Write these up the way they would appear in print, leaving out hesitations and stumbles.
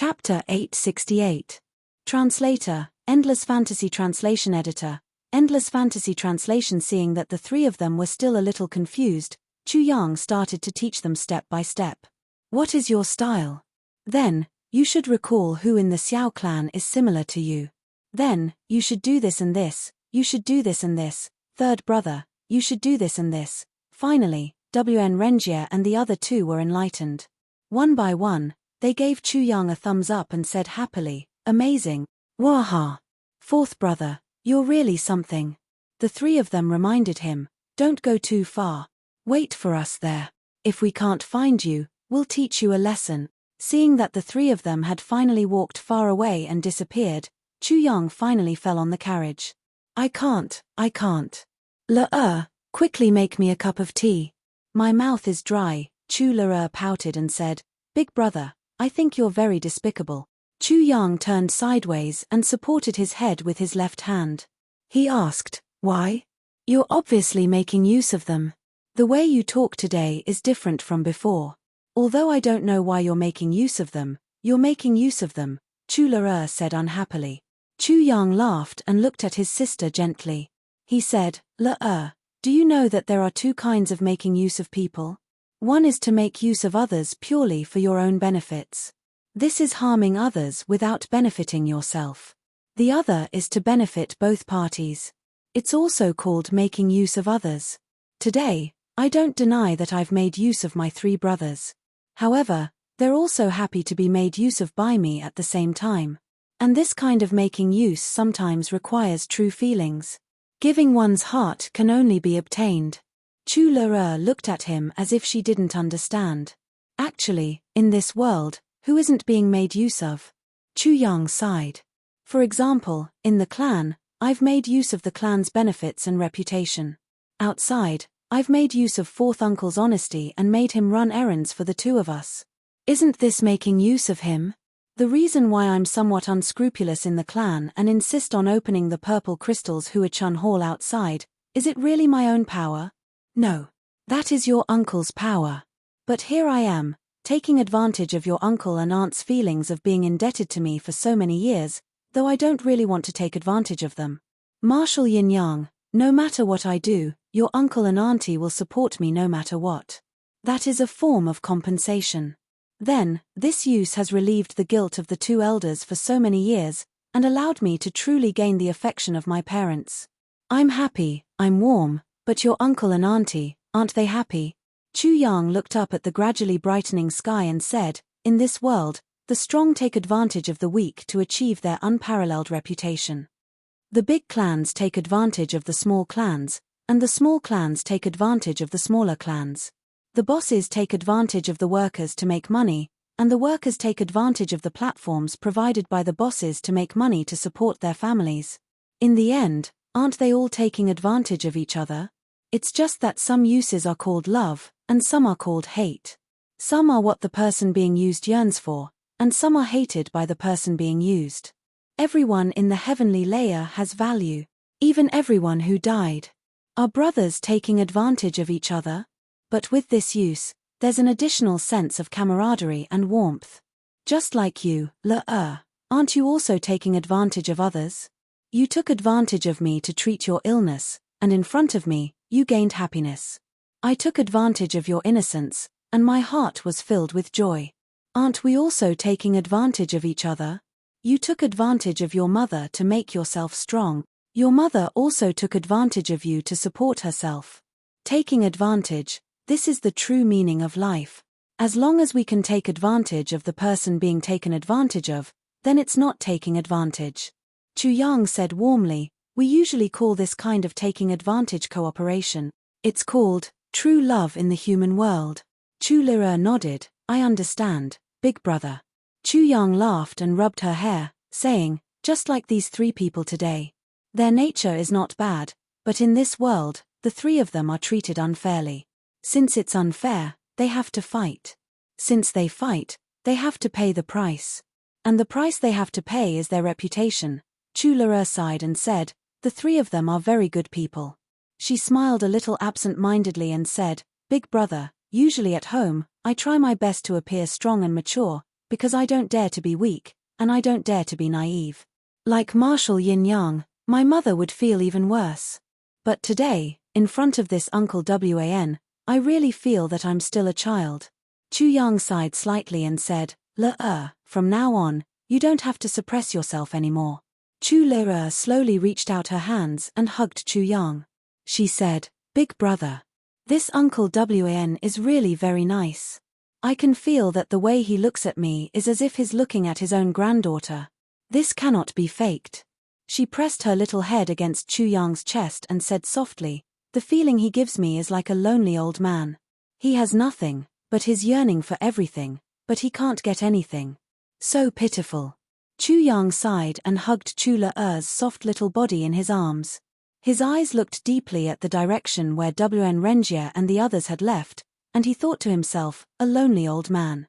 Chapter 868. Translator, Endless Fantasy Translation Editor, Endless Fantasy Translation. Seeing that the three of them were still a little confused, Chu Yang started to teach them step by step. What is your style? Then, you should recall who in the Xiao clan is similar to you. Then, you should do this and this, you should do this and this, third brother, you should do this and this. Finally, WN Renjie and the other two were enlightened. One by one, they gave Chu Yang a thumbs up and said happily, amazing, waha. Fourth brother, you're really something. The three of them reminded him, don't go too far. Wait for us there. If we can't find you, we'll teach you a lesson. Seeing that the three of them had finally walked far away and disappeared, Chu Yang finally fell on the carriage. I can't. Quickly make me a cup of tea. My mouth is dry. Chu Le pouted and said, Big brother, I think you're very despicable. Chu Yang turned sideways and supported his head with his left hand. He asked, why? You're obviously making use of them. The way you talk today is different from before. Although I don't know why you're making use of them, you're making use of them, Chu Le said unhappily. Chu Yang laughed and looked at his sister gently. He said, Le, do you know that there are two kinds of making use of people? One is to make use of others purely for your own benefits. This is harming others without benefiting yourself. The other is to benefit both parties. It's also called making use of others. Today, I don't deny that I've made use of my three brothers. However, they're also happy to be made use of by me at the same time. And this kind of making use sometimes requires true feelings. Giving one's heart can only be obtained. Chu Le looked at him as if she didn't understand. Actually, in this world, who isn't being made use of? Chu Yang sighed. For example, in the clan, I've made use of the clan's benefits and reputation. Outside, I've made use of fourth uncle's honesty and made him run errands for the two of us. Isn't this making use of him? The reason why I'm somewhat unscrupulous in the clan and insist on opening the purple crystals Huachun Hall outside, is it really my own power? No. That is your uncle's power. But here I am, taking advantage of your uncle and aunt's feelings of being indebted to me for so many years, though I don't really want to take advantage of them. Martial Yin Yang, no matter what I do, your uncle and auntie will support me no matter what. That is a form of compensation. Then, this use has relieved the guilt of the two elders for so many years, and allowed me to truly gain the affection of my parents. I'm happy, I'm warm, but your uncle and auntie, aren't they happy? Chu Yang looked up at the gradually brightening sky and said, in this world, the strong take advantage of the weak to achieve their unparalleled reputation. The big clans take advantage of the small clans, and the small clans take advantage of the smaller clans. The bosses take advantage of the workers to make money, and the workers take advantage of the platforms provided by the bosses to make money to support their families. In the end, aren't they all taking advantage of each other? It's just that some uses are called love, and some are called hate. Some are what the person being used yearns for, and some are hated by the person being used. Everyone in the heavenly layer has value, even everyone who died. Are brothers taking advantage of each other? But with this use, there's an additional sense of camaraderie and warmth. Just like you, Le, aren't you also taking advantage of others? You took advantage of me to treat your illness, and in front of me, you gained happiness. I took advantage of your innocence, and my heart was filled with joy. Aren't we also taking advantage of each other? You took advantage of your mother to make yourself strong. Your mother also took advantage of you to support herself. Taking advantage, this is the true meaning of life. As long as we can take advantage of the person being taken advantage of, then it's not taking advantage. Chu Yang said warmly, we usually call this kind of taking advantage cooperation. It's called true love in the human world. Chu Le nodded, I understand, big brother. Chu Yang laughed and rubbed her hair, saying, just like these three people today. Their nature is not bad, but in this world, the three of them are treated unfairly. Since it's unfair, they have to fight. Since they fight, they have to pay the price. And the price they have to pay is their reputation. Chu Le sighed and said, the three of them are very good people. She smiled a little absent-mindedly and said, Big brother, usually at home, I try my best to appear strong and mature, because I don't dare to be weak, and I don't dare to be naive. Like martial yin-yang, my mother would feel even worse. But today, in front of this Uncle Wan, I really feel that I'm still a child. Chu Yang sighed slightly and said, From now on, you don't have to suppress yourself anymore. Chu Le slowly reached out her hands and hugged Chu Yang. She said, Big brother. This Uncle Wan is really very nice. I can feel that the way he looks at me is as if he's looking at his own granddaughter. This cannot be faked. She pressed her little head against Chu Yang's chest and said softly, The feeling he gives me is like a lonely old man. He has nothing, but his yearning for everything, but he can't get anything. So pitiful. Chu Yang sighed and hugged Chu Le's soft little body in his arms. His eyes looked deeply at the direction where Wan Renjie and the others had left, and he thought to himself, a lonely old man.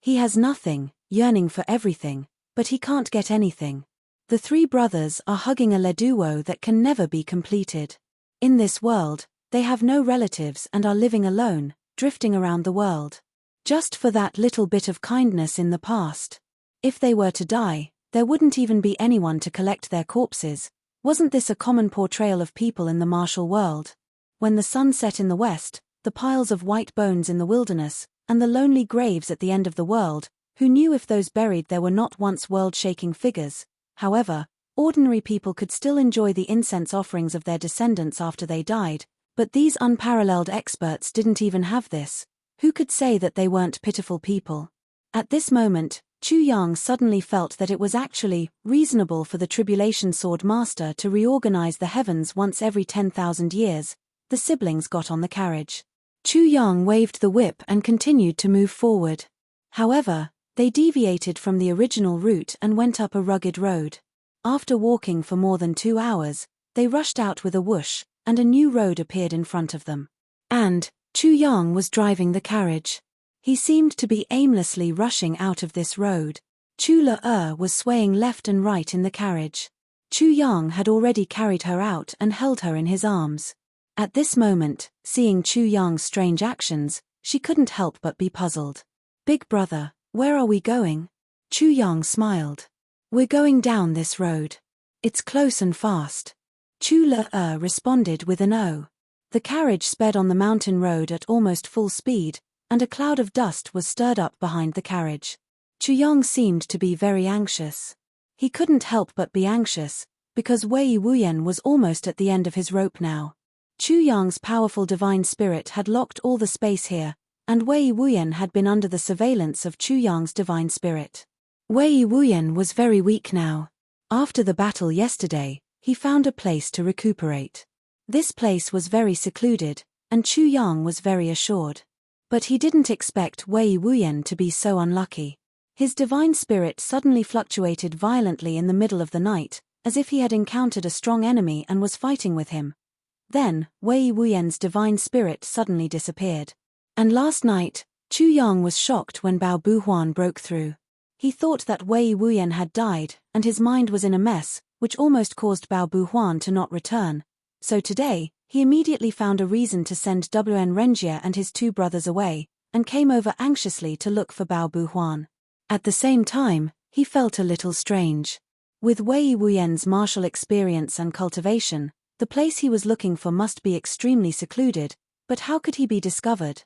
He has nothing, yearning for everything, but he can't get anything. The three brothers are hugging a leduo that can never be completed. In this world, they have no relatives and are living alone, drifting around the world. Just for that little bit of kindness in the past. If they were to die, there wouldn't even be anyone to collect their corpses. Wasn't this a common portrayal of people in the martial world? When the sun set in the west, the piles of white bones in the wilderness, and the lonely graves at the end of the world, who knew if those buried there were not once world-shaking figures? However, ordinary people could still enjoy the incense offerings of their descendants after they died, but these unparalleled experts didn't even have this. Who could say that they weren't pitiful people? At this moment, Chu Yang suddenly felt that it was actually reasonable for the Tribulation Sword Master to reorganize the heavens once every 10,000 years. The siblings got on the carriage. Chu Yang waved the whip and continued to move forward. However, they deviated from the original route and went up a rugged road. After walking for more than 2 hours, they rushed out with a whoosh, and a new road appeared in front of them. And Chu Yang was driving the carriage. He seemed to be aimlessly rushing out of this road. Chu Le was swaying left and right in the carriage. Chu Yang had already carried her out and held her in his arms. At this moment, seeing Chu Yang's strange actions, she couldn't help but be puzzled. Big brother, where are we going? Chu Yang smiled. We're going down this road. It's close and fast. Chu Le responded with an O. The carriage sped on the mountain road at almost full speed, and a cloud of dust was stirred up behind the carriage. Chu Yang seemed to be very anxious. He couldn't help but be anxious, because Wei Wuyan was almost at the end of his rope now. Chu Yang's powerful divine spirit had locked all the space here, and Wei Wuyan had been under the surveillance of Chu Yang's divine spirit. Wei Wuyan was very weak now. After the battle yesterday, he found a place to recuperate. This place was very secluded, and Chu Yang was very assured. But he didn't expect Wei Wuyan to be so unlucky. His divine spirit suddenly fluctuated violently in the middle of the night, as if he had encountered a strong enemy and was fighting with him. Then, Wei Wuyan's divine spirit suddenly disappeared. And last night, Chu Yang was shocked when Bao Buhuan broke through. He thought that Wei Wuyan had died, and his mind was in a mess, which almost caused Bao Buhuan to not return. So today, he immediately found a reason to send Wan Renjie and his 2 brothers away, and came over anxiously to look for Bao Buhuan. At the same time, he felt a little strange. With Wei Wuyan's martial experience and cultivation, the place he was looking for must be extremely secluded, but how could he be discovered?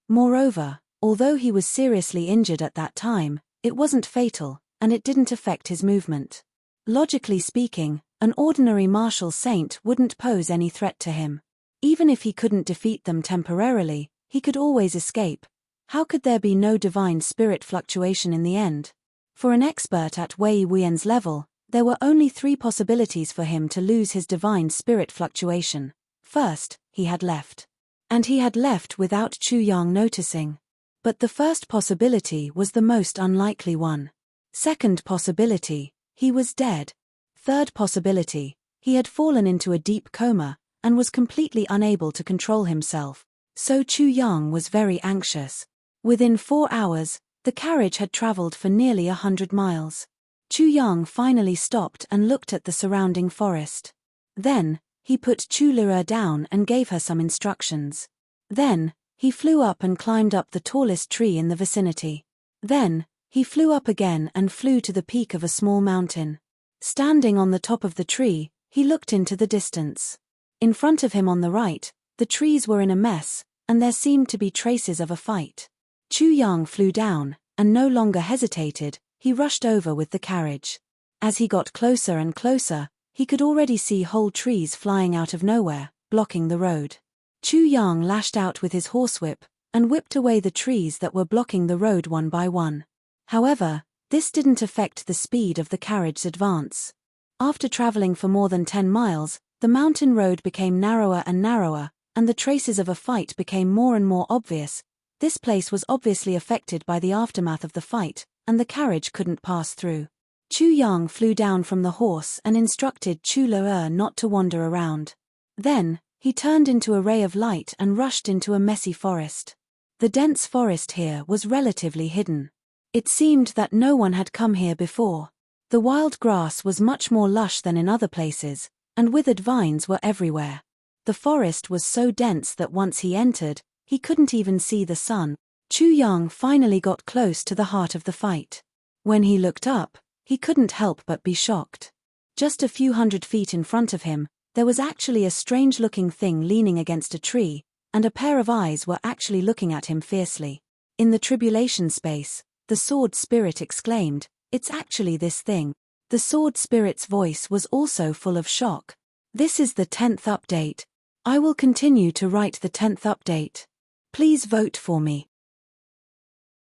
Moreover, although he was seriously injured at that time, it wasn't fatal, and it didn't affect his movement. Logically speaking, an ordinary martial saint wouldn't pose any threat to him. Even if he couldn't defeat them temporarily, he could always escape. How could there be no divine spirit fluctuation in the end? For an expert at Wei Wuyan's level, there were only 3 possibilities for him to lose his divine spirit fluctuation. First, he had left. And he had left without Chu Yang noticing. But the first possibility was the most unlikely one. Second possibility, he was dead. Third possibility, he had fallen into a deep coma, and was completely unable to control himself. So Chu Yang was very anxious. Within 4 hours, the carriage had traveled for nearly 100 miles. Chu Yang finally stopped and looked at the surrounding forest. Then, he put Chu Le down and gave her some instructions. Then, he flew up and climbed up the tallest tree in the vicinity. Then, He flew up again and flew to the peak of a small mountain. Standing on the top of the tree, he looked into the distance. In front of him on the right, the trees were in a mess, and there seemed to be traces of a fight. Chu Yang flew down, and no longer hesitated, he rushed over with the carriage. As he got closer and closer, he could already see whole trees flying out of nowhere, blocking the road. Chu Yang lashed out with his horsewhip, and whipped away the trees that were blocking the road one by one. However, this didn't affect the speed of the carriage's advance. After traveling for more than 10 miles, the mountain road became narrower and narrower, and the traces of a fight became more and more obvious. This place was obviously affected by the aftermath of the fight, and the carriage couldn't pass through. Chu Yang flew down from the horse and instructed Chu Le not to wander around. Then, he turned into a ray of light and rushed into a messy forest. The dense forest here was relatively hidden. It seemed that no one had come here before. The wild grass was much more lush than in other places, and withered vines were everywhere. The forest was so dense that once he entered, he couldn't even see the sun. Chu Yang finally got close to the heart of the fight. When he looked up, he couldn't help but be shocked. Just a few 100 feet in front of him, there was actually a strange-looking thing leaning against a tree, and a pair of eyes were actually looking at him fiercely. In the tribulation space, the sword spirit exclaimed, "It's actually this thing." The sword spirit's voice was also full of shock. "This is the 10th update. I will continue to write the 10th update. Please vote for me."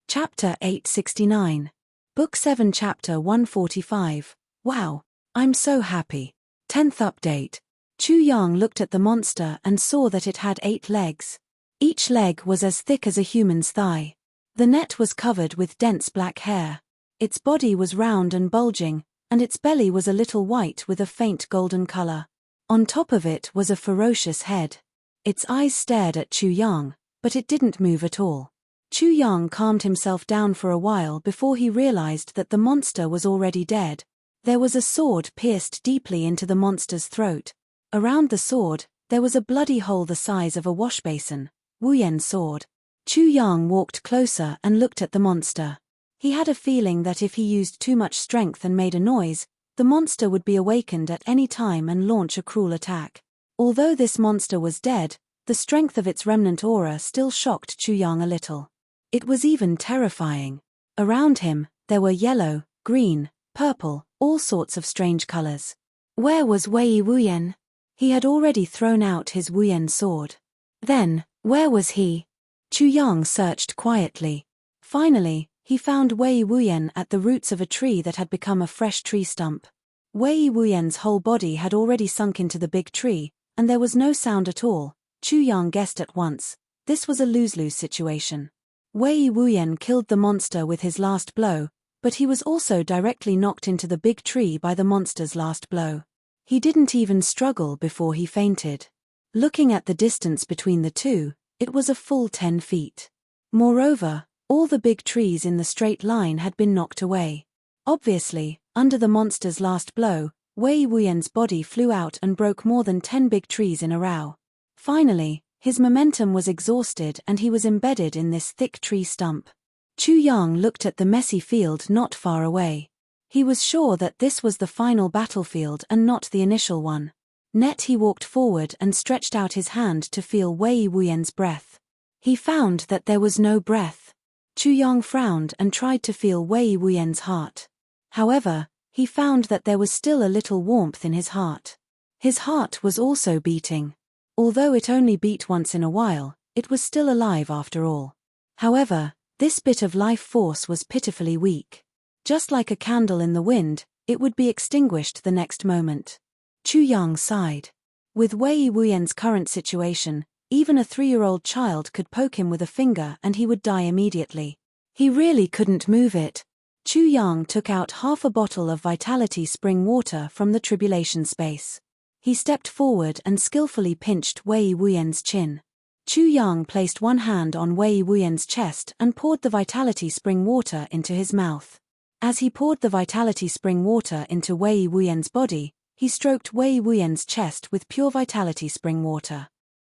Chapter 869. Book 7 Chapter 145. Wow. I'm so happy. 10th update. Chu Yang looked at the monster and saw that it had 8 legs. Each leg was as thick as a human's thigh. The net was covered with dense black hair. Its body was round and bulging, and its belly was a little white with a faint golden color. On top of it was a ferocious head. Its eyes stared at Chu Yang, but it didn't move at all. Chu Yang calmed himself down for a while before he realized that the monster was already dead. There was a sword pierced deeply into the monster's throat. Around the sword, there was a bloody hole the size of a washbasin. Wuyen's sword. Chu Yang walked closer and looked at the monster. He had a feeling that if he used too much strength and made a noise, the monster would be awakened at any time and launch a cruel attack. Although this monster was dead, the strength of its remnant aura still shocked Chu Yang a little. It was even terrifying. Around him, there were yellow, green, purple, all sorts of strange colors. Where was Wei Wuyen? He had already thrown out his Wuyen sword. Then, where was he? Chu Yang searched quietly. Finally, he found Wei Wuyen at the roots of a tree that had become a fresh tree stump. Wei Wuyen's whole body had already sunk into the big tree, and there was no sound at all. Chu Yang guessed at once. This was a lose-lose situation. Wei Wuyen killed the monster with his last blow, but he was also directly knocked into the big tree by the monster's last blow. He didn't even struggle before he fainted. Looking at the distance between the two, it was a full 10 feet. Moreover, all the big trees in the straight line had been knocked away. Obviously, under the monster's last blow, Wei Wuyen's body flew out and broke more than 10 big trees in a row. Finally, his momentum was exhausted and he was embedded in this thick tree stump. Chu Yang looked at the messy field not far away. He was sure that this was the final battlefield and not the initial one. He walked forward and stretched out his hand to feel Wei Wuyen's breath. He found that there was no breath. Chu Yang frowned and tried to feel Wei Wuyen's heart. However, he found that there was still a little warmth in his heart. His heart was also beating. Although it only beat once in a while, it was still alive after all. However, this bit of life force was pitifully weak. Just like a candle in the wind, it would be extinguished the next moment. Chu Yang sighed. With Wei Wuyen's current situation, even a 3-year-old child could poke him with a finger and he would die immediately. He really couldn't move it. Chu Yang took out half a bottle of Vitality Spring water from the tribulation space. He stepped forward and skillfully pinched Wei Wuyen's chin. Chu Yang placed one hand on Wei Wuyen's chest and poured the Vitality Spring water into his mouth. As he poured the Vitality Spring water into Wei Wuyen's body, he stroked Wei Wuyen's chest with pure Vitality Spring water.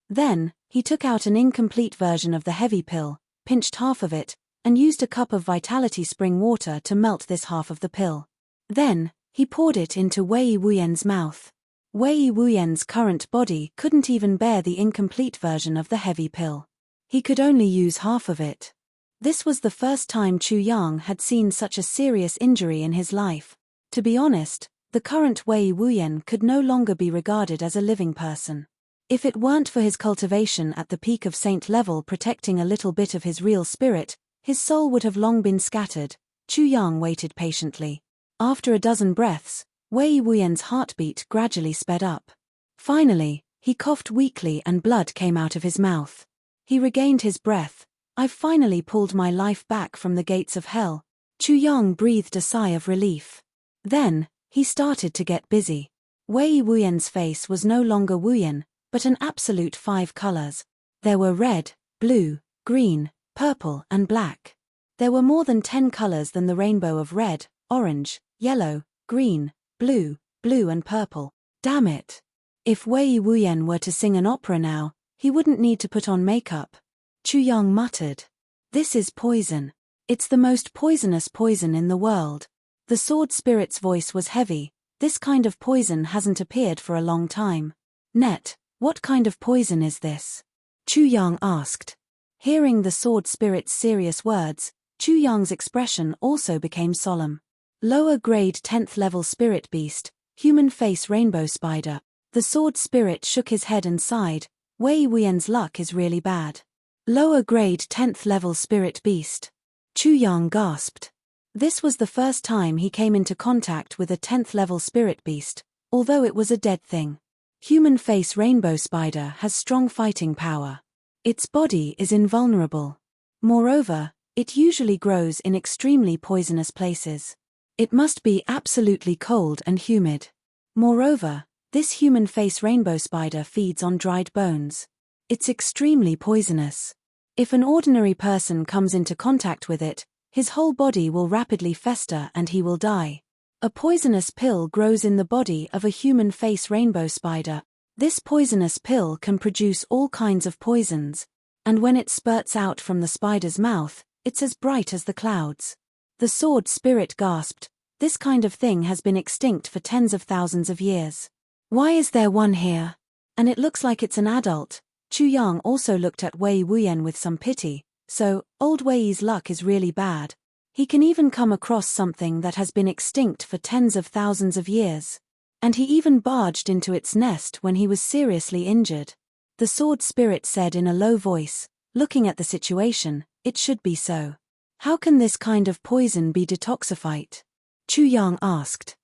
Then, he took out an incomplete version of the heavy pill, pinched half of it, and used a cup of vitality spring water to melt this half of the pill. Then, he poured it into Wei Wuyan's mouth. Wei Wuyan's current body couldn't even bear the incomplete version of the heavy pill. He could only use half of it. This was the first time Chu Yang had seen such a serious injury in his life. To be honest, the current Wei Wuyan could no longer be regarded as a living person. If it weren't for his cultivation at the peak of saint level protecting a little bit of his real spirit, his soul would have long been scattered. Chu Yang waited patiently. After a dozen breaths, Wei Wuyan's heartbeat gradually sped up. Finally, he coughed weakly and blood came out of his mouth. He regained his breath. "I've finally pulled my life back from the gates of hell." Chu Yang breathed a sigh of relief. Then, he started to get busy. Wei Wuyan's face was no longer Wuyan, but an absolute 5 colors. There were red, blue, green, purple, and black. There were more than 10 colors than the rainbow of red, orange, yellow, green, blue, and purple. Damn it. If Wei Wuyan were to sing an opera now, he wouldn't need to put on makeup. Chu Yang muttered. "This is poison. It's the most poisonous poison in the world." The sword spirit's voice was heavy. "This kind of poison hasn't appeared for a long time." "Net, what kind of poison is this?" Chu Yang asked. Hearing the sword spirit's serious words, Chu Yang's expression also became solemn. "Lower grade 10th level spirit beast, human face rainbow spider." The sword spirit shook his head and sighed. "Wei Wuyan's luck is really bad." "Lower grade 10th level spirit beast." Chu Yang gasped. This was the first time he came into contact with a 10th level spirit beast, although it was a dead thing. Human face rainbow spider has strong fighting power. Its body is invulnerable. Moreover, it usually grows in extremely poisonous places. It must be absolutely cold and humid. Moreover, this human face rainbow spider feeds on dried bones. It's extremely poisonous. If an ordinary person comes into contact with it, his whole body will rapidly fester and he will die. A poisonous pill grows in the body of a human face rainbow spider. This poisonous pill can produce all kinds of poisons, and when it spurts out from the spider's mouth, it's as bright as the clouds. The sword spirit gasped. "This kind of thing has been extinct for tens of thousands of years. Why is there one here? And it looks like it's an adult." Chu Yang also looked at Wei Wuyan with some pity. "So, old Wei's luck is really bad. He can even come across something that has been extinct for tens of thousands of years. And he even barged into its nest when he was seriously injured." The sword spirit said in a low voice, "Looking at the situation, it should be so. How can this kind of poison be detoxified?" Chu Yang asked.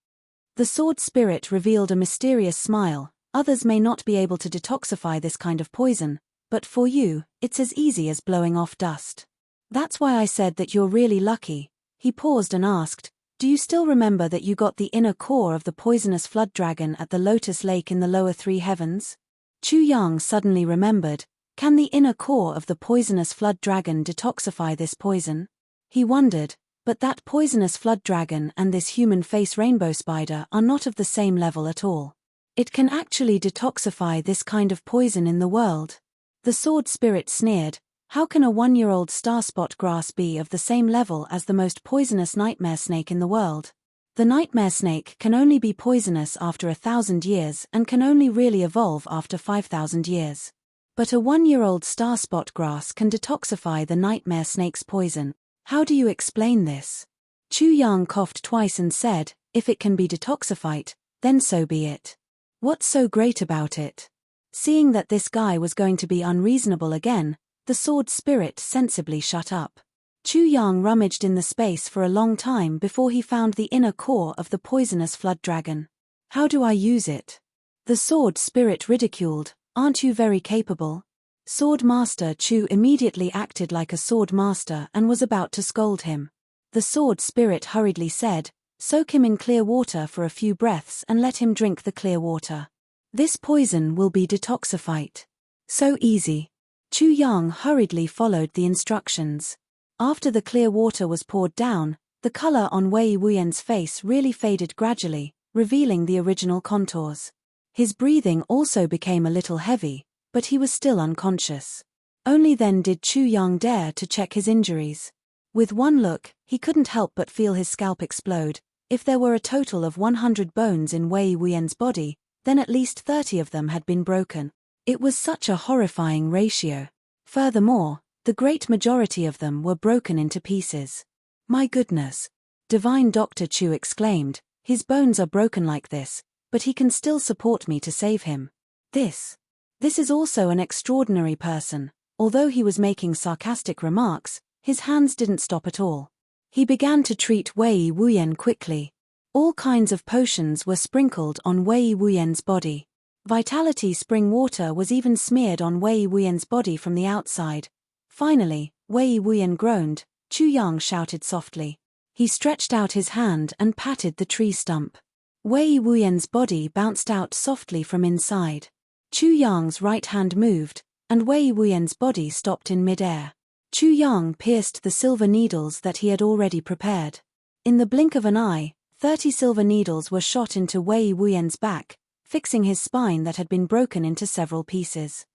The sword spirit revealed a mysterious smile. "Others may not be able to detoxify this kind of poison, but for you, it's as easy as blowing off dust. That's why I said that you're really lucky." He paused and asked, "Do you still remember that you got the inner core of the poisonous flood dragon at the Lotus Lake in the lower 3 heavens?" Chu Yang suddenly remembered. Can the inner core of the poisonous flood dragon detoxify this poison? He wondered, but that poisonous flood dragon and this human face rainbow spider are not of the same level at all. It can actually detoxify this kind of poison in the world. The sword spirit sneered. "How can a 1-year-old starspot grass be of the same level as the most poisonous nightmare snake in the world? The nightmare snake can only be poisonous after 1,000 years and can only really evolve after 5,000 years. But a 1-year-old starspot grass can detoxify the nightmare snake's poison. How do you explain this?" Chu Yang coughed twice and said, "If it can be detoxified, then so be it. What's so great about it?" Seeing that this guy was going to be unreasonable again, the sword spirit sensibly shut up. Chu Yang rummaged in the space for a long time before he found the inner core of the poisonous flood dragon. "How do I use it?" The sword spirit ridiculed. "Aren't you very capable?" Sword Master Chu immediately acted like a sword master and was about to scold him. The sword spirit hurriedly said, "Soak him in clear water for a few breaths and let him drink the clear water. This poison will be detoxified." "So easy." Chu Yang hurriedly followed the instructions. After the clear water was poured down, the color on Wei Wuyan's face really faded gradually, revealing the original contours. His breathing also became a little heavy, but he was still unconscious. Only then did Chu Yang dare to check his injuries. With one look, he couldn't help but feel his scalp explode. If there were a total of 100 bones in Wei Wuyan's body, then at least 30 of them had been broken. It was such a horrifying ratio. Furthermore, the great majority of them were broken into pieces. My goodness! Divine Dr. Chu exclaimed, his bones are broken like this, but he can still support me to save him. This is also an extraordinary person. Although he was making sarcastic remarks, his hands didn't stop at all. He began to treat Wei Wuyan quickly. All kinds of potions were sprinkled on Wei Wuyan's body. Vitality spring water was even smeared on Wei Wuyan's body from the outside. Finally, Wei Wuyan groaned. Chu Yang shouted softly. He stretched out his hand and patted the tree stump. Wei Wuyan's body bounced out softly from inside. Chu Yang's right hand moved, and Wei Wuyan's body stopped in mid-air. Chu Yang pierced the silver needles that he had already prepared. In the blink of an eye, 30 silver needles were shot into Wei Wuyan's back, fixing his spine that had been broken into several pieces.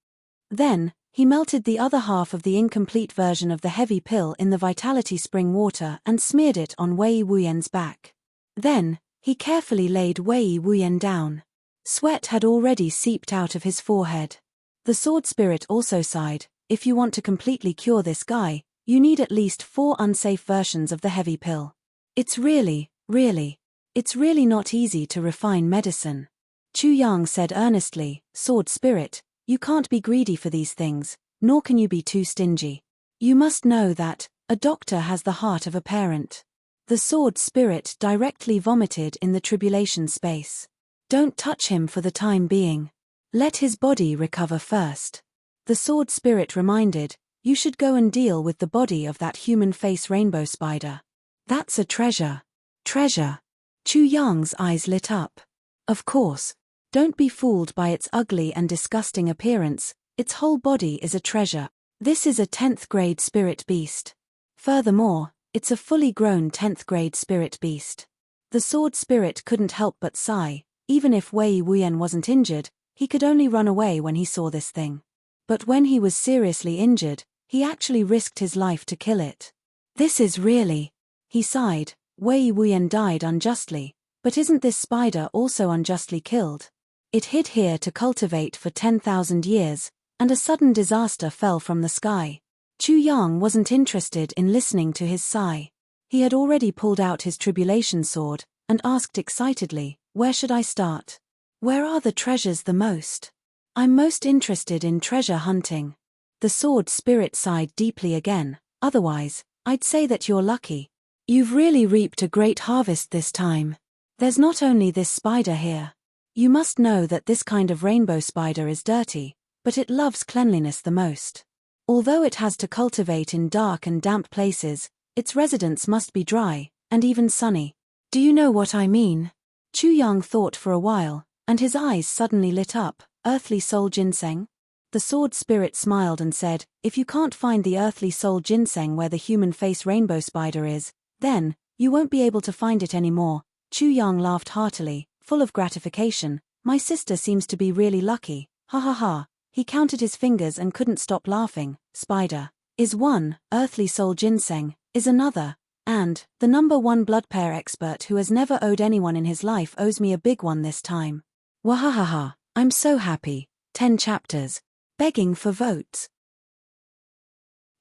Then, he melted the other half of the incomplete version of the heavy pill in the vitality spring water and smeared it on Wei Wuyan's back. Then, he carefully laid Wei Wuyan down. Sweat had already seeped out of his forehead. The sword spirit also sighed. If you want to completely cure this guy, you need at least 4 unsafe versions of the heavy pill. It's really not easy to refine medicine. Chu Yang said earnestly, Sword spirit, you can't be greedy for these things, nor can you be too stingy. You must know that a doctor has the heart of a parent. The sword spirit directly vomited in the tribulation space. Don't touch him for the time being. Let his body recover first. The sword spirit reminded, you should go and deal with the body of that human face rainbow spider. That's a treasure. Treasure. Chu Yang's eyes lit up. Of course. Don't be fooled by its ugly and disgusting appearance, its whole body is a treasure. This is a 10th grade spirit beast. Furthermore, it's a fully grown 10th grade spirit beast. The sword spirit couldn't help but sigh. Even if Wei Wuyan wasn't injured, he could only run away when he saw this thing. But when he was seriously injured, he actually risked his life to kill it. This is really... He sighed. Wei Wuyan died unjustly, but isn't this spider also unjustly killed? It hid here to cultivate for 10,000 years, and a sudden disaster fell from the sky. Chu Yang wasn't interested in listening to his sigh. He had already pulled out his tribulation sword, and asked excitedly, where should I start? Where are the treasures the most? I'm most interested in treasure hunting. The sword spirit sighed deeply again. Otherwise, I'd say that you're lucky. You've really reaped a great harvest this time. There's not only this spider here. You must know that this kind of rainbow spider is dirty, but it loves cleanliness the most. Although it has to cultivate in dark and damp places, its residence must be dry, and even sunny. Do you know what I mean? Chu Yang thought for a while, and his eyes suddenly lit up. Earthly soul ginseng? The sword spirit smiled and said, if you can't find the earthly soul ginseng where the human face rainbow spider is, then, you won't be able to find it anymore. Chu Yang laughed heartily, full of gratification. My sister seems to be really lucky. Ha ha ha. He counted his fingers and couldn't stop laughing. Spider is one, earthly soul ginseng is another, and the #1 blood pair expert who has never owed anyone in his life owes me a big one this time. Wahahaha. I'm so happy. 10 chapters. Begging for votes.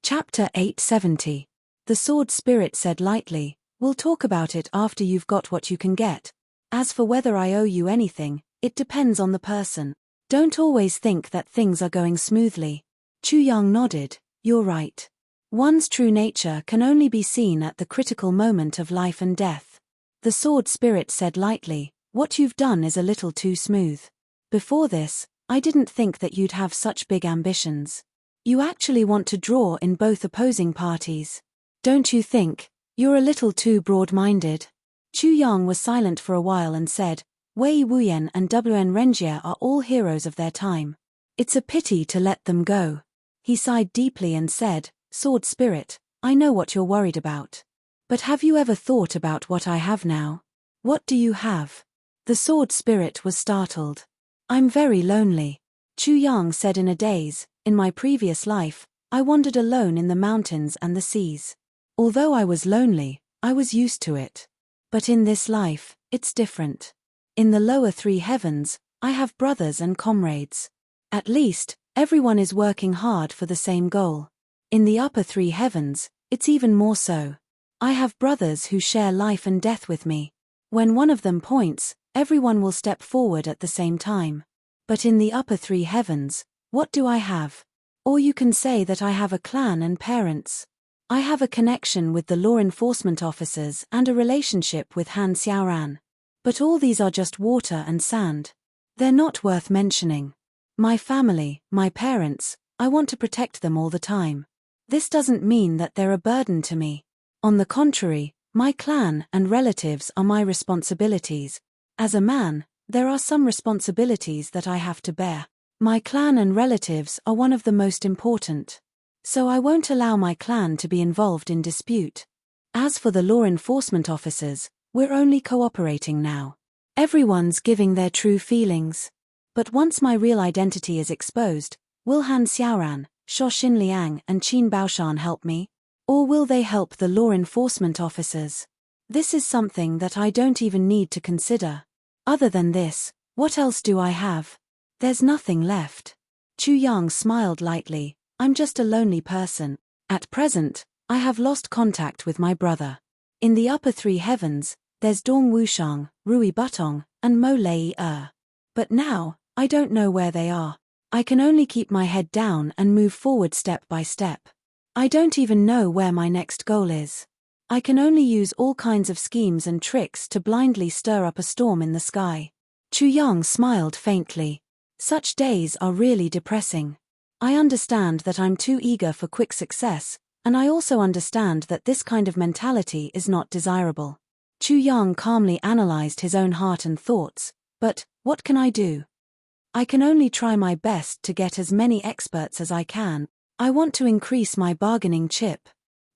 Chapter 870. The sword spirit said lightly, we'll talk about it after you've got what you can get. As for whether I owe you anything, it depends on the person. Don't always think that things are going smoothly. Chu Yang nodded. You're right. One's true nature can only be seen at the critical moment of life and death. The sword spirit said lightly, what you've done is a little too smooth. Before this, I didn't think that you'd have such big ambitions. You actually want to draw in both opposing parties. Don't you think? You're a little too broad-minded. Chu Yang was silent for a while and said, Wei Wuyan and Wn Renjie are all heroes of their time. It's a pity to let them go. He sighed deeply and said, Sword Spirit, I know what you're worried about. But have you ever thought about what I have now? What do you have? The Sword Spirit was startled. I'm very lonely. Chu Yang said in a daze, in my previous life, I wandered alone in the mountains and the seas. Although I was lonely, I was used to it. But in this life, it's different. In the lower three heavens, I have brothers and comrades. At least, everyone is working hard for the same goal. In the upper three heavens, it's even more so. I have brothers who share life and death with me. When one of them points, everyone will step forward at the same time. But in the upper three heavens, what do I have? Or you can say that I have a clan and parents. I have a connection with the law enforcement officers and a relationship with Han Xiaoran. But all these are just water and sand. They're not worth mentioning. My family, my parents, I want to protect them all the time. This doesn't mean that they're a burden to me. On the contrary, my clan and relatives are my responsibilities. As a man, there are some responsibilities that I have to bear. My clan and relatives are one of the most important. So I won't allow my clan to be involved in dispute. As for the law enforcement officers, we're only cooperating now. Everyone's giving their true feelings. But once my real identity is exposed, will Han Xiaoran, Shuo Xinliang and Qin Baoshan help me? Or will they help the law enforcement officers? This is something that I don't even need to consider. Other than this, what else do I have? There's nothing left. Chu Yang smiled lightly. I'm just a lonely person. At present, I have lost contact with my brother. In the upper three heavens, there's Dong Wushang, Rui Butong, and Mo Lei But now, I don't know where they are. I can only keep my head down and move forward step by step. I don't even know where my next goal is. I can only use all kinds of schemes and tricks to blindly stir up a storm in the sky. Chu Yang smiled faintly. Such days are really depressing. I understand that I'm too eager for quick success, and I also understand that this kind of mentality is not desirable. Chu Yang calmly analyzed his own heart and thoughts. But, what can I do? I can only try my best to get as many experts as I can. I want to increase my bargaining chip.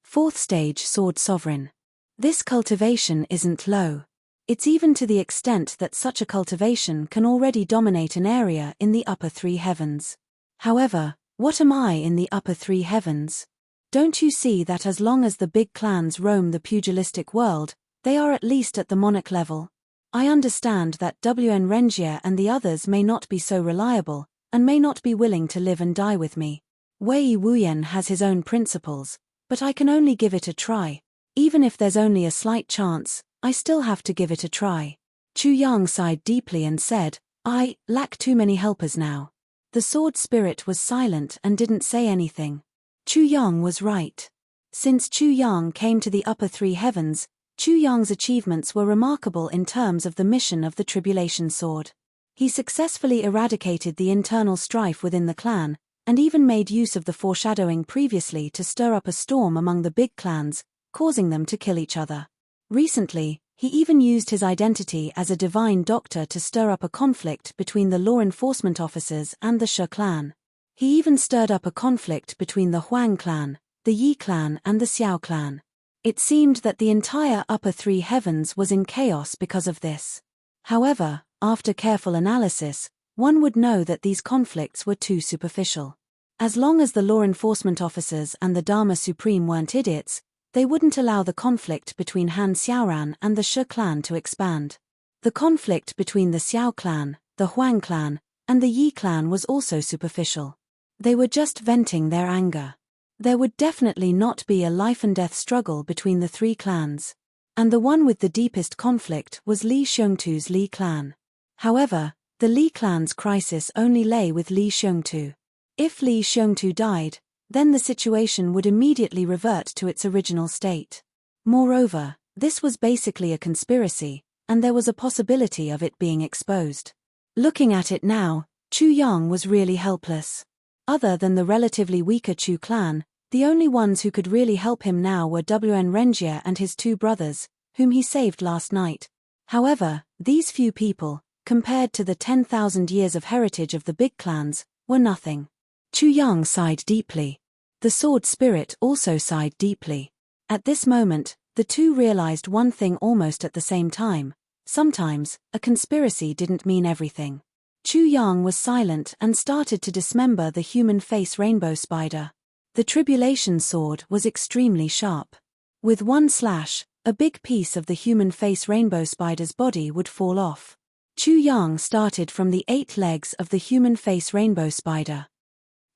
Fourth stage Sword Sovereign. This cultivation isn't low. It's even to the extent that such a cultivation can already dominate an area in the upper three heavens. However, what am I in the upper three heavens? Don't you see that as long as the big clans roam the pugilistic world, they are at least at the monarch level? I understand that WN Renjie and the others may not be so reliable, and may not be willing to live and die with me. Wei Wuyan has his own principles, but I can only give it a try. Even if there's only a slight chance, I still have to give it a try. Chu Yang sighed deeply and said, I lack too many helpers now. The sword spirit was silent and didn't say anything. Chu Yang was right. Since Chu Yang came to the upper three heavens, Chu Yang's achievements were remarkable in terms of the mission of the Tribulation Sword. He successfully eradicated the internal strife within the clan, and even made use of the foreshadowing previously to stir up a storm among the big clans, causing them to kill each other. Recently, he even used his identity as a divine doctor to stir up a conflict between the law enforcement officers and the Shi clan. He even stirred up a conflict between the Huang clan, the Yi clan and the Xiao clan. It seemed that the entire upper three heavens was in chaos because of this. However, after careful analysis, one would know that these conflicts were too superficial. As long as the law enforcement officers and the Dharma Supreme weren't idiots, they wouldn't allow the conflict between Han Xiaoran and the Shi clan to expand. The conflict between the Xiao clan, the Huang clan, and the Yi clan was also superficial. They were just venting their anger. There would definitely not be a life-and-death struggle between the three clans. And the one with the deepest conflict was Li Xiongtu's Li clan. However, the Li clan's crisis only lay with Li Xiongtu. If Li Xiongtu died, then the situation would immediately revert to its original state. Moreover, this was basically a conspiracy, and there was a possibility of it being exposed. Looking at it now, Chu Yang was really helpless. Other than the relatively weaker Chu clan, the only ones who could really help him now were WN Renjie and his two brothers, whom he saved last night. However, these few people, compared to the 10,000 years of heritage of the big clans, were nothing. Chu Yang sighed deeply. The sword spirit also sighed deeply. At this moment, the two realized one thing almost at the same time. Sometimes, a conspiracy didn't mean everything. Chu Yang was silent and started to dismember the human face rainbow spider. The tribulation sword was extremely sharp. With one slash, a big piece of the human face rainbow spider's body would fall off. Chu Yang started from the 8 legs of the human face rainbow spider.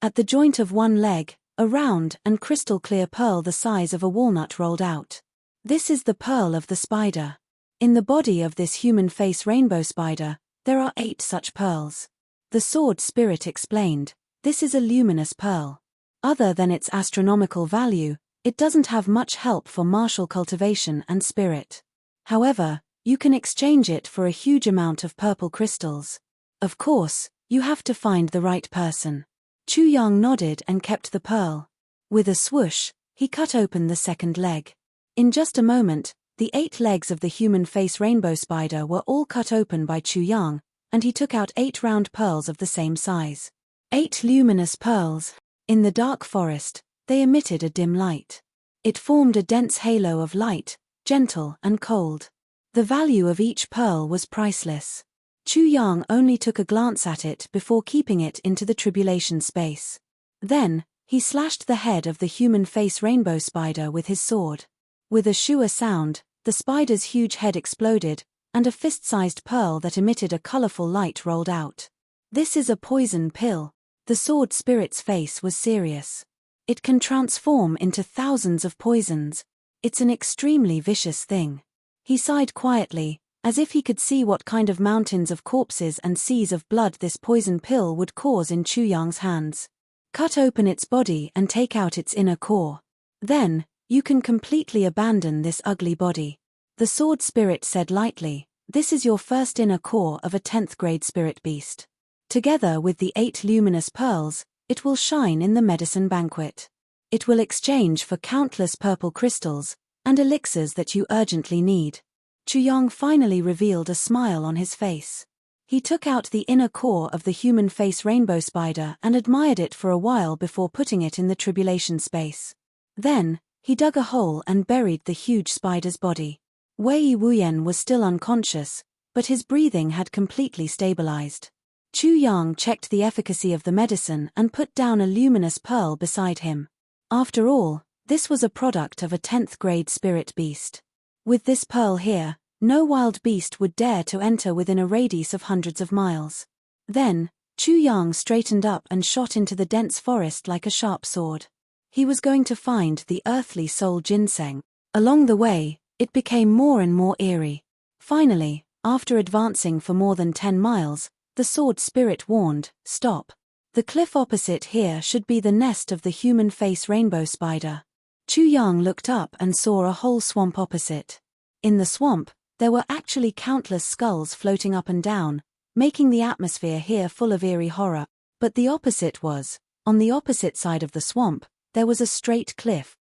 At the joint of one leg, a round and crystal clear pearl the size of a walnut rolled out. This is the pearl of the spider. In the body of this human face rainbow spider, there are 8 such pearls. The sword spirit explained, this is a luminous pearl. Other than its astronomical value, it doesn't have much help for martial cultivation and spirit. However, you can exchange it for a huge amount of purple crystals. Of course, you have to find the right person. Chu Yang nodded and kept the pearl. With a swoosh, he cut open the second leg. In just a moment, the 8 legs of the human face rainbow spider were all cut open by Chu Yang, and he took out 8 round pearls of the same size. 8 luminous pearls. In the dark forest, they emitted a dim light. It formed a dense halo of light, gentle and cold. The value of each pearl was priceless. Chu Yang only took a glance at it before keeping it into the tribulation space. Then, he slashed the head of the human face rainbow spider with his sword. With a shua sound, the spider's huge head exploded, and a fist-sized pearl that emitted a colorful light rolled out. This is a poison pill. The sword spirit's face was serious. It can transform into thousands of poisons. It's an extremely vicious thing. He sighed quietly, as if he could see what kind of mountains of corpses and seas of blood this poison pill would cause in Chu Yang's hands. Cut open its body and take out its inner core. Then, you can completely abandon this ugly body. The sword spirit said lightly, this is your first inner core of a 10th grade spirit beast. Together with the 8 luminous pearls, it will shine in the medicine banquet. It will exchange for countless purple crystals, and elixirs that you urgently need. Chu Yang finally revealed a smile on his face. He took out the inner core of the human face rainbow spider and admired it for a while before putting it in the tribulation space. Then, he dug a hole and buried the huge spider's body. Wei Wuyan was still unconscious, but his breathing had completely stabilized. Chu Yang checked the efficacy of the medicine and put down a luminous pearl beside him. After all, this was a product of a 10th grade spirit beast. With this pearl here, no wild beast would dare to enter within a radius of hundreds of miles. Then, Chu Yang straightened up and shot into the dense forest like a sharp sword. He was going to find the earthly soul ginseng. Along the way, it became more and more eerie. Finally, after advancing for more than 10 miles, the sword spirit warned, stop. The cliff opposite here should be the nest of the human face rainbow spider. Chu Yang looked up and saw a whole swamp opposite. In the swamp, there were actually countless skulls floating up and down, making the atmosphere here full of eerie horror. But the opposite was, on the opposite side of the swamp, there was a straight cliff.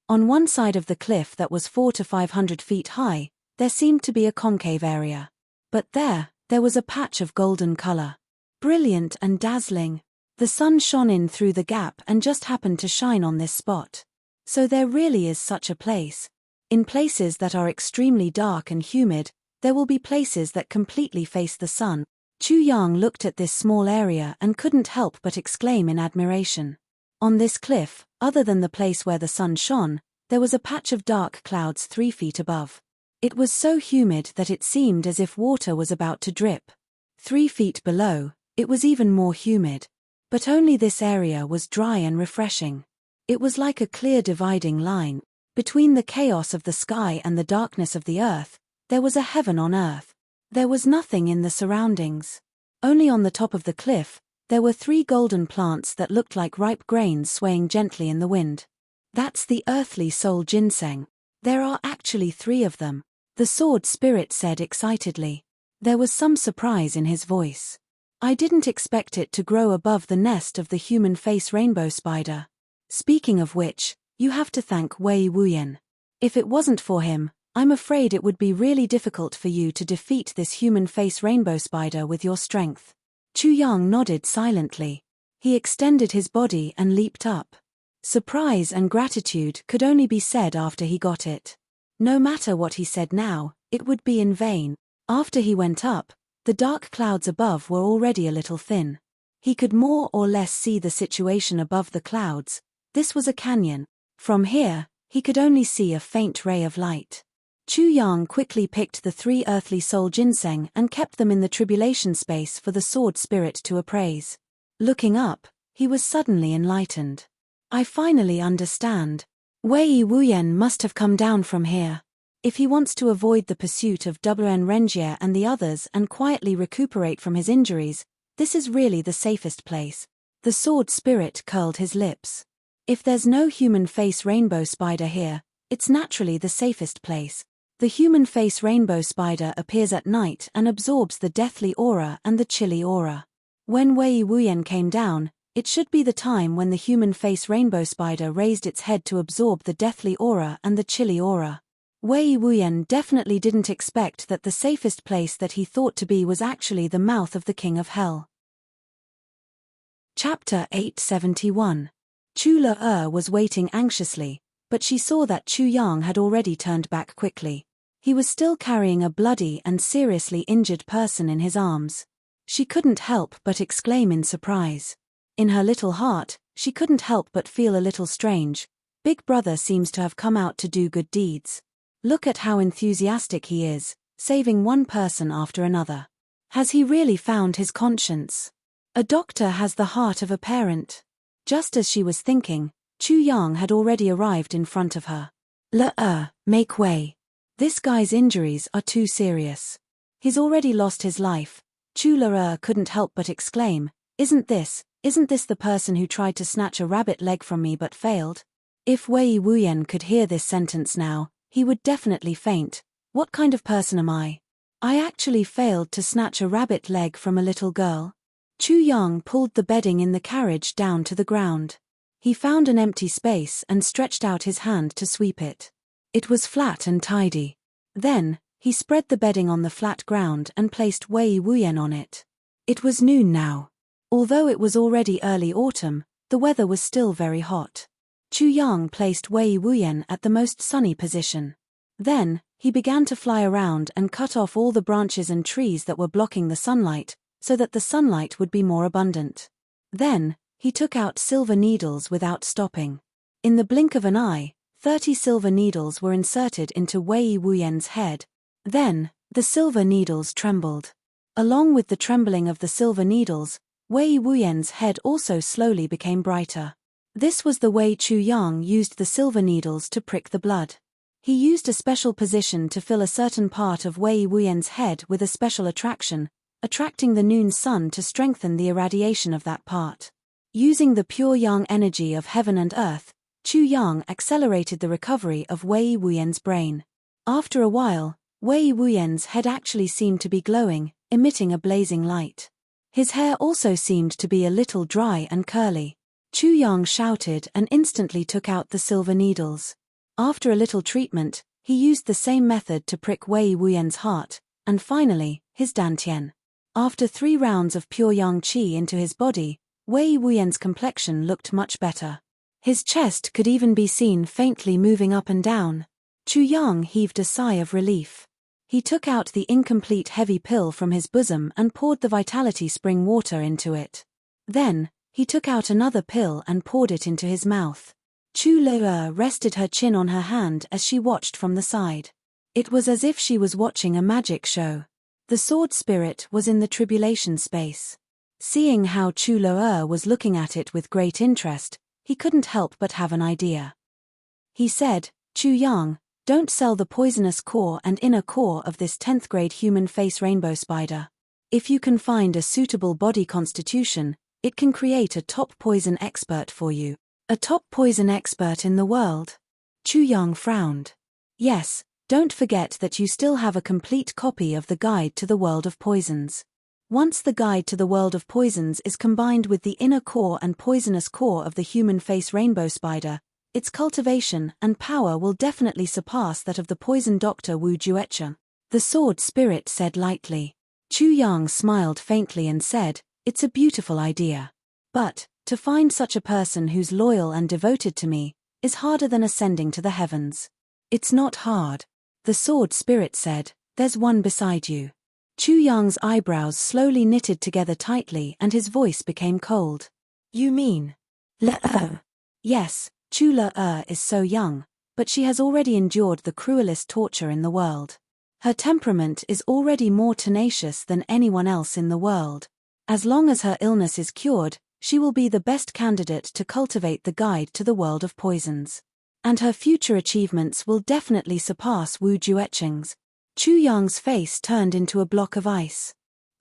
On one side of the cliff that was 400 to 500 feet high, there seemed to be a concave area. But there was a patch of golden color. Brilliant and dazzling. The sun shone in through the gap and just happened to shine on this spot. So there really is such a place. In places that are extremely dark and humid, there will be places that completely face the sun. Chu Yang looked at this small area and couldn't help but exclaim in admiration. On this cliff, other than the place where the sun shone, there was a patch of dark clouds 3 feet above. It was so humid that it seemed as if water was about to drip. 3 feet below, it was even more humid. But only this area was dry and refreshing. It was like a clear dividing line. Between the chaos of the sky and the darkness of the earth, there was a heaven on earth. There was nothing in the surroundings. Only on the top of the cliff, there were 3 golden plants that looked like ripe grains swaying gently in the wind. That's the earthly soul ginseng. There are actually 3 of them, the sword spirit said excitedly. There was some surprise in his voice. I didn't expect it to grow above the nest of the human face rainbow spider. Speaking of which, you have to thank Wei Wuyan. If it wasn't for him, I'm afraid it would be really difficult for you to defeat this human face rainbow spider with your strength. Chu Yang nodded silently. He extended his body and leaped up. Surprise and gratitude could only be said after he got it. No matter what he said now, it would be in vain. After he went up, the dark clouds above were already a little thin. He could more or less see the situation above the clouds. This was a canyon. From here, He could only see a faint ray of light. Chu Yang quickly picked the 3 earthly soul ginseng and kept them in the tribulation space for the sword spirit to appraise. Looking up, he was suddenly enlightened. I finally understand. Wei Wuyan must have come down from here. If he wants to avoid the pursuit of Wen Renjie and the others and quietly recuperate from his injuries, this is really the safest place. The sword spirit curled his lips. If there's no human face rainbow spider here, it's naturally the safest place. The human face rainbow spider appears at night and absorbs the deathly aura and the chilly aura. When Wei Wuyan came down, it should be the time when the human face rainbow spider raised its head to absorb the deathly aura and the chilly aura. Wei Wuyan definitely didn't expect that the safest place that he thought to be was actually the mouth of the King of Hell. Chapter 871. Chu Le was waiting anxiously, but she saw that Chu Yang had already turned back quickly. He was still carrying a bloody and seriously injured person in his arms. She couldn't help but exclaim in surprise. In her little heart, she couldn't help but feel a little strange. Big Brother seems to have come out to do good deeds. Look at how enthusiastic he is, saving one person after another. Has he really found his conscience? A doctor has the heart of a parent. Just as she was thinking, Chu Yang had already arrived in front of her. Make way. This guy's injuries are too serious. He's already lost his life. Chu Le couldn't help but exclaim, Isn't this the person who tried to snatch a rabbit leg from me but failed? If Wei Wuyan could hear this sentence now, he would definitely faint. What kind of person am I? I actually failed to snatch a rabbit leg from a little girl. Chu Yang pulled the bedding in the carriage down to the ground. He found an empty space and stretched out his hand to sweep it. It was flat and tidy. Then, he spread the bedding on the flat ground and placed Wei Wuyan on it. It was noon now. Although it was already early autumn, the weather was still very hot. Chu Yang placed Wei Wuyan at the most sunny position. Then, he began to fly around and cut off all the branches and trees that were blocking the sunlight, so that the sunlight would be more abundant. Then, he took out silver needles without stopping. In the blink of an eye, 30 silver needles were inserted into Wei Wuyan's head. Then, the silver needles trembled. Along with the trembling of the silver needles, Wei Wuyan's head also slowly became brighter. This was the way Chu Yang used the silver needles to prick the blood. He used a special position to fill a certain part of Wei Wuyan's head with a special attraction, attracting the noon sun to strengthen the irradiation of that part. Using the pure yang energy of heaven and earth, Chu Yang accelerated the recovery of Wei Wuyan's brain. After a while, Wei Wuyan's head actually seemed to be glowing, emitting a blazing light. His hair also seemed to be a little dry and curly. Chu Yang shouted and instantly took out the silver needles. After a little treatment, he used the same method to prick Wei Wuyan's heart, and finally, his dantian. After 3 rounds of pure yang qi into his body, Wei Wuyan's complexion looked much better. His chest could even be seen faintly moving up and down. Chu Yang heaved a sigh of relief. He took out the incomplete heavy pill from his bosom and poured the vitality spring water into it. Then, he took out another pill and poured it into his mouth. Chu Le rested her chin on her hand as she watched from the side. It was as if she was watching a magic show. The sword spirit was in the tribulation space. Seeing how Chu Le was looking at it with great interest, he couldn't help but have an idea. He said, Chu Yang, don't sell the poisonous core and inner core of this 10th grade human face rainbow spider. If you can find a suitable body constitution, it can create a top poison expert for you. A top poison expert in the world? Chu Yang frowned. Yes, don't forget that you still have a complete copy of the Guide to the World of Poisons. Once the Guide to the World of Poisons is combined with the inner core and poisonous core of the human face rainbow spider, its cultivation and power will definitely surpass that of the poison doctor Wu Juecha. The sword spirit said lightly. Chu Yang smiled faintly and said, It's a beautiful idea. But, to find such a person who's loyal and devoted to me, is harder than ascending to the heavens. It's not hard. The sword spirit said, There's one beside you. Chu Yang's eyebrows slowly knitted together tightly and his voice became cold. You mean? Le. Yes, Chu Le is so young, but she has already endured the cruelest torture in the world. Her temperament is already more tenacious than anyone else in the world. As long as her illness is cured, she will be the best candidate to cultivate the guide to the world of poisons. And her future achievements will definitely surpass Wu Jueqing's. Chu Yang's face turned into a block of ice.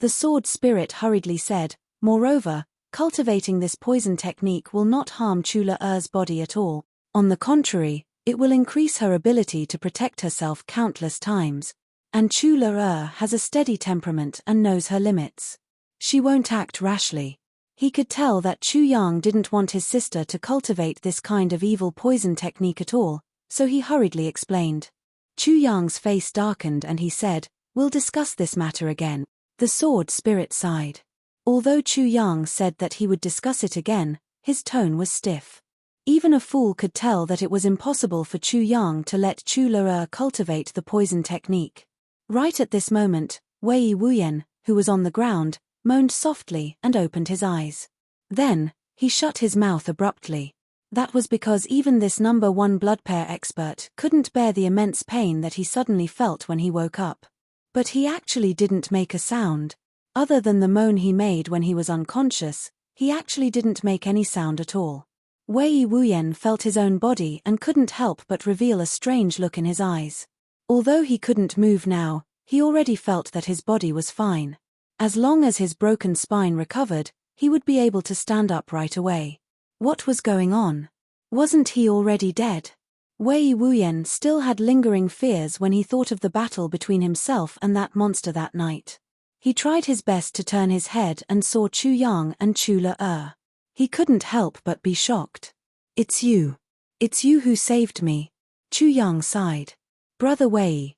The sword spirit hurriedly said, "Moreover, cultivating this poison technique will not harm Chula-Er's body at all. On the contrary, it will increase her ability to protect herself countless times. And Chula-Er has a steady temperament and knows her limits. She won't act rashly." He could tell that Chu Yang didn't want his sister to cultivate this kind of evil poison technique at all, so he hurriedly explained. Chu Yang's face darkened and he said, "We'll discuss this matter again." The sword spirit sighed. Although Chu Yang said that he would discuss it again, his tone was stiff. Even a fool could tell that it was impossible for Chu Yang to let Chula-Er cultivate the poison technique. Right at this moment, Wei Wuyan, who was on the ground, moaned softly and opened his eyes. Then, he shut his mouth abruptly. That was because even this number 1 blood pair expert couldn't bear the immense pain that he suddenly felt when he woke up. But he actually didn't make a sound. Other than the moan he made when he was unconscious, he actually didn't make any sound at all. Wei Wuyan felt his own body and couldn't help but reveal a strange look in his eyes. Although he couldn't move now, he already felt that his body was fine. As long as his broken spine recovered, he would be able to stand up right away. What was going on? Wasn't he already dead? Wei Wuyan still had lingering fears when he thought of the battle between himself and that monster that night. He tried his best to turn his head and saw Chu Yang and Chula-Er. He couldn't help but be shocked. "It's you. It's you who saved me." Chu Yang sighed. Brother Wei,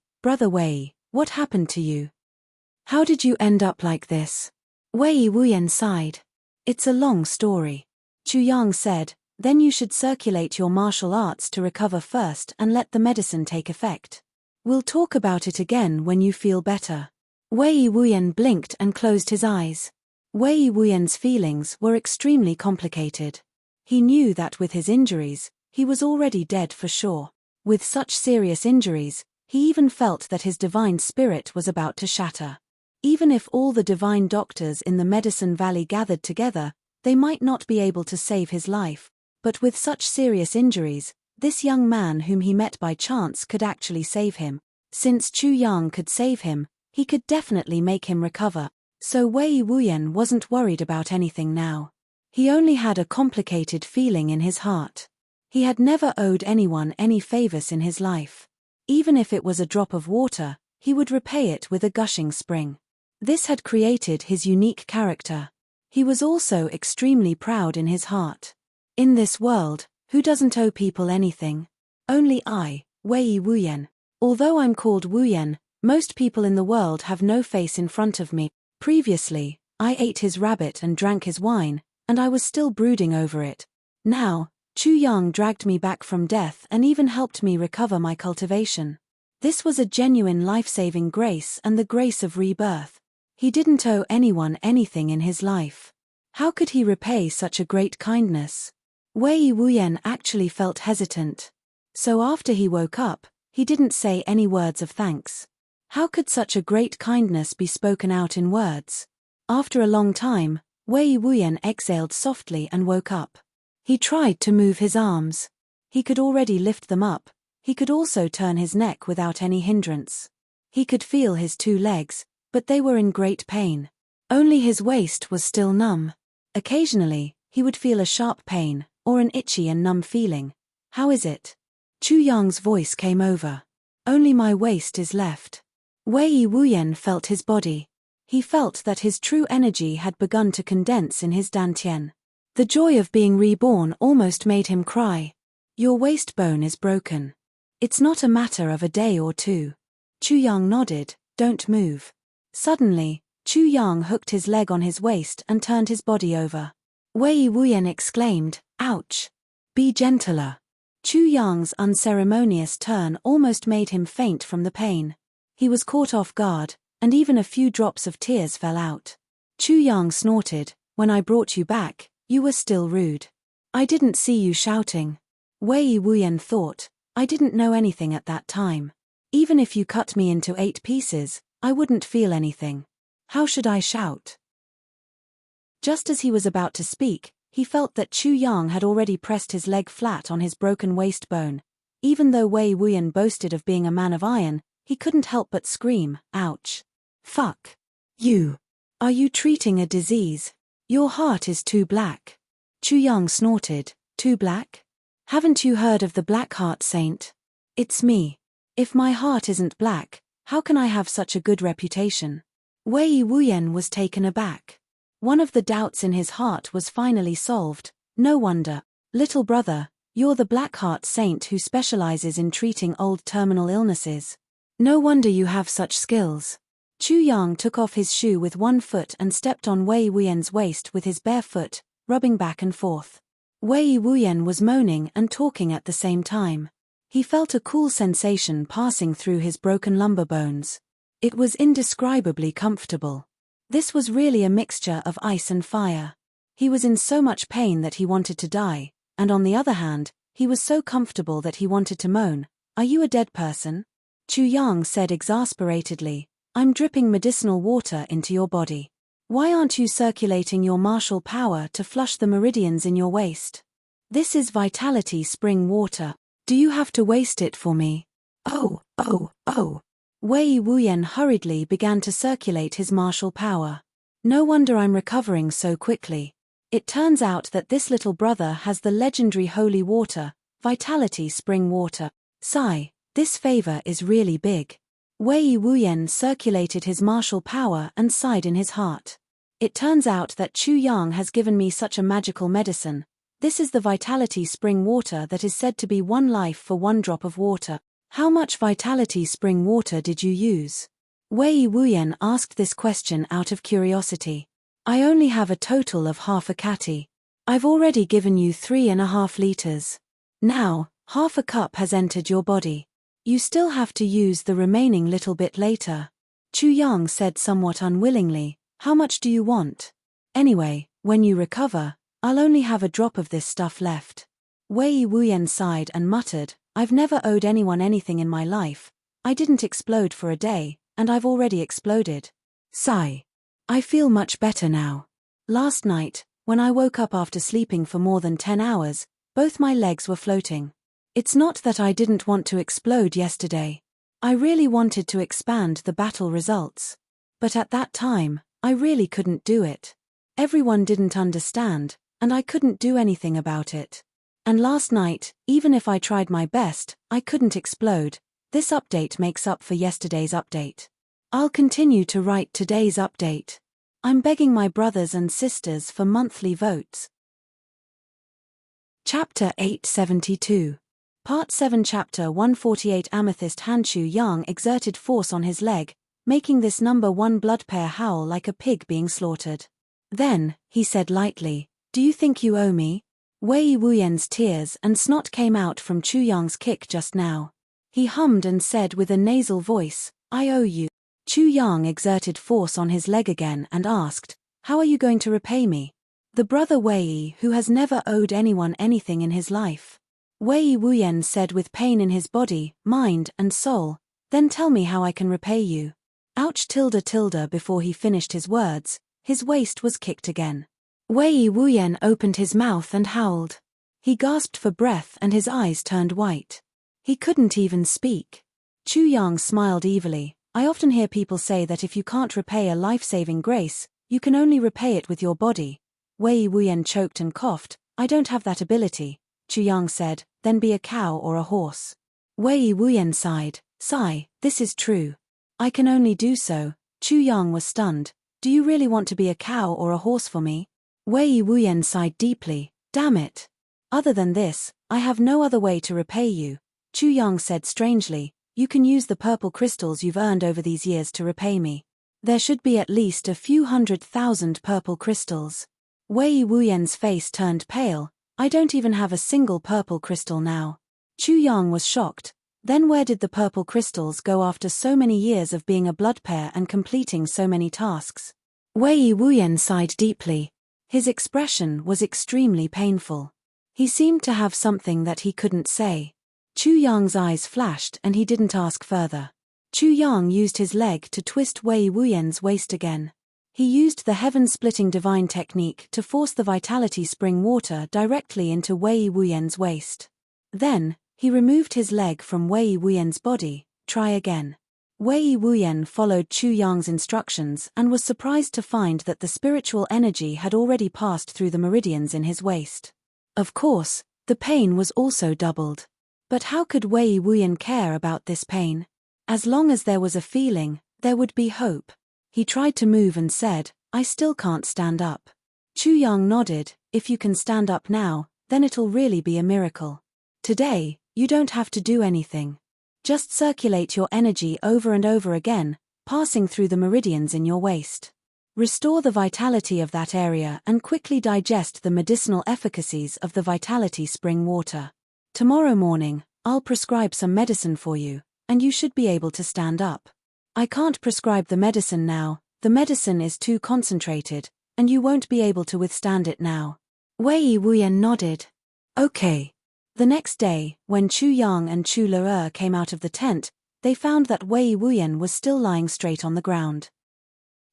what happened to you? How did you end up like this?" Wei Wuyan sighed. "It's a long story." Chu Yang said, "Then you should circulate your martial arts to recover first and let the medicine take effect. We'll talk about it again when you feel better." Wei Wuyan blinked and closed his eyes. Wei Wuyan's feelings were extremely complicated. He knew that with his injuries, he was already dead for sure. With such serious injuries, he even felt that his divine spirit was about to shatter. Even if all the divine doctors in the Medicine Valley gathered together, they might not be able to save his life. But with such serious injuries, this young man whom he met by chance could actually save him. Since Chu Yang could save him, he could definitely make him recover. So Wei Wuyan wasn't worried about anything now. He only had a complicated feeling in his heart. He had never owed anyone any favors in his life. Even if it was a drop of water, he would repay it with a gushing spring. This had created his unique character. He was also extremely proud in his heart. In this world, who doesn't owe people anything? Only I, Wei Wuyan. Although I'm called Wuyan, most people in the world have no face in front of me. Previously, I ate his rabbit and drank his wine, and I was still brooding over it. Now, Chu Yang dragged me back from death and even helped me recover my cultivation. This was a genuine life-saving grace and the grace of rebirth. He didn't owe anyone anything in his life. How could he repay such a great kindness? Wei Wuyan actually felt hesitant. So after he woke up, he didn't say any words of thanks. How could such a great kindness be spoken out in words? After a long time, Wei Wuyan exhaled softly and woke up. He tried to move his arms. He could already lift them up. He could also turn his neck without any hindrance. He could feel his 2 legs, but they were in great pain. Only his waist was still numb. Occasionally, he would feel a sharp pain, or an itchy and numb feeling. "How is it?" Chu Yang's voice came over. "Only my waist is left." Wei Wuyan felt his body. He felt that his true energy had begun to condense in his dantian. The joy of being reborn almost made him cry. "Your waist bone is broken. It's not a matter of a day or 2. Chu Yang nodded. "Don't move." Suddenly, Chu Yang hooked his leg on his waist and turned his body over. Wei Wuyan exclaimed, "Ouch! Be gentler." Chu Yang's unceremonious turn almost made him faint from the pain. He was caught off guard, and even a few drops of tears fell out. Chu Yang snorted, "When I brought you back, you were still rude. I didn't see you shouting." Wei Wuyan thought, I didn't know anything at that time. Even if you cut me into 8 pieces, I wouldn't feel anything. How should I shout? Just as he was about to speak, he felt that Chu Yang had already pressed his leg flat on his broken waist bone. Even though Wei Wuyan boasted of being a man of iron, he couldn't help but scream, "Ouch. Fuck. You. Are you treating a disease? Your heart is too black." Chu Yang snorted, "Too black? Haven't you heard of the Black Heart Saint? It's me. If my heart isn't black, how can I have such a good reputation?" Wei Wuyan was taken aback. One of the doubts in his heart was finally solved. No wonder. "Little brother, you're the Black Heart Saint who specializes in treating old terminal illnesses. No wonder you have such skills." Chu Yang took off his shoe with one foot and stepped on Wei Wuyan's waist with his bare foot, rubbing back and forth. Wei Wuyan was moaning and talking at the same time. He felt a cool sensation passing through his broken lumbar bones. It was indescribably comfortable. This was really a mixture of ice and fire. He was in so much pain that he wanted to die, and on the other hand, he was so comfortable that he wanted to moan. "Are you a dead person?" Chu Yang said exasperatedly, "I'm dripping medicinal water into your body. Why aren't you circulating your martial power to flush the meridians in your waist? This is vitality spring water. Do you have to waste it for me?" "Oh. Wei Wuyan hurriedly began to circulate his martial power. "No wonder I'm recovering so quickly. It turns out that this little brother has the legendary holy water, vitality spring water. Sigh, this favor is really big." Wei Wuyan circulated his martial power and sighed in his heart. "It turns out that Chu Yang has given me such a magical medicine. This is the vitality spring water that is said to be one life for one drop of water. How much vitality spring water did you use?" Wei Wuyan asked this question out of curiosity. "I only have a total of half a catty. I've already given you 3.5 liters. Now, half a cup has entered your body. You still have to use the remaining little bit later." Chu Yang said somewhat unwillingly, "How much do you want? Anyway, when you recover, I'll only have a drop of this stuff left." Wei Wuyan sighed and muttered, "I've never owed anyone anything in my life. I didn't explode for a day, and I've already exploded. Sigh. I feel much better now. Last night, when I woke up after sleeping for more than 10 hours, both my legs were floating. It's not that I didn't want to explode yesterday. I really wanted to expand the battle results. But at that time, I really couldn't do it. Everyone didn't understand, and I couldn't do anything about it. And last night, even if I tried my best, I couldn't explode. This update makes up for yesterday's update. I'll continue to write today's update. I'm begging my brothers and sisters for monthly votes." Chapter 872. Part 7 Chapter 148 Amethyst Han. Chu Yang exerted force on his leg, making this number 1 blood pair howl like a pig being slaughtered. Then, he said lightly, "Do you think you owe me?" Wei Wuyan's tears and snot came out from Chu Yang's kick just now. He hummed and said with a nasal voice, "I owe you." Chu Yang exerted force on his leg again and asked, "How are you going to repay me?" The brother Wei who has never owed anyone anything in his life. Wei Wuyan said with pain in his body, mind, and soul, "Then tell me how I can repay you." Ouch! Before he finished his words, his waist was kicked again. Wei Wuyan opened his mouth and howled. He gasped for breath and his eyes turned white. He couldn't even speak. Chu Yang smiled evilly. "I often hear people say that if you can't repay a life-saving grace, you can only repay it with your body." Wei Wuyan choked and coughed. "I don't have that ability." Chu Yang said, "Then be a cow or a horse." Wei Wuyan sighed. "Sigh, this is true. I can only do so." Chu Yang was stunned. "Do you really want to be a cow or a horse for me?" Wei Wuyan sighed deeply. "Damn it. Other than this, I have no other way to repay you." Chu Yang said strangely, "You can use the purple crystals you've earned over these years to repay me. There should be at least a few 100,000 purple crystals." Wei Wuyan's face turned pale. "I don't even have a single purple crystal now." Chu Yang was shocked. Then where did the purple crystals go after so many years of being a blood pair and completing so many tasks? Wei Wuyan sighed deeply. His expression was extremely painful. He seemed to have something that he couldn't say. Chu Yang's eyes flashed and he didn't ask further. Chu Yang used his leg to twist Wei Wuyan's waist again. He used the heaven-splitting divine technique to force the vitality spring water directly into Wei Wuyan's waist. Then, he removed his leg from Wei Wuyan's body. Try again. Wei Wuyan followed Chu Yang's instructions and was surprised to find that the spiritual energy had already passed through the meridians in his waist. Of course, the pain was also doubled. But how could Wei Wuyan care about this pain? As long as there was a feeling, there would be hope. He tried to move and said, "I still can't stand up." Chu Yang nodded, "If you can stand up now, then it'll really be a miracle. Today, you don't have to do anything. Just circulate your energy over and over again, passing through the meridians in your waist. Restore the vitality of that area and quickly digest the medicinal efficacies of the vitality spring water. Tomorrow morning, I'll prescribe some medicine for you, and you should be able to stand up. I can't prescribe the medicine now, the medicine is too concentrated, and you won't be able to withstand it now." Wei Wuyan nodded. "Okay." The next day, when Chu Yang and Chu Le came out of the tent, they found that Wei Wuyan was still lying straight on the ground.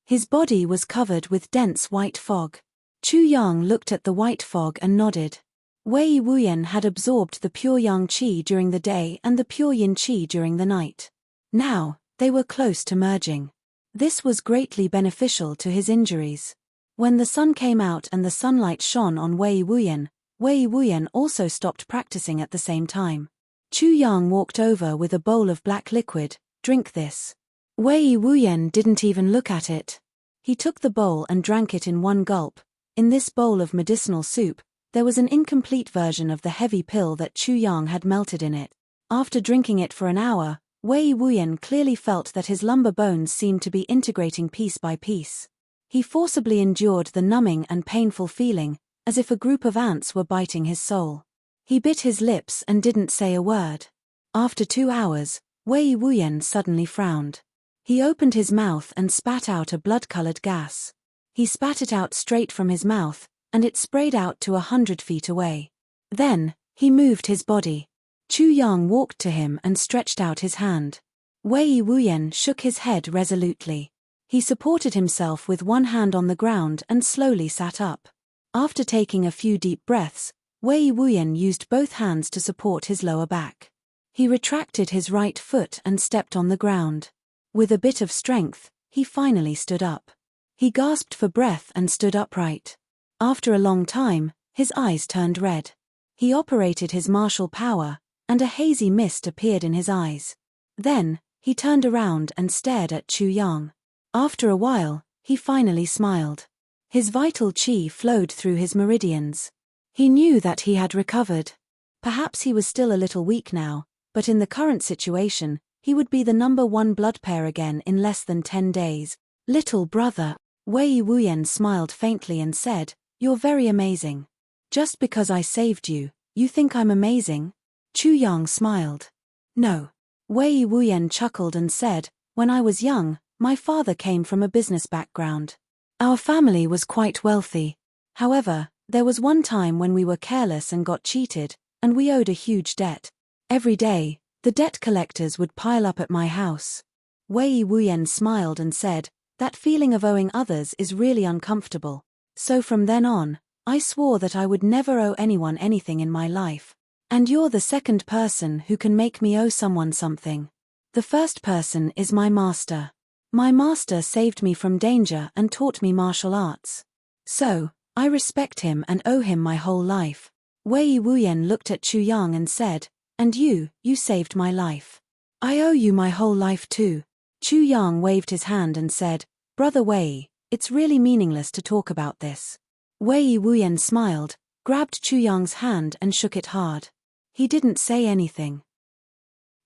His body was covered with dense white fog. Chu Yang looked at the white fog and nodded. Wei Wuyan had absorbed the pure yang qi during the day and the pure yin qi during the night. Now, they were close to merging. This was greatly beneficial to his injuries. When the sun came out and the sunlight shone on Wei Wuyan also stopped practicing at the same time. Chu Yang walked over with a bowl of black liquid. "Drink this." Wei Wuyan didn't even look at it. He took the bowl and drank it in one gulp. In this bowl of medicinal soup, there was an incomplete version of the heavy pill that Chu Yang had melted in it. After drinking it for an hour, Wei Wuyan clearly felt that his lumbar bones seemed to be integrating piece by piece. He forcibly endured the numbing and painful feeling, as if a group of ants were biting his soul. He bit his lips and didn't say a word. After 2 hours, Wei Wuyan suddenly frowned. He opened his mouth and spat out a blood-colored gas. He spat it out straight from his mouth, and it sprayed out to 100 feet away. Then, he moved his body. Chu Yang walked to him and stretched out his hand. Wei Wuyan shook his head resolutely. He supported himself with one hand on the ground and slowly sat up. After taking a few deep breaths, Wei Wuyan used both hands to support his lower back. He retracted his right foot and stepped on the ground. With a bit of strength, he finally stood up. He gasped for breath and stood upright. After a long time, his eyes turned red. He operated his martial power, and a hazy mist appeared in his eyes. Then, he turned around and stared at Chu Yang. After a while, he finally smiled. His vital qi flowed through his meridians. He knew that he had recovered. Perhaps he was still a little weak now, but in the current situation, he would be the number 1 blood pair again in less than 10 days. "Little brother," Wei Wuyan smiled faintly and said, "You're very amazing. Just because I saved you, you think I'm amazing?" Chu Yang smiled. "No." Wei Wuyan chuckled and said, "When I was young, my father came from a business background. Our family was quite wealthy. However, there was one time when we were careless and got cheated, and we owed a huge debt. Every day, the debt collectors would pile up at my house." Wei Wuyan smiled and said, "That feeling of owing others is really uncomfortable. So from then on, I swore that I would never owe anyone anything in my life. And you're the second person who can make me owe someone something. The first person is my master. My master saved me from danger and taught me martial arts. So, I respect him and owe him my whole life." Wei Wuyan looked at Chu Yang and said, "And you saved my life. I owe you my whole life too." Chu Yang waved his hand and said, "Brother Wei, it's really meaningless to talk about this." Wei Wuyan smiled, grabbed Chu Yang's hand and shook it hard. He didn't say anything.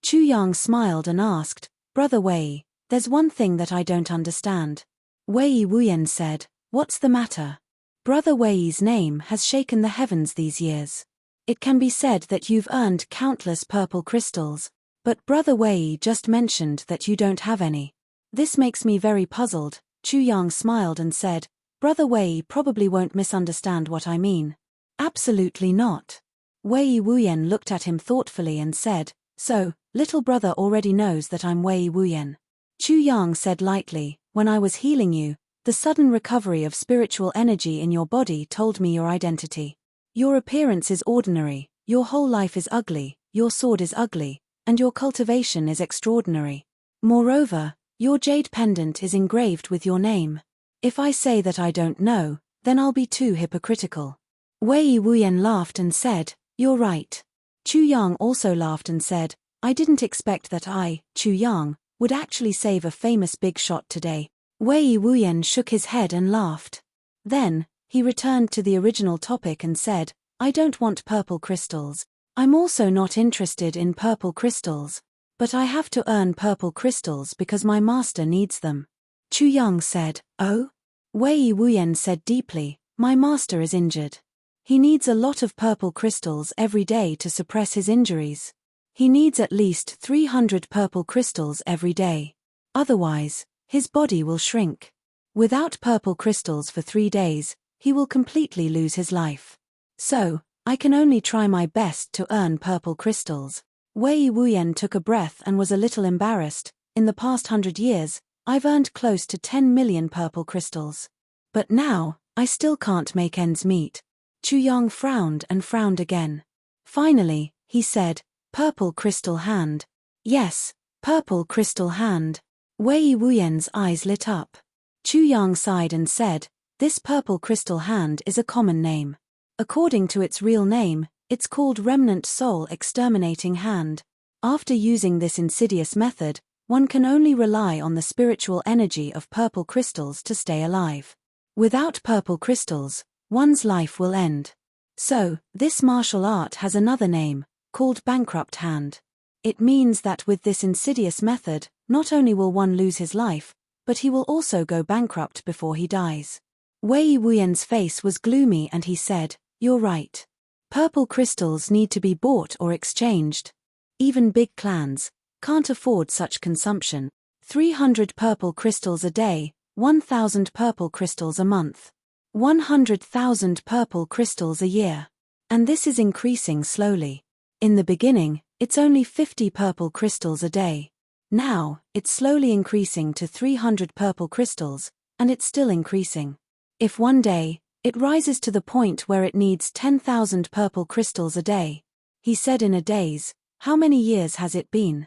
Chu Yang smiled and asked, "Brother Wei, there's one thing that I don't understand." Wei Wuyan said, "What's the matter?" "Brother Wei's name has shaken the heavens these years. It can be said that you've earned countless purple crystals, but Brother Wei just mentioned that you don't have any. This makes me very puzzled." Chu Yang smiled and said, "Brother Wei probably won't misunderstand what I mean." "Absolutely not. Wei Wuyan looked at him thoughtfully and said, "So, little brother already knows that I'm Wei Wuyan." Chu Yang said lightly, "When I was healing you, the sudden recovery of spiritual energy in your body told me your identity. Your appearance is ordinary, your whole life is ugly, your sword is ugly, and your cultivation is extraordinary. Moreover, your jade pendant is engraved with your name. If I say that I don't know, then I'll be too hypocritical." Wei Wuyan laughed and said, "You're right." Chu Yang also laughed and said, "I didn't expect that I, Chu Yang, would actually save a famous big shot today." Wei Wuyan shook his head and laughed. Then, he returned to the original topic and said, "I don't want purple crystals. I'm also not interested in purple crystals. But I have to earn purple crystals because my master needs them." Chu Yang said, "Oh?" Wei Wuyan said deeply, "My master is injured. He needs a lot of purple crystals every day to suppress his injuries. He needs at least 300 purple crystals every day. Otherwise, his body will shrink. Without purple crystals for 3 days, he will completely lose his life. So, I can only try my best to earn purple crystals." Wei Wuyan took a breath and was a little embarrassed. "In the past 100 years, I've earned close to 10 million purple crystals. But now, I still can't make ends meet." Chu Yang frowned and frowned again. Finally, he said, "Purple crystal hand." "Yes, purple crystal hand." Wei Wuyan's eyes lit up. Chu Yang sighed and said, "This purple crystal hand is a common name. According to its real name, it's called Remnant Soul Exterminating Hand. After using this insidious method, one can only rely on the spiritual energy of purple crystals to stay alive. Without purple crystals, one's life will end. So, this martial art has another name, called Bankrupt Hand. It means that with this insidious method, not only will one lose his life, but he will also go bankrupt before he dies." Wei Wuyan's face was gloomy and he said, "You're right. Purple crystals need to be bought or exchanged. Even big clans can't afford such consumption. 300 purple crystals a day, 1,000 purple crystals a month. 100,000 purple crystals a year. And this is increasing slowly. In the beginning, it's only 50 purple crystals a day. Now, it's slowly increasing to 300 purple crystals, and it's still increasing. If one day, it rises to the point where it needs 10,000 purple crystals a day." He said in a daze, "How many years has it been?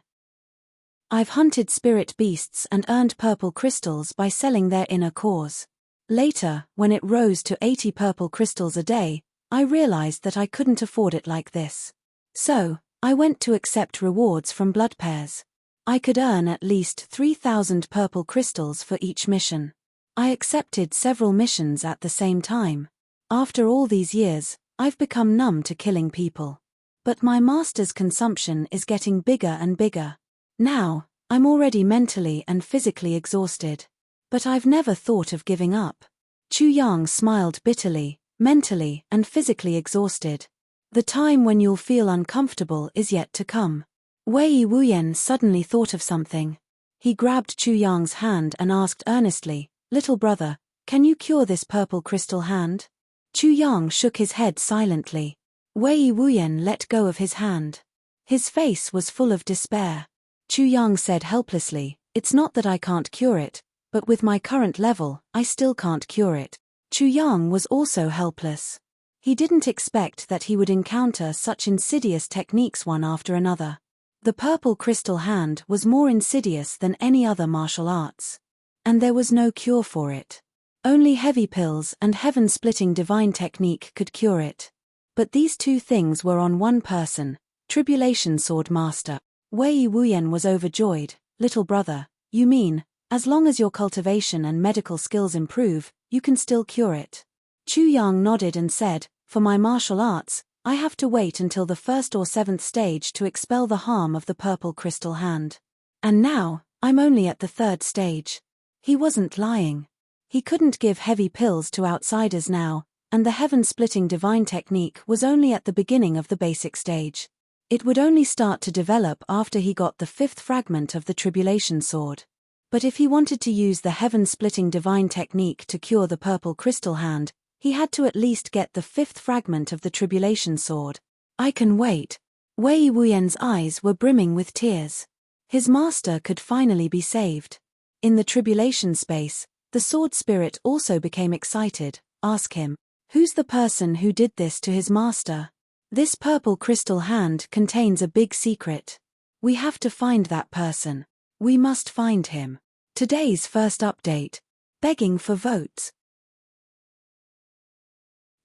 I've hunted spirit beasts and earned purple crystals by selling their inner cores. Later, when it rose to 80 purple crystals a day, I realized that I couldn't afford it like this. So, I went to accept rewards from blood pairs. I could earn at least 3,000 purple crystals for each mission. I accepted several missions at the same time. After all these years, I've become numb to killing people. But my master's consumption is getting bigger and bigger. Now, I'm already mentally and physically exhausted. But I've never thought of giving up." Chu Yang smiled bitterly, "Mentally and physically exhausted. The time when you'll feel uncomfortable is yet to come." Wei Wuyan suddenly thought of something. He grabbed Chu Yang's hand and asked earnestly, "Little brother, can you cure this purple crystal hand?" Chu Yang shook his head silently. Wei Wuyan let go of his hand. His face was full of despair. Chu Yang said helplessly, "It's not that I can't cure it, but with my current level, I still can't cure it." Chu Yang was also helpless. He didn't expect that he would encounter such insidious techniques one after another. The purple crystal hand was more insidious than any other martial arts. And there was no cure for it. Only heavy pills and heaven-splitting divine technique could cure it. But these two things were on one person, Tribulation Sword Master. Wei Wuyan was overjoyed. "Little brother, you mean, as long as your cultivation and medical skills improve, you can still cure it?" Chu Yang nodded and said, "For my martial arts, I have to wait until the 1st or 7th stage to expel the harm of the purple crystal hand. And now, I'm only at the 3rd stage." He wasn't lying. He couldn't give heavy pills to outsiders now, and the heaven-splitting divine technique was only at the beginning of the basic stage. It would only start to develop after he got the 5th fragment of the Tribulation Sword. But if he wanted to use the heaven-splitting divine technique to cure the purple crystal hand, he had to at least get the 5th fragment of the Tribulation Sword. I can wait. Wei Wuyan's eyes were brimming with tears. His master could finally be saved. In the tribulation space, the sword spirit also became excited. Ask him, who's the person who did this to his master? This purple crystal hand contains a big secret. We have to find that person. We must find him. Today's first update. Begging for votes.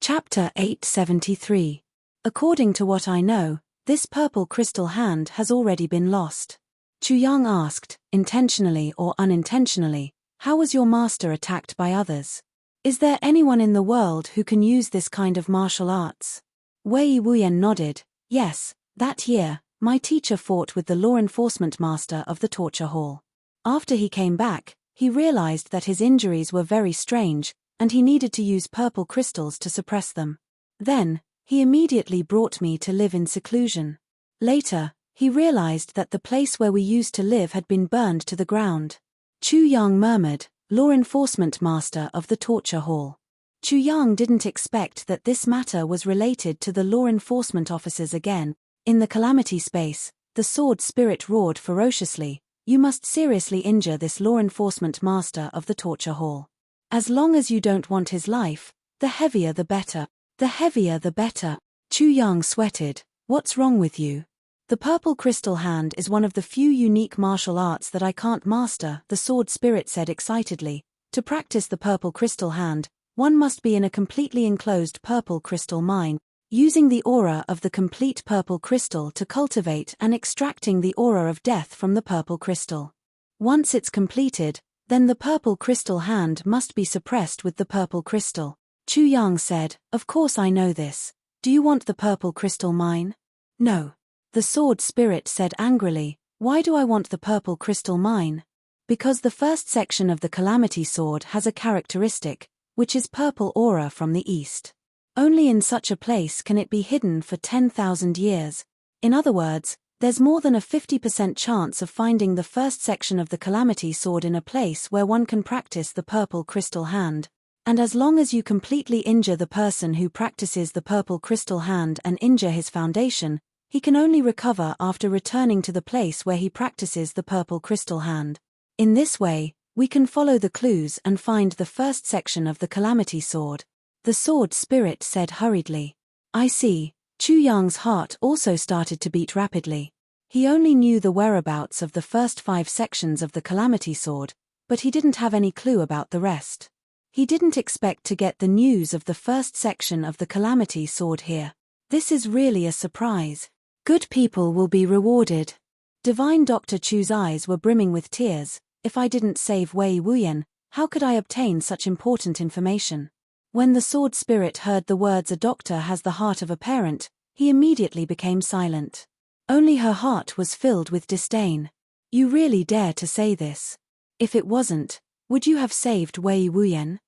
Chapter 873. According to what I know, this purple crystal hand has already been lost. Chu Yang asked, intentionally or unintentionally, how was your master attacked by others? Is there anyone in the world who can use this kind of martial arts? Wei Wuyan nodded. Yes, that year, my teacher fought with the law enforcement master of the torture hall. After he came back, he realized that his injuries were very strange, and he needed to use purple crystals to suppress them. Then, he immediately brought me to live in seclusion. Later, he realized that the place where we used to live had been burned to the ground. Chu Yang murmured, law enforcement master of the torture hall. Chu Yang didn't expect that this matter was related to the law enforcement officers again. In the calamity space, the sword spirit roared ferociously, you must seriously injure this law enforcement master of the torture hall. As long as you don't want his life, the heavier the better. The heavier the better. Chu Yang sweated. What's wrong with you? The purple crystal hand is one of the few unique martial arts that I can't master, the sword spirit said excitedly. To practice the purple crystal hand, one must be in a completely enclosed purple crystal mine, using the aura of the complete purple crystal to cultivate and extracting the aura of death from the purple crystal. Once it's completed, then the purple crystal hand must be suppressed with the purple crystal. Chu Yang said, of course I know this. Do you want the purple crystal mine? No. The sword spirit said angrily, why do I want the purple crystal mine? Because the first section of the calamity sword has a characteristic, which is purple aura from the east. Only in such a place can it be hidden for 10,000 years. In other words, there's more than a 50% chance of finding the first section of the calamity sword in a place where one can practice the purple crystal hand. And as long as you completely injure the person who practices the purple crystal hand and injure his foundation, he can only recover after returning to the place where he practices the purple crystal hand. In this way, we can follow the clues and find the first section of the calamity sword. The sword spirit said hurriedly. I see. Chu Yang's heart also started to beat rapidly. He only knew the whereabouts of the first 5 sections of the calamity sword, but he didn't have any clue about the rest. He didn't expect to get the news of the first section of the calamity sword here. This is really a surprise. Good people will be rewarded. Divine Dr. Chu's eyes were brimming with tears. If I didn't save Wei Wuyan, how could I obtain such important information? When the sword spirit heard the words a doctor has the heart of a parent, he immediately became silent. Only her heart was filled with disdain. You really dare to say this? If it wasn't, would you have saved Wei Wuyan?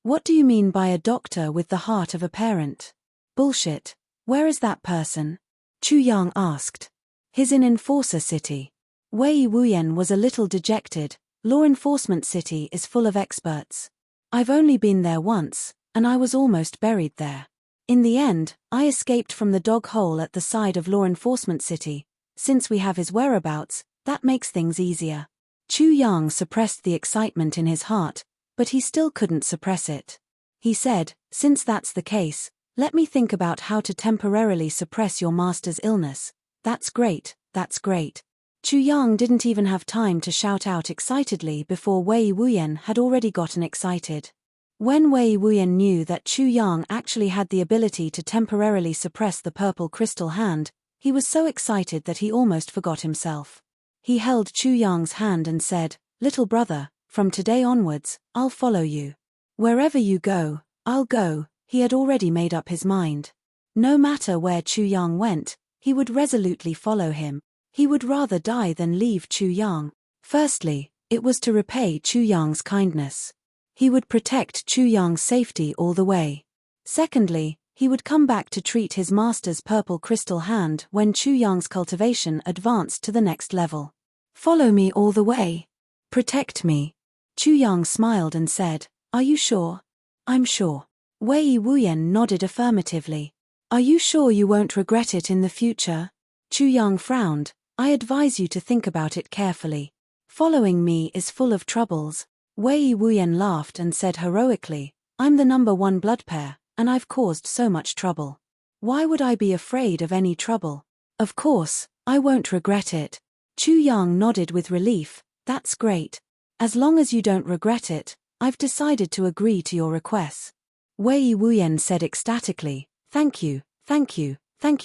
What do you mean by a doctor with the heart of a parent? Bullshit. Where is that person? Chu Yang asked. He's in Enforcer City. Wei Wuyan was a little dejected. Law Enforcement City is full of experts. I've only been there once, and I was almost buried there. In the end, I escaped from the dog hole at the side of Law Enforcement City. Since we have his whereabouts, that makes things easier. Chu Yang suppressed the excitement in his heart, but he still couldn't suppress it. He said, since that's the case, let me think about how to temporarily suppress your master's illness. That's great, that's great. Chu Yang didn't even have time to shout out excitedly before Wei Wuyan had already gotten excited. When Wei Wuyan knew that Chu Yang actually had the ability to temporarily suppress the purple crystal hand, he was so excited that he almost forgot himself. He held Chu Yang's hand and said, little brother, from today onwards, I'll follow you. Wherever you go, I'll go. He had already made up his mind. No matter where Chu Yang went, he would resolutely follow him. He would rather die than leave Chu Yang. Firstly, it was to repay Chu Yang's kindness. He would protect Chu Yang's safety all the way. Secondly, he would come back to treat his master's purple crystal hand when Chu Yang's cultivation advanced to the next level. Follow me all the way. Protect me. Chu Yang smiled and said, are you sure? I'm sure. Wei Wuyan nodded affirmatively. Are you sure you won't regret it in the future? Chu Yang frowned. I advise you to think about it carefully. Following me is full of troubles. Wei Wuyan laughed and said heroically, I'm the number one blood pair, and I've caused so much trouble. Why would I be afraid of any trouble? Of course, I won't regret it. Chu Yang nodded with relief. That's great. As long as you don't regret it, I've decided to agree to your requests. Wei Wuyan said ecstatically, thank you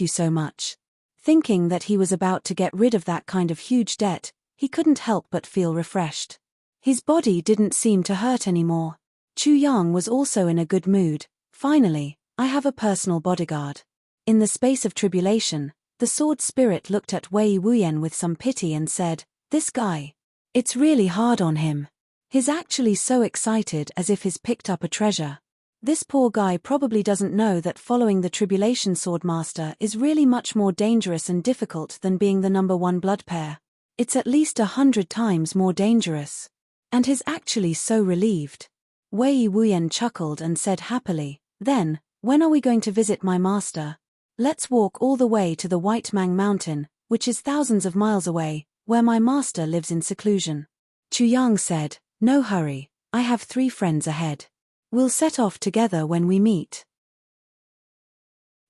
so much. Thinking that he was about to get rid of that kind of huge debt, he couldn't help but feel refreshed. His body didn't seem to hurt anymore. Chu Yang was also in a good mood. Finally, I have a personal bodyguard. In the space of tribulation, the sword spirit looked at Wei Wuyan with some pity and said, this guy. It's really hard on him. He's actually so excited as if he's picked up a treasure. This poor guy probably doesn't know that following the Tribulation Swordmaster is really much more dangerous and difficult than being the number one blood pair. It's at least 100 times more dangerous. And he's actually so relieved. Wei Wuyan chuckled and said happily, then, when are we going to visit my master? Let's walk all the way to the White Mang Mountain, which is thousands of miles away, where my master lives in seclusion. Chu Yang said, no hurry, I have 3 friends ahead. We'll set off together when we meet.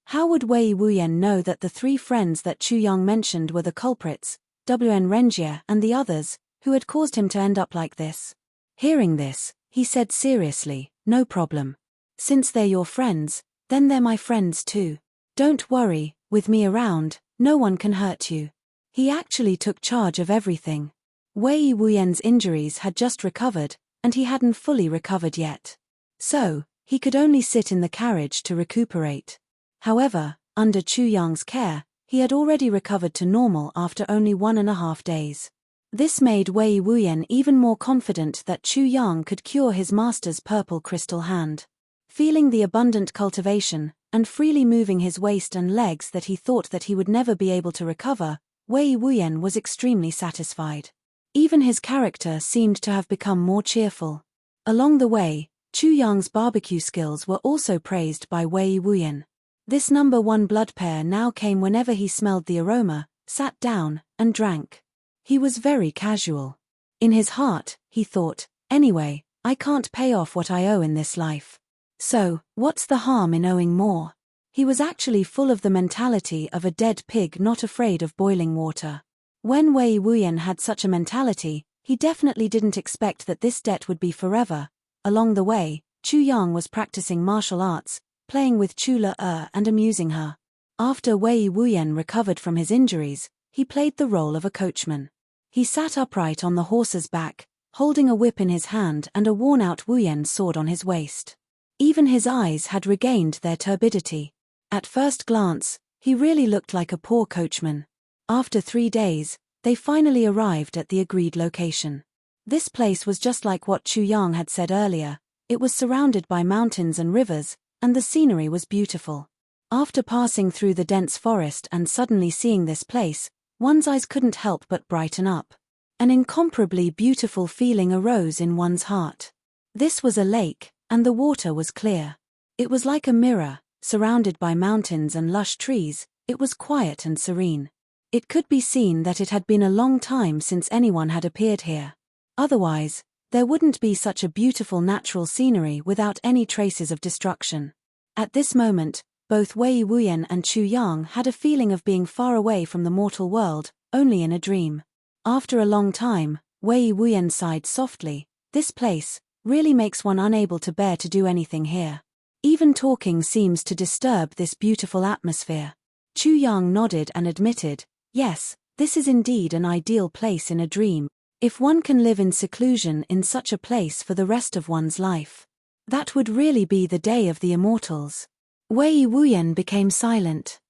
How would Wei Wuyan know that the 3 friends that Chu Yang mentioned were the culprits, Wn Renjie and the others, who had caused him to end up like this? Hearing this, he said seriously, no problem. Since they're your friends, then they're my friends too. Don't worry, with me around, no one can hurt you. He actually took charge of everything. Wei Wuyan's injuries had just recovered, and he hadn't fully recovered yet. So, he could only sit in the carriage to recuperate. However, under Chu Yang's care, he had already recovered to normal after only 1.5 days. This made Wei Wuyan even more confident that Chu Yang could cure his master's purple crystal hand. Feeling the abundant cultivation, and freely moving his waist and legs that he thought that he would never be able to recover, Wei Wuyan was extremely satisfied. Even his character seemed to have become more cheerful. Along the way, Chu Yang's barbecue skills were also praised by Wei Wuyan. This number one blood pair now came whenever he smelled the aroma, sat down, and drank. He was very casual. In his heart, he thought, anyway, I can't pay off what I owe in this life. So, what's the harm in owing more? He was actually full of the mentality of a dead pig not afraid of boiling water. When Wei Wuyan had such a mentality, he definitely didn't expect that this debt would be forever. Along the way, Chu Yang was practicing martial arts, playing with Chu Le and amusing her. After Wei Wuyan recovered from his injuries, he played the role of a coachman. He sat upright on the horse's back, holding a whip in his hand and a worn-out Wuyan sword on his waist. Even his eyes had regained their turbidity. At first glance, he really looked like a poor coachman. After 3 days, they finally arrived at the agreed location. This place was just like what Chu Yang had said earlier. It was surrounded by mountains and rivers, and the scenery was beautiful. After passing through the dense forest and suddenly seeing this place, one's eyes couldn't help but brighten up. An incomparably beautiful feeling arose in one's heart. This was a lake, and the water was clear. It was like a mirror, surrounded by mountains and lush trees. It was quiet and serene. It could be seen that it had been a long time since anyone had appeared here. Otherwise, there wouldn't be such a beautiful natural scenery without any traces of destruction. At this moment, both Wei Wuyan and Chu Yang had a feeling of being far away from the mortal world, only in a dream. After a long time, Wei Wuyan sighed softly. This place really makes one unable to bear to do anything here. Even talking seems to disturb this beautiful atmosphere. Chu Yang nodded and admitted, yes, this is indeed an ideal place in a dream. If one can live in seclusion in such a place for the rest of one's life, that would really be the day of the immortals. Wei Wuyan became silent.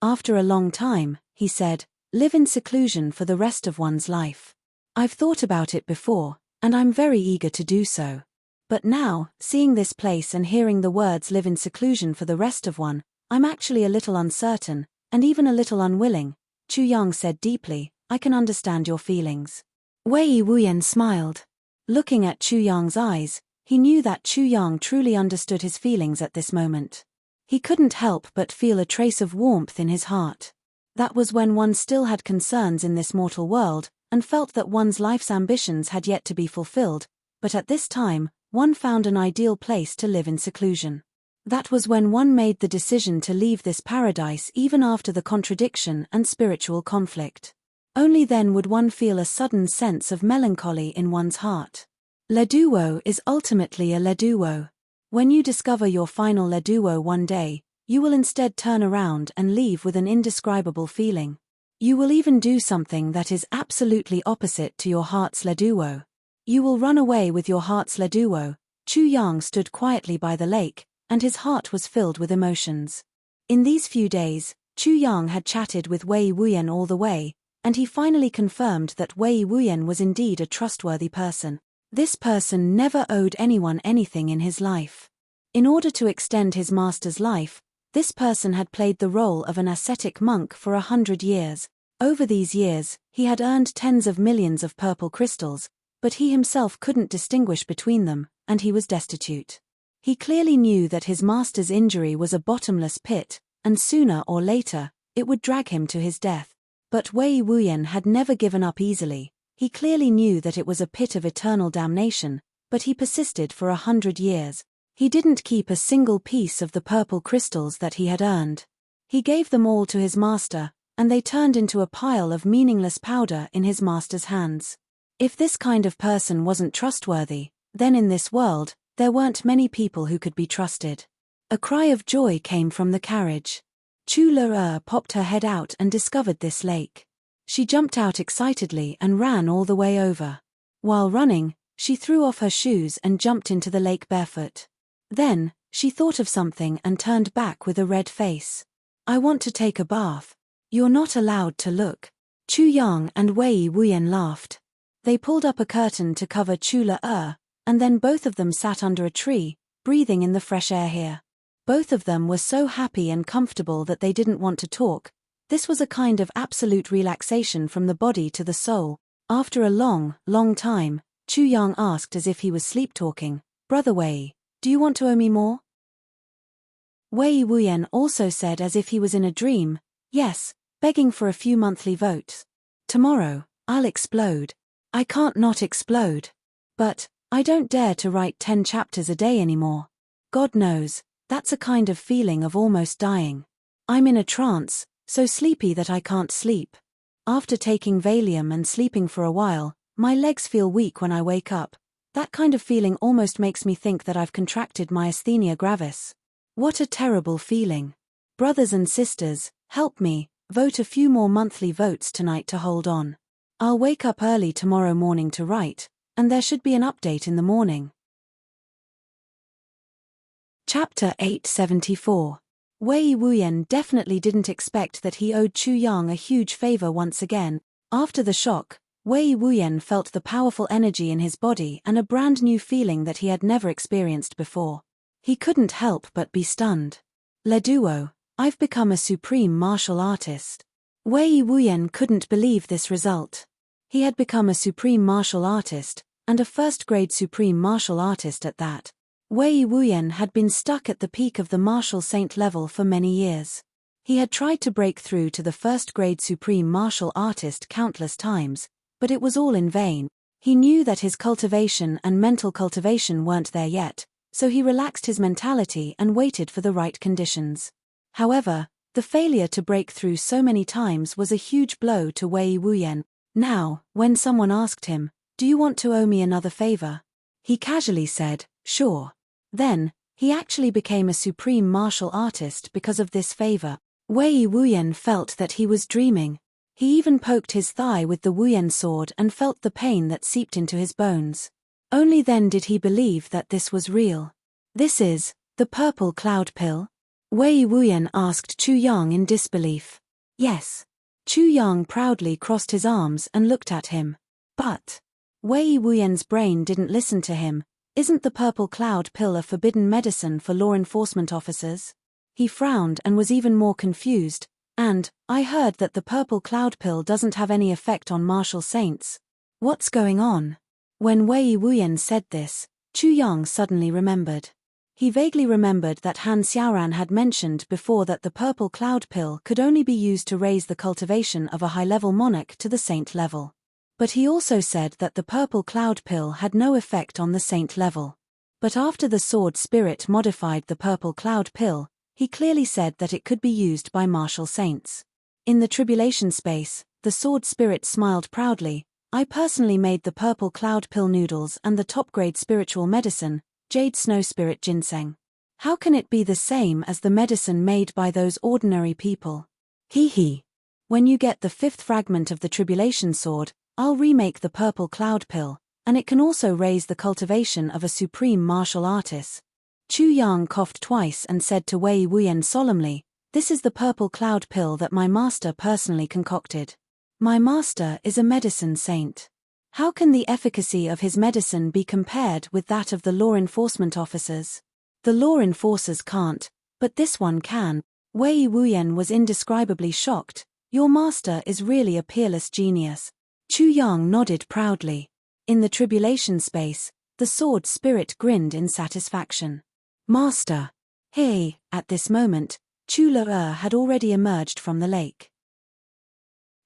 After a long time, he said, live in seclusion for the rest of one's life. I've thought about it before, and I'm very eager to do so. But now, seeing this place and hearing the words live in seclusion for the rest of one, I'm actually a little uncertain, and even a little unwilling. Chu Yang said deeply, I can understand your feelings. Wei Wuyan smiled. Looking at Chu Yang's eyes, he knew that Chu Yang truly understood his feelings at this moment. He couldn't help but feel a trace of warmth in his heart. That was when one still had concerns in this mortal world, and felt that one's life's ambitions had yet to be fulfilled, but at this time, one found an ideal place to live in seclusion. That was when one made the decision to leave this paradise even after the contradiction and spiritual conflict. Only then would one feel a sudden sense of melancholy in one's heart. Leduo is ultimately a leduo. When you discover your final leduo one day, you will instead turn around and leave with an indescribable feeling. You will even do something that is absolutely opposite to your heart's leduo. You will run away with your heart's leduo. Chu Yang stood quietly by the lake, and his heart was filled with emotions. In these few days, Chu Yang had chatted with Wei Wuyan all the way, and he finally confirmed that Wei Wuyan was indeed a trustworthy person. This person never owed anyone anything in his life. In order to extend his master's life, this person had played the role of an ascetic monk for 100 years. Over these years, he had earned tens of millions of purple crystals, but he himself couldn't distinguish between them, and he was destitute. He clearly knew that his master's injury was a bottomless pit, and sooner or later, it would drag him to his death. But Wei Wuyan had never given up easily. He clearly knew that it was a pit of eternal damnation, but he persisted for 100 years. He didn't keep a single piece of the purple crystals that he had earned. He gave them all to his master, and they turned into a pile of meaningless powder in his master's hands. If this kind of person wasn't trustworthy, then in this world, there weren't many people who could be trusted. A cry of joy came from the carriage. Chu Le popped her head out and discovered this lake. She jumped out excitedly and ran all the way over. While running, she threw off her shoes and jumped into the lake barefoot. Then, she thought of something and turned back with a red face. "I want to take a bath." "You're not allowed to look." Chu Yang and Wei Wuyan laughed. They pulled up a curtain to cover Chu Le, and then both of them sat under a tree, breathing in the fresh air here. Both of them were so happy and comfortable that they didn't want to talk. This was a kind of absolute relaxation from the body to the soul. After a long, long time, Chu Yang asked as if he was sleep-talking, "Brother Wei, do you want to owe me more?" Wei Wuyan also said as if he was in a dream, "Yes, begging for a few monthly votes. Tomorrow, I'll explode." "I can't not explode. But, I don't dare to write 10 chapters a day anymore. God knows, that's a kind of feeling of almost dying. I'm in a trance, so sleepy that I can't sleep. After taking Valium and sleeping for a while, my legs feel weak when I wake up. That kind of feeling almost makes me think that I've contracted myasthenia gravis. What a terrible feeling. Brothers and sisters, help me, vote a few more monthly votes tonight to hold on. I'll wake up early tomorrow morning to write, and there should be an update in the morning." Chapter 874. Wei Wuyan definitely didn't expect that he owed Chu Yang a huge favor once again. After the shock, Wei Wuyan felt the powerful energy in his body and a brand new feeling that he had never experienced before. He couldn't help but be stunned. "Leduo, I've become a supreme martial artist." Wei Wuyan couldn't believe this result. He had become a supreme martial artist, and a first-grade supreme martial artist at that. Wei Wuyan had been stuck at the peak of the martial saint level for many years. He had tried to break through to the first-grade supreme martial artist countless times, but it was all in vain. He knew that his cultivation and mental cultivation weren't there yet, so he relaxed his mentality and waited for the right conditions. However, the failure to break through so many times was a huge blow to Wei Wuyan. Now, when someone asked him, "Do you want to owe me another favor?" he casually said, "Sure." Then, he actually became a supreme martial artist because of this favor. Wei Wuyan felt that he was dreaming. He even poked his thigh with the Wuyan sword and felt the pain that seeped into his bones. Only then did he believe that this was real. "This is the purple cloud pill?" Wei Wuyan asked Chu Yang in disbelief. "Yes." Chu Yang proudly crossed his arms and looked at him. "But..." Wei Wuyan's brain didn't listen to him. "Isn't the purple cloud pill a forbidden medicine for law enforcement officers?" He frowned and was even more confused. "And, I heard that the purple cloud pill doesn't have any effect on martial saints. What's going on?" When Wei Wuyan said this, Chu Yang suddenly remembered. He vaguely remembered that Han Xiaoran had mentioned before that the purple cloud pill could only be used to raise the cultivation of a high-level monarch to the saint level. But he also said that the purple cloud pill had no effect on the saint level. But after the sword spirit modified the purple cloud pill, he clearly said that it could be used by martial saints. In the tribulation space, the sword spirit smiled proudly. I personally made the purple cloud pill noodles and the top-grade spiritual medicine, Jade Snow Spirit Ginseng. How can it be the same as the medicine made by those ordinary people? Hee hee. When you get the 5th fragment of the tribulation sword, I'll remake the purple cloud pill, and it can also raise the cultivation of a supreme martial artist. Chu Yang coughed twice and said to Wei Wuyan solemnly, "This is the purple cloud pill that my master personally concocted. My master is a medicine saint. How can the efficacy of his medicine be compared with that of the law enforcement officers? The law enforcers can't, but this one can." Wei Wuyan was indescribably shocked. "Your master is really a peerless genius." Chu Yang nodded proudly. In the tribulation space, the sword spirit grinned in satisfaction. "Master." Hey, at this moment, Chu Le had already emerged from the lake.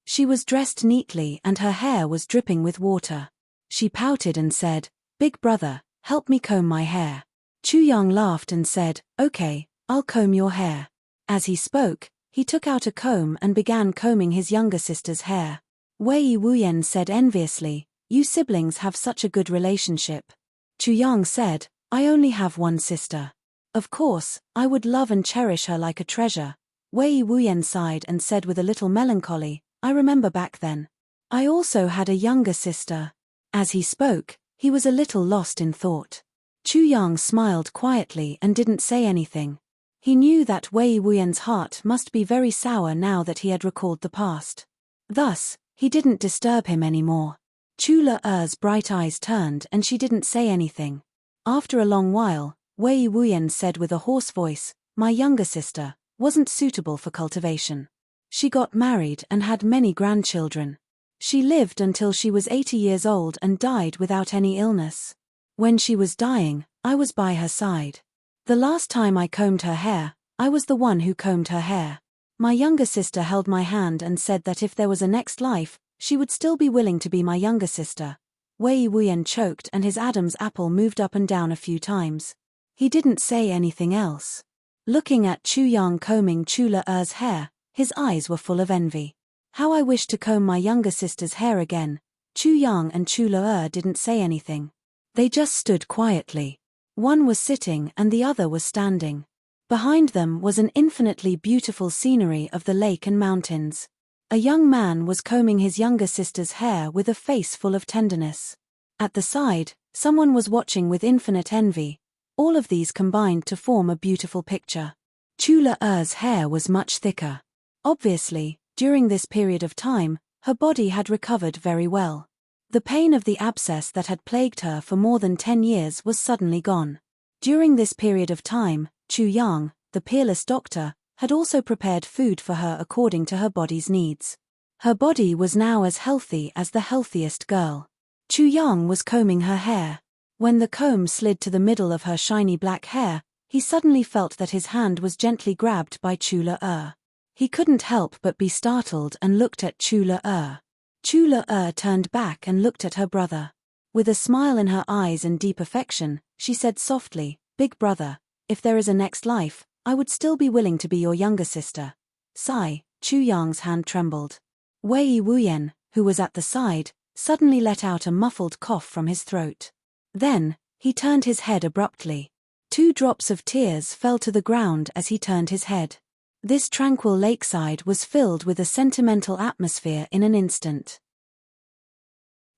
She was dressed neatly and her hair was dripping with water. She pouted and said, "Big brother, help me comb my hair." Chu Yang laughed and said, "Okay, I'll comb your hair." As he spoke, he took out a comb and began combing his younger sister's hair. Wei Wuyan said enviously, "You siblings have such a good relationship." Chu Yang said, "I only have one sister. Of course, I would love and cherish her like a treasure." Wei Wuyan sighed and said with a little melancholy, "I remember back then. I also had a younger sister." As he spoke, he was a little lost in thought. Chu Yang smiled quietly and didn't say anything. He knew that Wei Wuyan's heart must be very sour now that he had recalled the past. Thus, he didn't disturb him anymore. Chu Le-er's bright eyes turned and she didn't say anything. After a long while, Wei Wuyan said with a hoarse voice, "My younger sister wasn't suitable for cultivation. She got married and had many grandchildren. She lived until she was 80 years old and died without any illness. When she was dying, I was by her side. The last time I combed her hair, I was the one who combed her hair. My younger sister held my hand and said that if there was a next life, she would still be willing to be my younger sister." Wei Wuyan choked and his Adam's apple moved up and down a few times. He didn't say anything else. Looking at Chu Yang combing Chu Le-er's hair, his eyes were full of envy. "How I wish to comb my younger sister's hair again." Chu Yang and Chu Le didn't say anything. They just stood quietly. One was sitting and the other was standing. Behind them was an infinitely beautiful scenery of the lake and mountains. A young man was combing his younger sister's hair with a face full of tenderness. At the side, someone was watching with infinite envy. All of these combined to form a beautiful picture. Chu Le-er's hair was much thicker. Obviously, during this period of time, her body had recovered very well. The pain of the abscess that had plagued her for more than 10 years was suddenly gone. During this period of time, Chu Yang, the peerless doctor, had also prepared food for her according to her body's needs. Her body was now as healthy as the healthiest girl. Chu Yang was combing her hair. When the comb slid to the middle of her shiny black hair, he suddenly felt that his hand was gently grabbed by Chu Le. He couldn't help but be startled and looked at Chu Le. Chu Le turned back and looked at her brother. With a smile in her eyes and deep affection, she said softly, "Big brother, if there is a next life, I would still be willing to be your younger sister." Sigh. Chu Yang's hand trembled. Wei Wuyan, who was at the side, suddenly let out a muffled cough from his throat. Then, he turned his head abruptly. 2 drops of tears fell to the ground as he turned his head. This tranquil lakeside was filled with a sentimental atmosphere in an instant.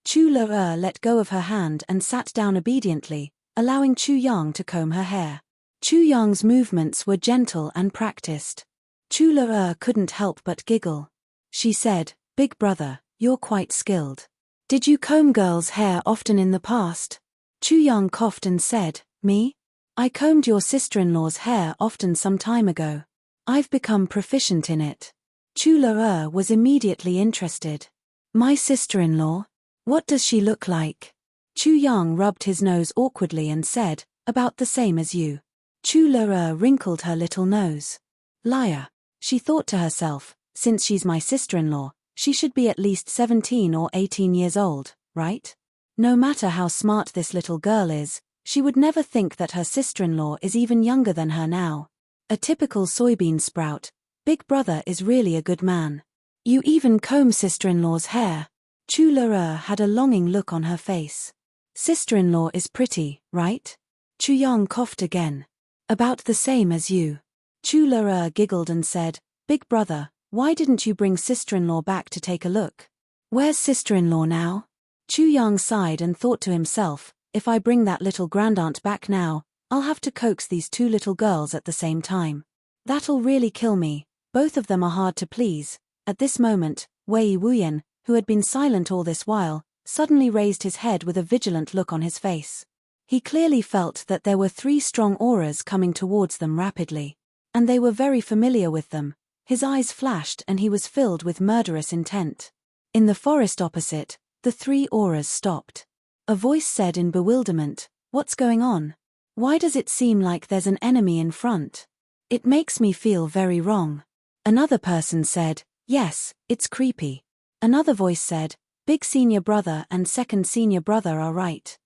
Chu Le let go of her hand and sat down obediently, allowing Chu Yang to comb her hair. Chu Yang's movements were gentle and practiced. Chu Le couldn't help but giggle. She said, "Big brother, you're quite skilled. Did you comb girls' hair often in the past?" Chu Yang coughed and said, "Me? I combed your sister-in-law's hair often some time ago. I've become proficient in it." Chu Le was immediately interested. "My sister-in-law? What does she look like?" Chu Yang rubbed his nose awkwardly and said, "About the same as you." Chu Lere wrinkled her little nose. Liar. She thought to herself, since she's my sister-in-law, she should be at least 17 or 18 years old, right? No matter how smart this little girl is, she would never think that her sister-in-law is even younger than her now. A typical soybean sprout. Big brother is really a good man. You even comb sister-in-law's hair. Chu Lere had a longing look on her face. Sister-in-law is pretty, right? Chu Yang coughed again. About the same as you. Chu Lere giggled and said, Big brother, why didn't you bring sister-in-law back to take a look? Where's sister-in-law now? Chu Yang sighed and thought to himself, if I bring that little grandaunt back now, I'll have to coax these two little girls at the same time. That'll really kill me, both of them are hard to please. At this moment, Wei Wuyan, who had been silent all this while, suddenly raised his head with a vigilant look on his face. He clearly felt that there were 3 strong auras coming towards them rapidly. And they were very familiar with them. His eyes flashed and he was filled with murderous intent. In the forest opposite, the 3 auras stopped. A voice said in bewilderment, What's going on? Why does it seem like there's an enemy in front? It makes me feel very wrong. Another person said, Yes, it's creepy. Another voice said, Big senior brother and second senior brother are right.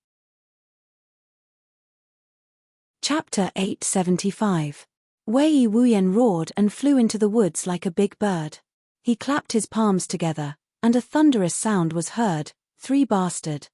Chapter 875. Wei Wuyan roared and flew into the woods like a big bird. He clapped his palms together, and a thunderous sound was heard, 3 bastard.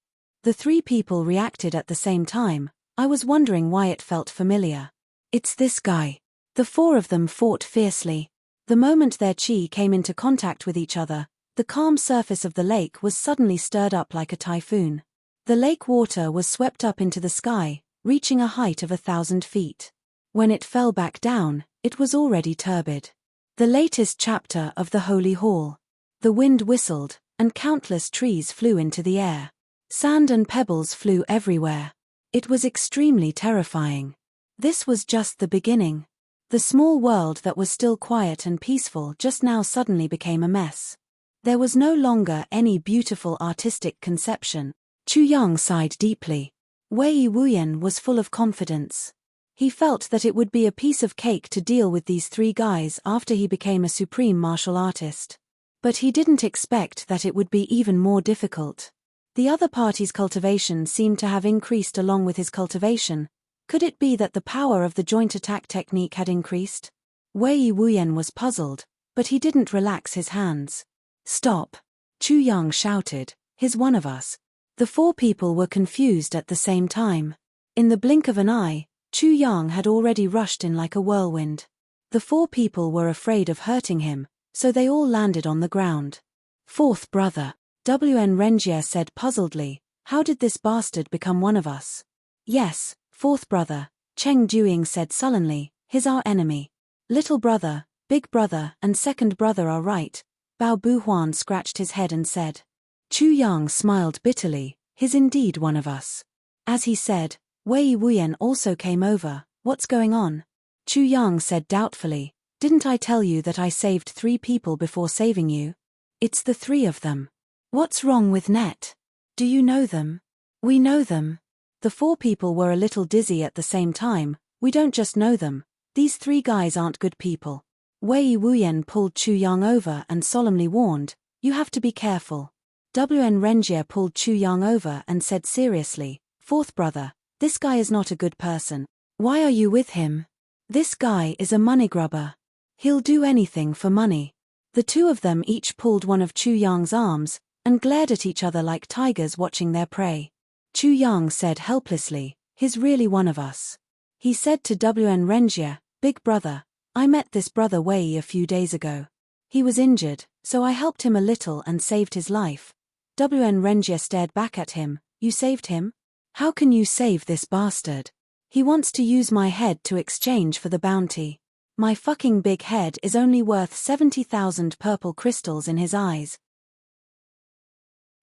The 3 people reacted at the same time. I was wondering why it felt familiar. It's this guy. The 4 of them fought fiercely. The moment their chi came into contact with each other, the calm surface of the lake was suddenly stirred up like a typhoon. The lake water was swept up into the sky, reaching a height of 1,000 feet. When it fell back down, it was already turbid. The latest chapter of the Holy Hall. The wind whistled, and countless trees flew into the air. Sand and pebbles flew everywhere. It was extremely terrifying. This was just the beginning. The small world that was still quiet and peaceful just now suddenly became a mess. There was no longer any beautiful artistic conception. Chu Yang sighed deeply. Wei Wuyan was full of confidence. He felt that it would be a piece of cake to deal with these 3 guys after he became a supreme martial artist. But he didn't expect that it would be even more difficult. The other party's cultivation seemed to have increased along with his cultivation. Could it be that the power of the joint attack technique had increased? Wei Wuyan was puzzled, but he didn't relax his hands. Stop! Chu Yang shouted, He's one of us. The 4 people were confused at the same time. In the blink of an eye, Chu Yang had already rushed in like a whirlwind. The 4 people were afraid of hurting him, so they all landed on the ground. 4th brother, WN Renjie said puzzledly, How did this bastard become one of us? Yes, 4th brother, Cheng Duing said sullenly, He's our enemy. Little brother, big brother and second brother are right. Bao Buhuan scratched his head and said. Chu Yang smiled bitterly, He's indeed one of us. As he said, Wei Wuyan also came over. What's going on? Chu Yang said doubtfully, Didn't I tell you that I saved 3 people before saving you? It's the 3 of them. What's wrong with Net? Do you know them? We know them. The 4 people were a little dizzy at the same time. We don't just know them. These 3 guys aren't good people. Wei Wuyan pulled Chu Yang over and solemnly warned, You have to be careful. WN Renjie pulled Chu Yang over and said seriously, 4th brother, this guy is not a good person. Why are you with him? This guy is a money grubber. He'll do anything for money. The 2 of them each pulled one of Chu Yang's arms, and glared at each other like tigers watching their prey. Chu Yang said helplessly, He's really one of us. He said to WN Renjie, Big brother, I met this brother Wei a few days ago. He was injured, so I helped him a little and saved his life. WN Renjie stared back at him, You saved him? How can you save this bastard? He wants to use my head to exchange for the bounty. My fucking big head is only worth 70,000 purple crystals in his eyes.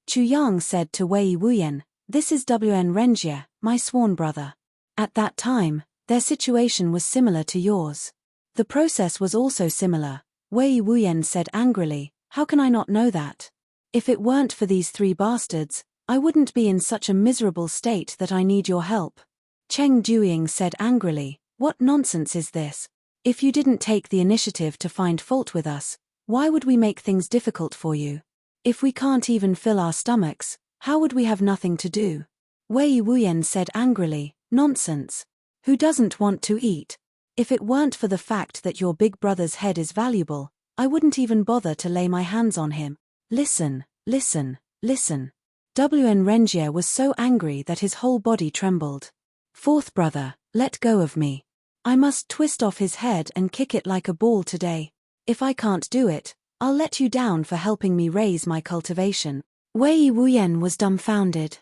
Chu Yang said to Wei Wuyan, This is WN Renjie, my sworn brother. At that time, their situation was similar to yours. The process was also similar. Wei Wuyan said angrily, How can I not know that? If it weren't for these 3 bastards, I wouldn't be in such a miserable state that I need your help. Cheng Duing said angrily, What nonsense is this? If you didn't take the initiative to find fault with us, why would we make things difficult for you? If we can't even fill our stomachs, how would we have nothing to do? Wei Wuyan said angrily, nonsense. Who doesn't want to eat? If it weren't for the fact that your big brother's head is valuable, I wouldn't even bother to lay my hands on him. Listen, listen, listen. WN Renjie was so angry that his whole body trembled. Fourth brother, let go of me. I must twist off his head and kick it like a ball today. If I can't do it, I'll let you down for helping me raise my cultivation. Wei Wuyan was dumbfounded.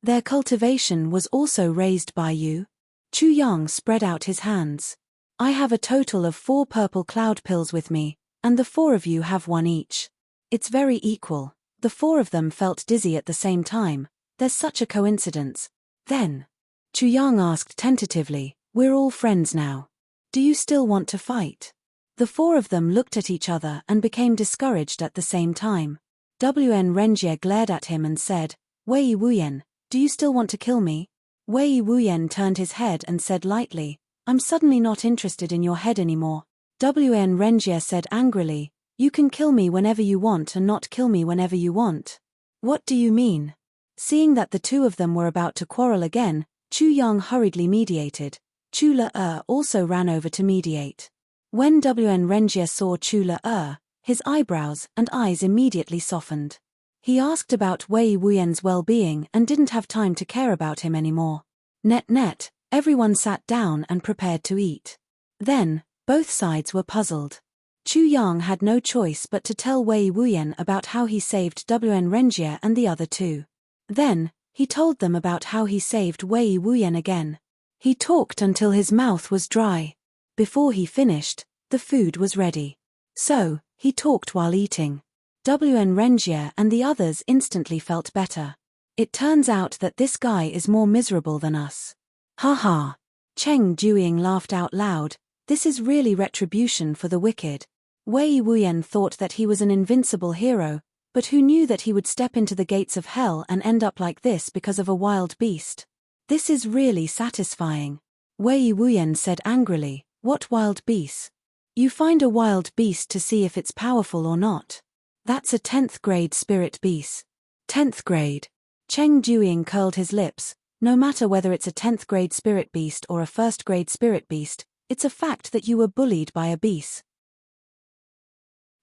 Their cultivation was also raised by you? Chu Yang spread out his hands. I have a total of 4 purple cloud pills with me, and the 4 of you have 1 each. It's very equal. The 4 of them felt dizzy at the same time. There's such a coincidence. Then, Chu Yang asked tentatively, we're all friends now. Do you still want to fight? The 4 of them looked at each other and became discouraged at the same time. WN Renjie glared at him and said, Wei Wuyan, do you still want to kill me? Wei Wuyan turned his head and said lightly, I'm suddenly not interested in your head anymore. WN Renjie said angrily, you can kill me whenever you want and not kill me whenever you want. What do you mean? Seeing that the 2 of them were about to quarrel again, Chu Yang hurriedly mediated. Chu Le also ran over to mediate. When WN Renjie saw Chu Le, his eyebrows and eyes immediately softened. He asked about Wei Wuyan's well-being and didn't have time to care about him anymore. Net, everyone sat down and prepared to eat. Then, both sides were puzzled. Chu Yang had no choice but to tell Wei Wuyan about how he saved WN Renjie and the other 2. Then, he told them about how he saved Wei Wuyan again. He talked until his mouth was dry. Before he finished, the food was ready. So, he talked while eating. WN Renjie and the others instantly felt better. It turns out that this guy is more miserable than us. Ha ha. Cheng Duiying laughed out loud. This is really retribution for the wicked. Wei Wuyan thought that he was an invincible hero, but who knew that he would step into the gates of hell and end up like this because of a wild beast? This is really satisfying. Wei Wuyan said angrily, what wild beast? You find a wild beast to see if it's powerful or not. That's a 10th grade spirit beast. 10th grade. Cheng Duiying curled his lips. No matter whether it's a 10th grade spirit beast or a 1st grade spirit beast, it's a fact that you were bullied by a beast.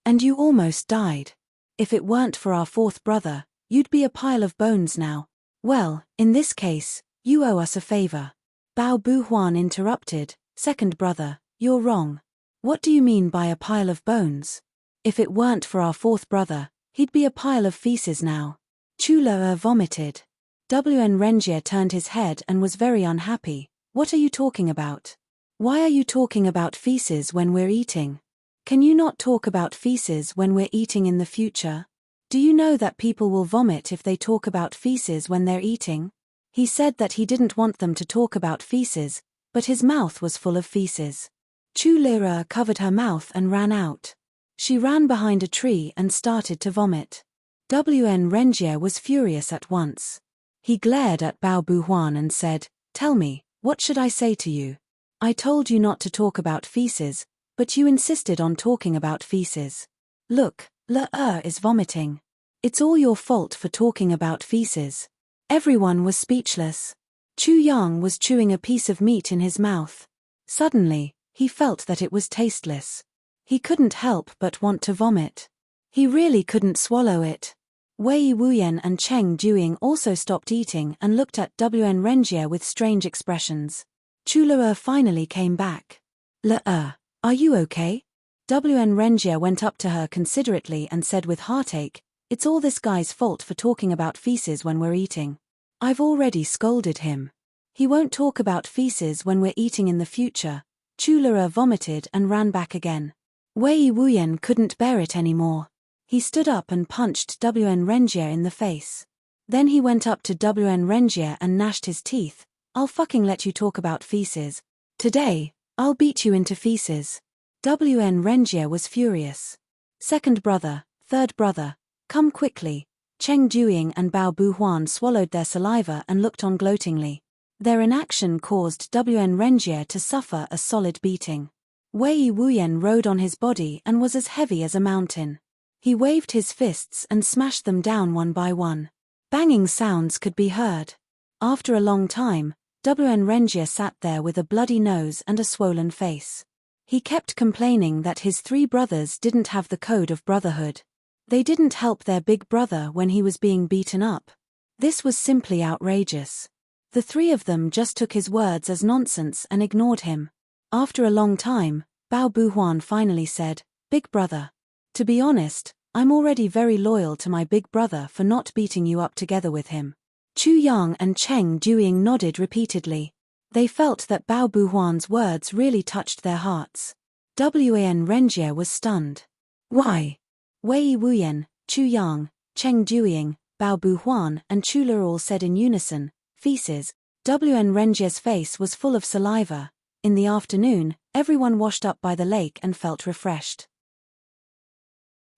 And you almost died. If it weren't for our 4th brother, you'd be a pile of bones now. Well, in this case, you owe us a favor. Bao Buhuan interrupted, 2nd brother, you're wrong. What do you mean by a pile of bones? If it weren't for our 4th brother, he'd be a pile of feces now. Chu Le vomited. WN Renjie turned his head and was very unhappy. What are you talking about? Why are you talking about feces when we're eating? Can you not talk about feces when we're eating in the future? Do you know that people will vomit if they talk about feces when they're eating? He said that he didn't want them to talk about feces, but his mouth was full of feces. Chu Lira covered her mouth and ran out. She ran behind a tree and started to vomit. WN Renjie was furious at once. He glared at Bao Buhuan and said, tell me, what should I say to you? I told you not to talk about feces, but you insisted on talking about feces. Look, Le is vomiting. It's all your fault for talking about feces. Everyone was speechless. Chu Yang was chewing a piece of meat in his mouth. Suddenly, he felt that it was tasteless. He couldn't help but want to vomit. He really couldn't swallow it. Wei Wuyan and Cheng Duiying also stopped eating and looked at WN Renjie with strange expressions. Chu Le finally came back. Le, are you okay? WN Renjie went up to her considerately and said with heartache, it's all this guy's fault for talking about feces when we're eating. I've already scolded him. He won't talk about feces when we're eating in the future. Chu Le vomited and ran back again. Wei Wuyan couldn't bear it anymore. He stood up and punched WN Renjie in the face. Then he went up to WN Renjie and gnashed his teeth. I'll fucking let you talk about feces. Today, I'll beat you into feces. WN Renjie was furious. 2nd brother, 3rd brother, come quickly. Cheng Duiying and Bao Buhuan swallowed their saliva and looked on gloatingly. Their inaction caused Wn Renjie to suffer a solid beating. Wei Wuyen rode on his body and was as heavy as a mountain. He waved his fists and smashed them down one by one. Banging sounds could be heard. After a long time, Wn Renjie sat there with a bloody nose and a swollen face. He kept complaining that his 3 brothers didn't have the code of brotherhood. They didn't help their big brother when he was being beaten up. This was simply outrageous. The 3 of them just took his words as nonsense and ignored him. After a long time, Bao Buhuan finally said, "Big brother. To be honest, I'm already very loyal to my big brother for not beating you up together with him." Chu Yang and Cheng Duiying nodded repeatedly. They felt that Bao Buhuan's words really touched their hearts. Wn Renjie was stunned. "Why?" Wei Wuyen, Chu Yang, Cheng Duiying, Bao Buhuan and Chula all said in unison, "Feces." Wn Renjie's face was full of saliva. In the afternoon, everyone washed up by the lake and felt refreshed.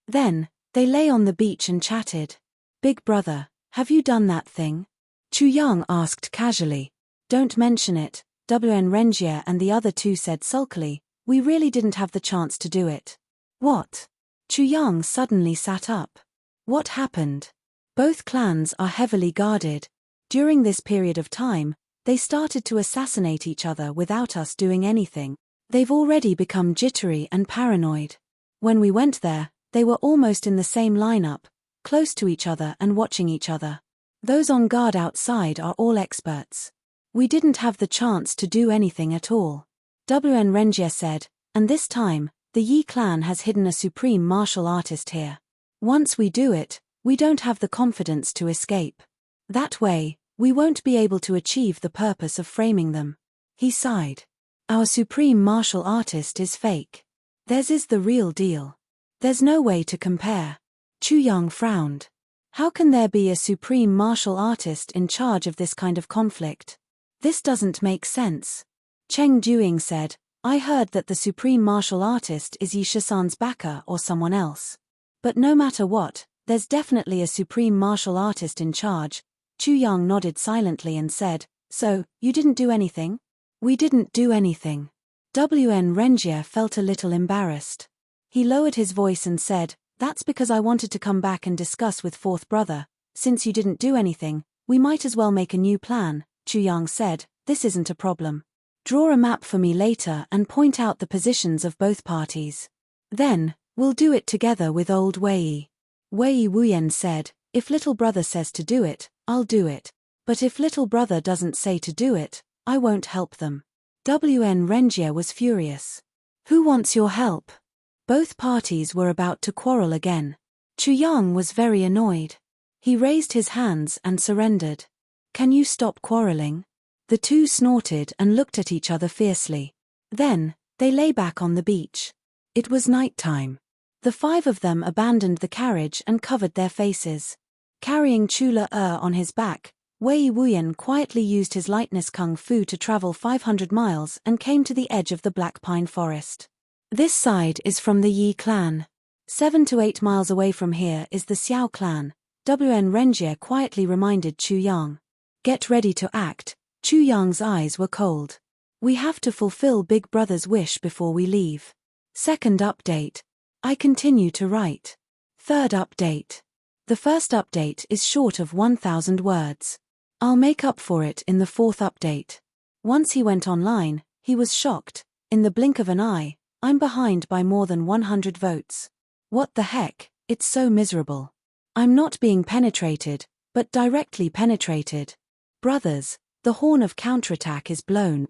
Then, they lay on the beach and chatted. "Big brother, have you done that thing?" Chu Yang asked casually. "Don't mention it," Wn Renjie and the other 2 said sulkily. "We really didn't have the chance to do it." "What?" Chu Yang suddenly sat up. "What happened?" Both clans are heavily guarded. During this period of time, they started to assassinate each other without us doing anything. They've already become jittery and paranoid. When we went there, they were almost in the same lineup, close to each other and watching each other. Those on guard outside are all experts. We didn't have the chance to do anything at all. Wn Renjie said, "And this time, the Yi clan has hidden a supreme martial artist here. Once we do it, we don't have the confidence to escape. That way, we won't be able to achieve the purpose of framing them." He sighed. "Our supreme martial artist is fake. Theirs is the real deal. There's no way to compare." Chu Yang frowned. "How can there be a supreme martial artist in charge of this kind of conflict? This doesn't make sense." Cheng Duiying said, "I heard that the supreme martial artist is Yi Shisan's backer or someone else. But no matter what, there's definitely a supreme martial artist in charge." Chu Yang nodded silently and said, "So, you didn't do anything?" "We didn't do anything." Wn Renjie felt a little embarrassed. He lowered his voice and said, "That's because I wanted to come back and discuss with 4th brother. Since you didn't do anything, we might as well make a new plan." Chu Yang said, "This isn't a problem. Draw a map for me later and point out the positions of both parties. Then, we'll do it together with old Wei." Wei Wuyen said, "If little brother says to do it, I'll do it. But if little brother doesn't say to do it, I won't help them." Wn Renjie was furious. "Who wants your help?" Both parties were about to quarrel again. Chu Yang was very annoyed. He raised his hands and surrendered. "Can you stop quarreling?" The 2 snorted and looked at each other fiercely. Then, they lay back on the beach. It was night time. The 5 of them abandoned the carriage and covered their faces. Carrying Chula on his back, Wei Wuyen quietly used his lightness kung fu to travel 500 miles and came to the edge of the black pine forest. This side is from the Yi clan. 7 to 8 miles away from here is the Xiao clan, Wn Renjie quietly reminded Chu Yang. "Get ready to act." Chu Yang's eyes were cold. "We have to fulfill Big Brother's wish before we leave." Second update. I continue to write. Third update. The first update is short of 1,000 words. I'll make up for it in the 4th update. Once he went online, he was shocked. In the blink of an eye, I'm behind by more than 100 votes. What the heck, it's so miserable. I'm not being penetrated, but directly penetrated. Brothers, the horn of counterattack is blown.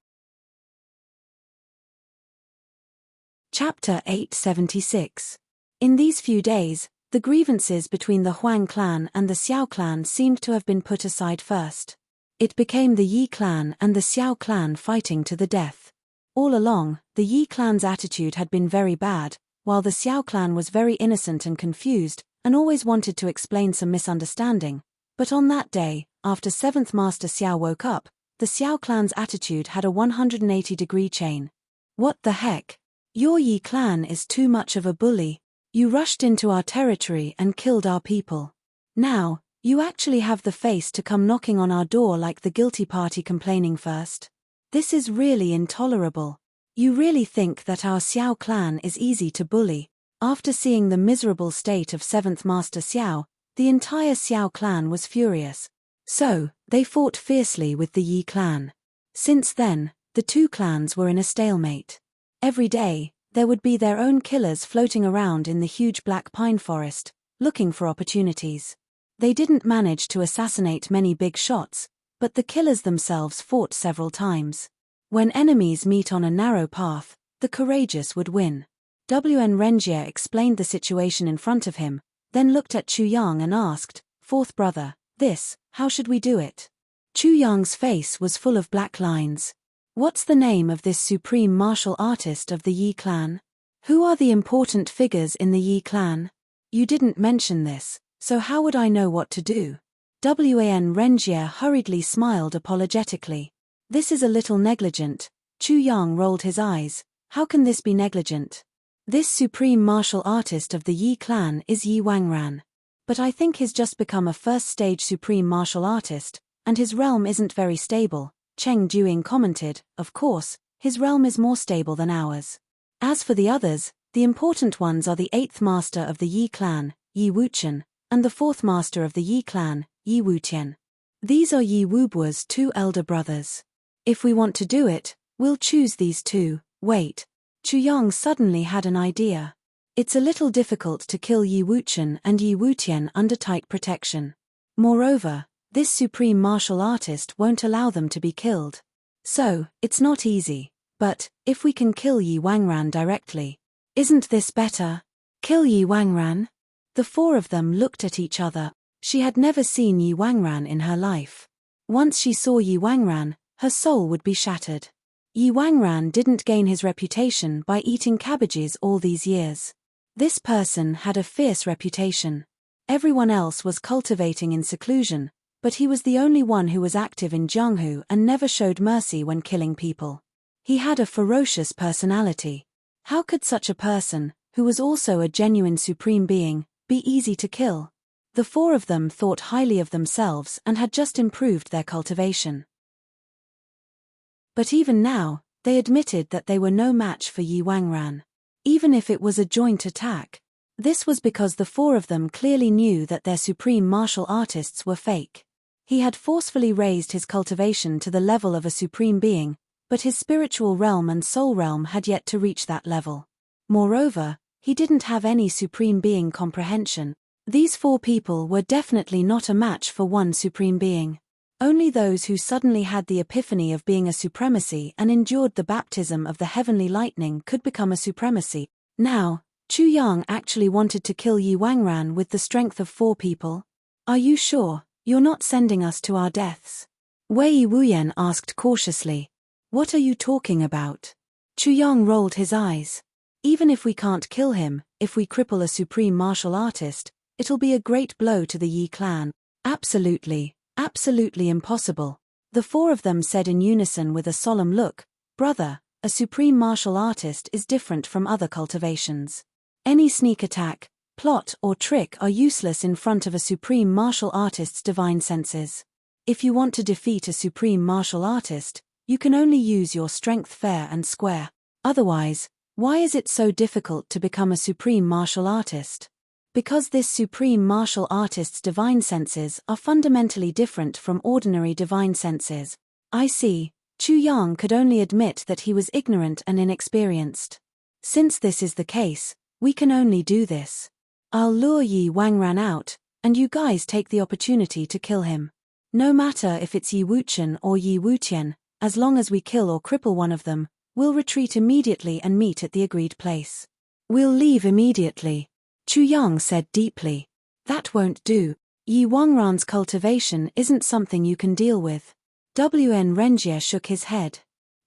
Chapter 876. In these few days, the grievances between the Huang clan and the Xiao clan seemed to have been put aside first. It became the Yi clan and the Xiao clan fighting to the death. All along, the Yi clan's attitude had been very bad, while the Xiao clan was very innocent and confused, and always wanted to explain some misunderstanding. But on that day, after 7th Master Xiao woke up, the Xiao clan's attitude had a 180-degree chain. "What the heck? Your Yi clan is too much of a bully. You rushed into our territory and killed our people. Now, You actually have the face to come knocking on our door like the guilty party complaining first? This is really intolerable. You really think that our Xiao clan is easy to bully? After seeing the miserable state of 7th Master Xiao, the entire Xiao clan was furious. So, they fought fiercely with the Yi clan. Since then, the two clans were in a stalemate. Every day, there would be their own killers floating around in the huge black pine forest, looking for opportunities. They didn't manage to assassinate many big shots, but the killers themselves fought several times. When enemies meet on a narrow path, the courageous would win. WN Renjie explained the situation in front of him, then looked at Chu Yang and asked, "Fourth brother, how should we do it?" Chu Yang's face was full of black lines. What's the name of this supreme martial artist of the Yi clan? Who are the important figures in the Yi clan? You didn't mention this, so how would I know what to do? WAN Renjie hurriedly smiled apologetically. This is a little negligent. Chu Yang rolled his eyes. How can this be negligent? This supreme martial artist of the Yi clan is Yi Wangran. But I think he's just become a first-stage supreme martial artist, and his realm isn't very stable. Cheng Duing commented, of course, his realm is more stable than ours. As for the others, the important ones are the 8th master of the Yi clan, Yi Wuchen, and the 4th master of the Yi clan, Yi Wutian. These are Yi Wubua's two elder brothers. If we want to do it, we'll choose these two. Wait. Chu Yang suddenly had an idea. It's a little difficult to kill Yi Wuchen and Yi Wutian under tight protection. Moreover, this supreme martial artist won't allow them to be killed. So, it's not easy. But, if we can kill Yi Wangran directly, isn't this better? Kill Yi Wangran? The four of them looked at each other. She had never seen Yi Wangran in her life. Once she saw Yi Wangran, her soul would be shattered. Yi Wangran didn't gain his reputation by eating cabbages all these years. This person had a fierce reputation. Everyone else was cultivating in seclusion, but he was the only one who was active in Jianghu and never showed mercy when killing people. He had a ferocious personality. How could such a person, who was also a genuine supreme being, be easy to kill? The four of them thought highly of themselves and had just improved their cultivation. But even now, they admitted that they were no match for Yi Wangran. Even if it was a joint attack. This was because the four of them clearly knew that their supreme martial artists were fake. He had forcefully raised his cultivation to the level of a supreme being, but his spiritual realm and soul realm had yet to reach that level. Moreover, he didn't have any supreme being comprehension. These four people were definitely not a match for one supreme being. Only those who suddenly had the epiphany of being a supremacy and endured the baptism of the heavenly lightning could become a supremacy. Now, Chu Yang actually wanted to kill Yi Wangran with the strength of four people. Are you sure you're not sending us to our deaths? Wei Wuyan asked cautiously. What are you talking about? Chu Yang rolled his eyes. Even if we can't kill him, if we cripple a supreme martial artist, it'll be a great blow to the Yi clan. Absolutely. Absolutely impossible. The four of them said in unison with a solemn look, Brother, a supreme martial artist is different from other cultivations. Any sneak attack, plot or trick are useless in front of a supreme martial artist's divine senses. If you want to defeat a supreme martial artist, you can only use your strength fair and square. Otherwise, why is it so difficult to become a supreme martial artist? Because this supreme martial artist's divine senses are fundamentally different from ordinary divine senses. I see. Chu Yang could only admit that he was ignorant and inexperienced. Since this is the case, we can only do this. I'll lure Yi Wangran out, and you guys take the opportunity to kill him. No matter if it's Yi Wuchen or Yi Wutian, as long as we kill or cripple one of them, we'll retreat immediately and meet at the agreed place. We'll leave immediately. Chu Yang said deeply. That won't do. Yi Wangran's cultivation isn't something you can deal with. WN Renjie shook his head.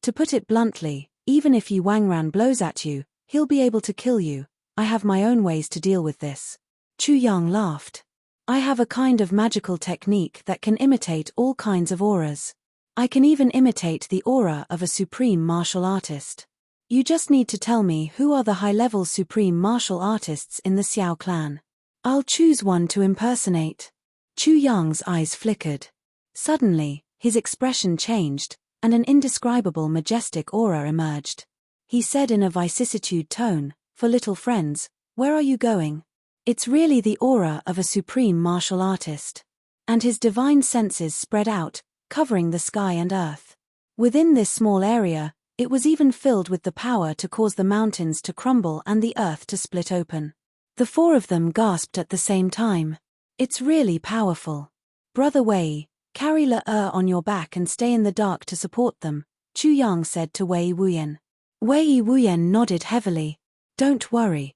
To put it bluntly, even if Yi Wangran blows at you, he'll be able to kill you. I have my own ways to deal with this. Chu Yang laughed. I have a kind of magical technique that can imitate all kinds of auras. I can even imitate the aura of a supreme martial artist. You just need to tell me who are the high-level supreme martial artists in the Xiao clan. I'll choose one to impersonate. Chu Yang's eyes flickered. Suddenly, his expression changed, and an indescribable majestic aura emerged. He said in a vicissitude tone, "For little friends, where are you going?" It's really the aura of a supreme martial artist. And his divine senses spread out, covering the sky and earth. Within this small area, it was even filled with the power to cause the mountains to crumble and the earth to split open. The four of them gasped at the same time. It's really powerful. Brother Wei, carry Le on your back and stay in the dark to support them, Chu Yang said to Wei Wuyan. Wei Wuyan nodded heavily. Don't worry.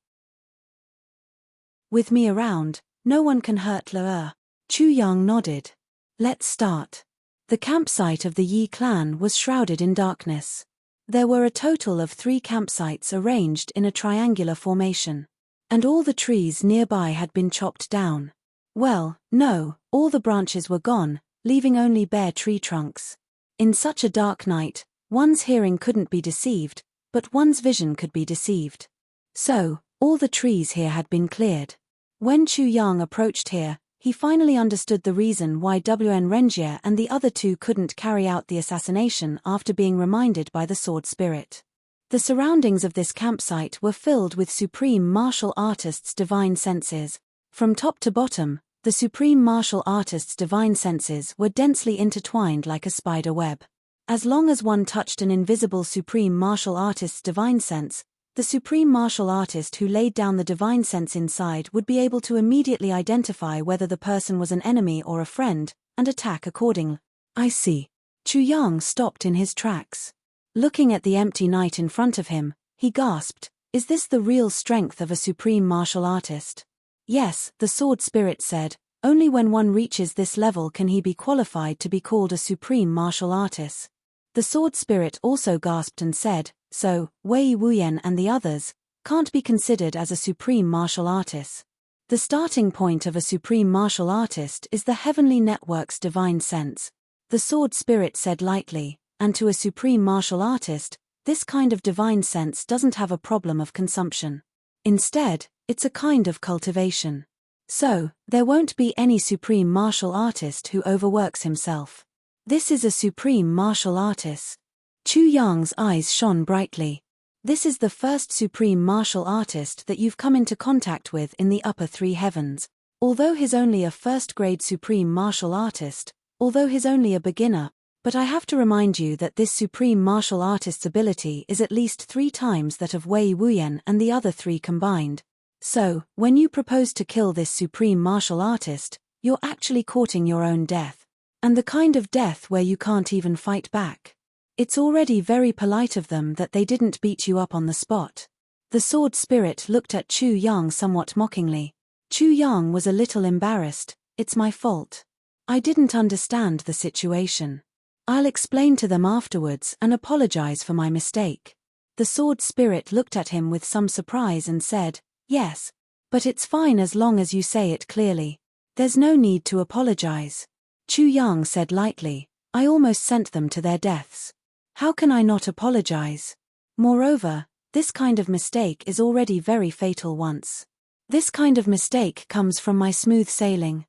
With me around, no one can hurt Le. Chu Yang nodded. Let's start. The campsite of the Yi clan was shrouded in darkness. There were a total of 3 campsites arranged in a triangular formation. And all the trees nearby had been chopped down. Well, no, all the branches were gone, leaving only bare tree trunks. In such a dark night, one's hearing couldn't be deceived, but one's vision could be deceived. So, all the trees here had been cleared. When Chu Yang approached here, he finally understood the reason why Wn Renjie and the other 2 couldn't carry out the assassination after being reminded by the sword spirit. The surroundings of this campsite were filled with supreme martial artist's divine senses. From top to bottom, the supreme martial artist's divine senses were densely intertwined like a spider web. As long as one touched an invisible supreme martial artist's divine sense, the supreme martial artist who laid down the divine sense inside would be able to immediately identify whether the person was an enemy or a friend, and attack accordingly. I see. Chu Yang stopped in his tracks. Looking at the empty night in front of him, he gasped, "Is this the real strength of a supreme martial artist?" Yes, the sword spirit said, only when one reaches this level can he be qualified to be called a supreme martial artist. The sword spirit also gasped and said, so, Wei Wuyan and the others can't be considered as a supreme martial artist. The starting point of a supreme martial artist is the heavenly network's divine sense. The sword spirit said lightly, and to a supreme martial artist, this kind of divine sense doesn't have a problem of consumption. Instead, it's a kind of cultivation. So, there won't be any supreme martial artist who overworks himself. This is a supreme martial artist. Chu Yang's eyes shone brightly. This is the first supreme martial artist that you've come into contact with in the upper 3 heavens. Although he's only a first-grade supreme martial artist, although he's only a beginner, but I have to remind you that this supreme martial artist's ability is at least 3 times that of Wei Wuyan and the other 3 combined. So, when you propose to kill this supreme martial artist, you're actually courting your own death. And the kind of death where you can't even fight back. It's already very polite of them that they didn't beat you up on the spot. The sword spirit looked at Chu Yang somewhat mockingly. Chu Yang was a little embarrassed. It's my fault. I didn't understand the situation. I'll explain to them afterwards and apologize for my mistake. The sword spirit looked at him with some surprise and said, yes, but it's fine as long as you say it clearly. There's no need to apologize. Chu Yang said lightly, I almost sent them to their deaths. How can I not apologize? Moreover, this kind of mistake is already very fatal once. This kind of mistake comes from my smooth sailing.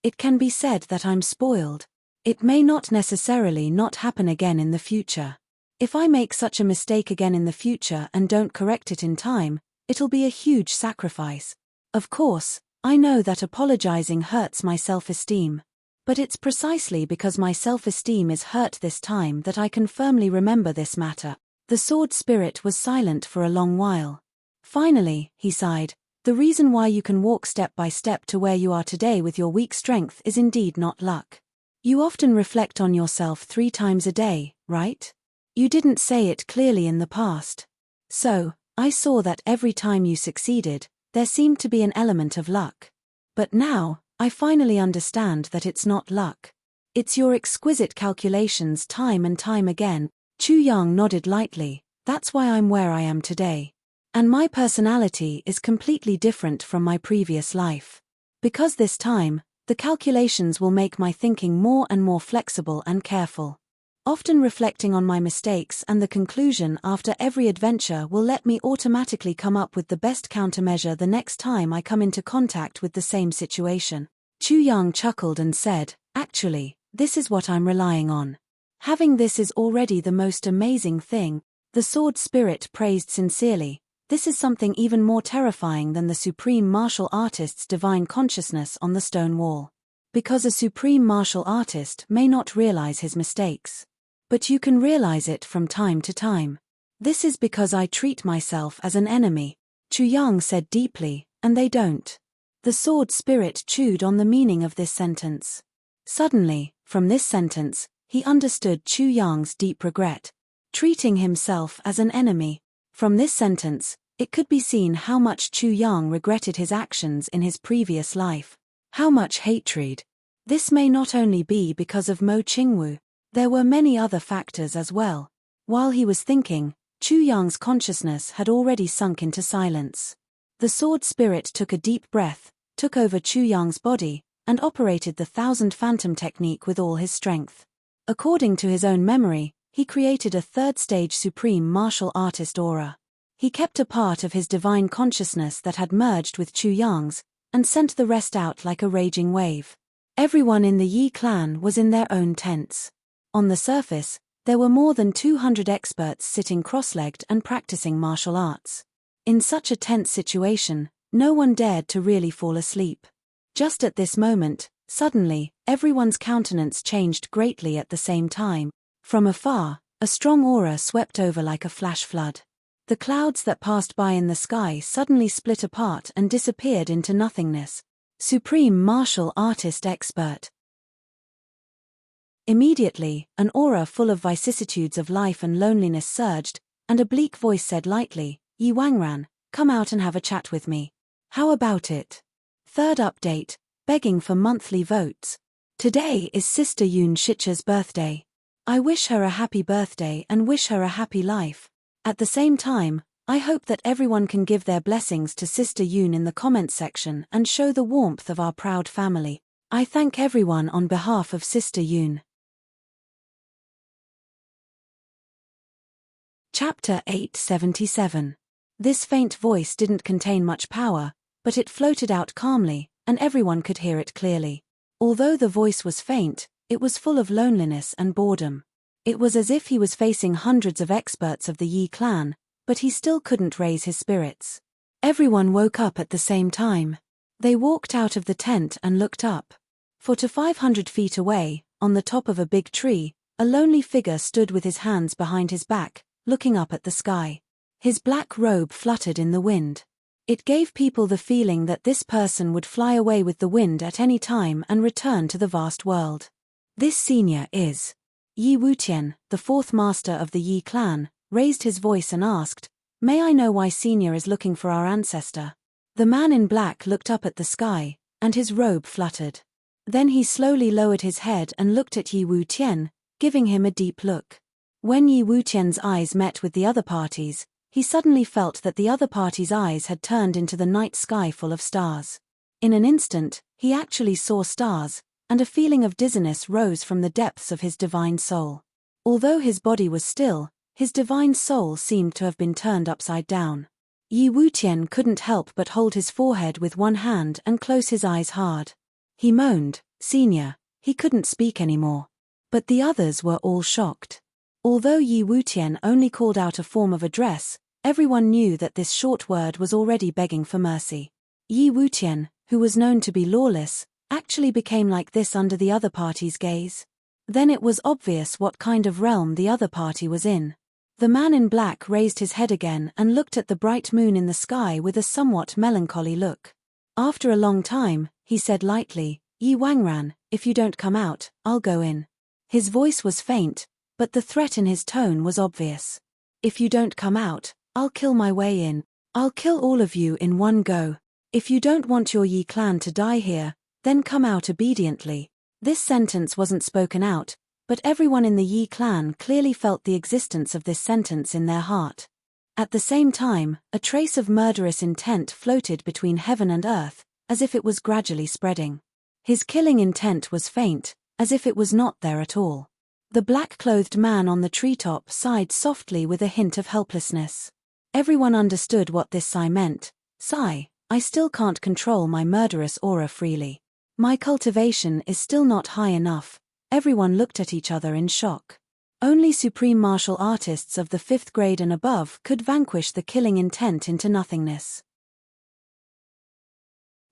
It can be said that I'm spoiled. It may not necessarily not happen again in the future. If I make such a mistake again in the future and don't correct it in time, it'll be a huge sacrifice. Of course, I know that apologizing hurts my self-esteem. But it's precisely because my self-esteem is hurt this time that I can firmly remember this matter. The sword spirit was silent for a long while. Finally, he sighed, the reason why you can walk step by step to where you are today with your weak strength is indeed not luck. You often reflect on yourself 3 times a day, right? You didn't say it clearly in the past. So, I saw that every time you succeeded, there seemed to be an element of luck. But now, I finally understand that it's not luck. It's your exquisite calculations time and time again. Chu Yang nodded lightly, that's why I'm where I am today. And my personality is completely different from my previous life. Because this time, the calculations will make my thinking more and more flexible and careful. Often reflecting on my mistakes and the conclusion after every adventure will let me automatically come up with the best countermeasure the next time I come into contact with the same situation. Chu Yang chuckled and said, "Actually, this is what I'm relying on. Having this is already the most amazing thing." The sword spirit praised sincerely. "This is something even more terrifying than the supreme martial artist's divine consciousness on the stone wall. Because a supreme martial artist may not realize his mistakes. But you can realize it from time to time. This is because I treat myself as an enemy," Chu Yang said deeply, "and they don't." The sword spirit chewed on the meaning of this sentence. Suddenly, from this sentence, he understood Chu Yang's deep regret. Treating himself as an enemy. From this sentence, it could be seen how much Chu Yang regretted his actions in his previous life. How much hatred. This may not only be because of Mo Qingwu. There were many other factors as well. While he was thinking, Chu Yang's consciousness had already sunk into silence. The sword spirit took a deep breath, took over Chu Yang's body, and operated the Thousand Phantom technique with all his strength. According to his own memory, he created a third-stage supreme martial artist aura. He kept a part of his divine consciousness that had merged with Chu Yang's, and sent the rest out like a raging wave. Everyone in the Yi clan was in their own tents. On the surface, there were more than 200 experts sitting cross-legged and practicing martial arts. In such a tense situation, no one dared to really fall asleep. Just at this moment, suddenly, everyone's countenance changed greatly at the same time. From afar, a strong aura swept over like a flash flood. The clouds that passed by in the sky suddenly split apart and disappeared into nothingness. Supreme martial artist expert. Immediately, an aura full of vicissitudes of life and loneliness surged, and a bleak voice said lightly, "Yi Wangran, come out and have a chat with me. How about it?" Third update, begging for monthly votes. Today is Sister Yun Shicha's birthday. I wish her a happy birthday and wish her a happy life. At the same time, I hope that everyone can give their blessings to Sister Yun in the comments section and show the warmth of our proud family. I thank everyone on behalf of Sister Yun. Chapter 877. This faint voice didn't contain much power, but it floated out calmly, and everyone could hear it clearly. Although the voice was faint, it was full of loneliness and boredom. It was as if he was facing hundreds of experts of the Yi clan, but he still couldn't raise his spirits. Everyone woke up at the same time. They walked out of the tent and looked up. For to 500 feet away, on the top of a big tree, a lonely figure stood with his hands behind his back, looking up at the sky. His black robe fluttered in the wind. It gave people the feeling that this person would fly away with the wind at any time and return to the vast world. This senior is Yi Wutian, the fourth master of the Yi clan, raised his voice and asked, "May I know why Senior is looking for our ancestor?" The man in black looked up at the sky, and his robe fluttered. Then he slowly lowered his head and looked at Yi Wutian, giving him a deep look. When Yi Wutian's eyes met with the other party's, he suddenly felt that the other party's eyes had turned into the night sky full of stars. In an instant, he actually saw stars, and a feeling of dizziness rose from the depths of his divine soul. Although his body was still, his divine soul seemed to have been turned upside down. Yi Wutian couldn't help but hold his forehead with one hand and close his eyes hard. He moaned, "Senior." He couldn't speak anymore. But the others were all shocked. Although Yi Wutian only called out a form of address, everyone knew that this short word was already begging for mercy. Yi Wutian, who was known to be lawless, actually became like this under the other party's gaze. Then it was obvious what kind of realm the other party was in. The man in black raised his head again and looked at the bright moon in the sky with a somewhat melancholy look. After a long time, he said lightly, "Yi Wangran, if you don't come out, I'll go in." His voice was faint, but the threat in his tone was obvious. "If you don't come out, I'll kill my way in. I'll kill all of you in one go. If you don't want your Yi clan to die here, then come out obediently." This sentence wasn't spoken out, but everyone in the Yi clan clearly felt the existence of this sentence in their heart. At the same time, a trace of murderous intent floated between heaven and earth, as if it was gradually spreading. His killing intent was faint, as if it was not there at all. The black-clothed man on the treetop sighed softly with a hint of helplessness. Everyone understood what this sigh meant. Sigh, I still can't control my murderous aura freely. My cultivation is still not high enough. Everyone looked at each other in shock. Only supreme martial artists of the 5th grade and above could vanquish the killing intent into nothingness.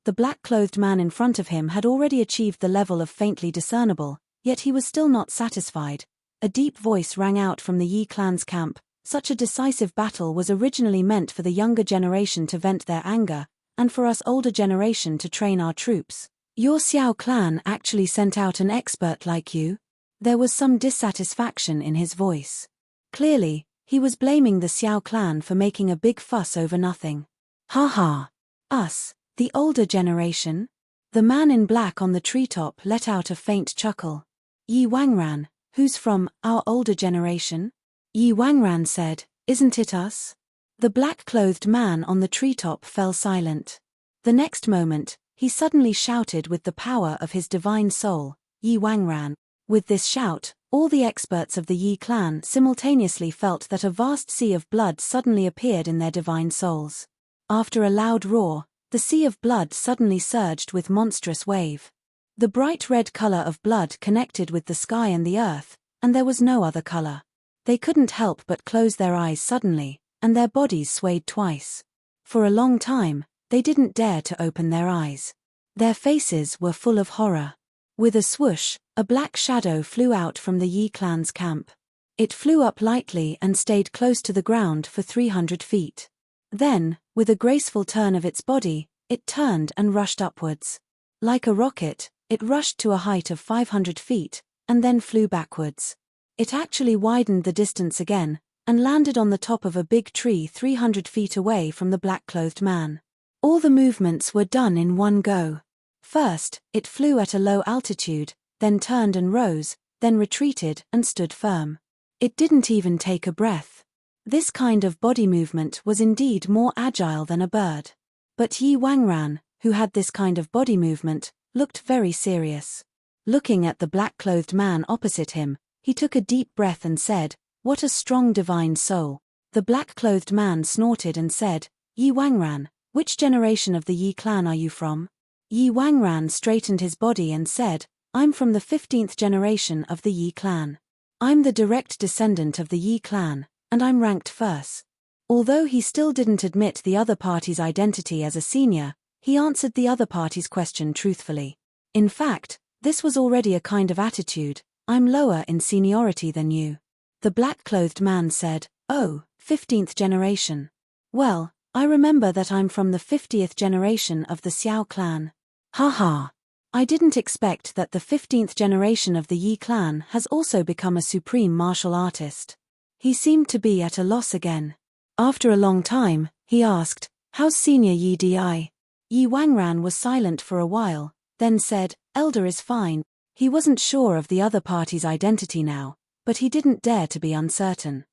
The black-clothed man in front of him had already achieved the level of faintly discernible, yet he was still not satisfied. A deep voice rang out from the Yi clan's camp. Such a decisive battle was originally meant for the younger generation to vent their anger, and for us older generation to train our troops. Your Xiao clan actually sent out an expert like you? There was some dissatisfaction in his voice. Clearly, he was blaming the Xiao clan for making a big fuss over nothing. Ha ha! Us, the older generation? The man in black on the treetop let out a faint chuckle. Yi Wangran, who's from our older generation? Yi Wangran said, isn't it us? The black-clothed man on the treetop fell silent. The next moment, he suddenly shouted with the power of his divine soul, Yi Wangran. With this shout, all the experts of the Yi clan simultaneously felt that a vast sea of blood suddenly appeared in their divine souls. After a loud roar, the sea of blood suddenly surged with monstrous wave. The bright red color of blood connected with the sky and the earth, and there was no other color. They couldn't help but close their eyes suddenly, and their bodies swayed twice. For a long time, they didn't dare to open their eyes. Their faces were full of horror. With a swoosh, a black shadow flew out from the Yi clan's camp. It flew up lightly and stayed close to the ground for 300 feet. Then, with a graceful turn of its body, it turned and rushed upwards. Like a rocket, it rushed to a height of 500 feet, and then flew backwards. It actually widened the distance again, and landed on the top of a big tree 300 feet away from the black-clothed man. All the movements were done in one go. First, it flew at a low altitude, then turned and rose, then retreated and stood firm. It didn't even take a breath. This kind of body movement was indeed more agile than a bird. But Yi Wangran, who had this kind of body movement, looked very serious. Looking at the black-clothed man opposite him, he took a deep breath and said, "What a strong divine soul." The black-clothed man snorted and said, "Yi Wangran, which generation of the Yi clan are you from?" Yi Wangran straightened his body and said, "I'm from the 15th generation of the Yi clan. I'm the direct descendant of the Yi clan, and I'm ranked first." Although he still didn't admit the other party's identity as a senior, he answered the other party's question truthfully. In fact, this was already a kind of attitude, "I'm lower in seniority than you." The black-clothed man said, "Oh, 15th generation. Well, I remember that I'm from the 50th generation of the Xiao clan." Ha ha! I didn't expect that the 15th generation of the Yi clan has also become a supreme martial artist. He seemed to be at a loss again. After a long time, he asked, "How's senior Yi Di?" Yi Wangran was silent for a while, then said, "Elder is fine." He wasn't sure of the other party's identity now, but he didn't dare to be uncertain.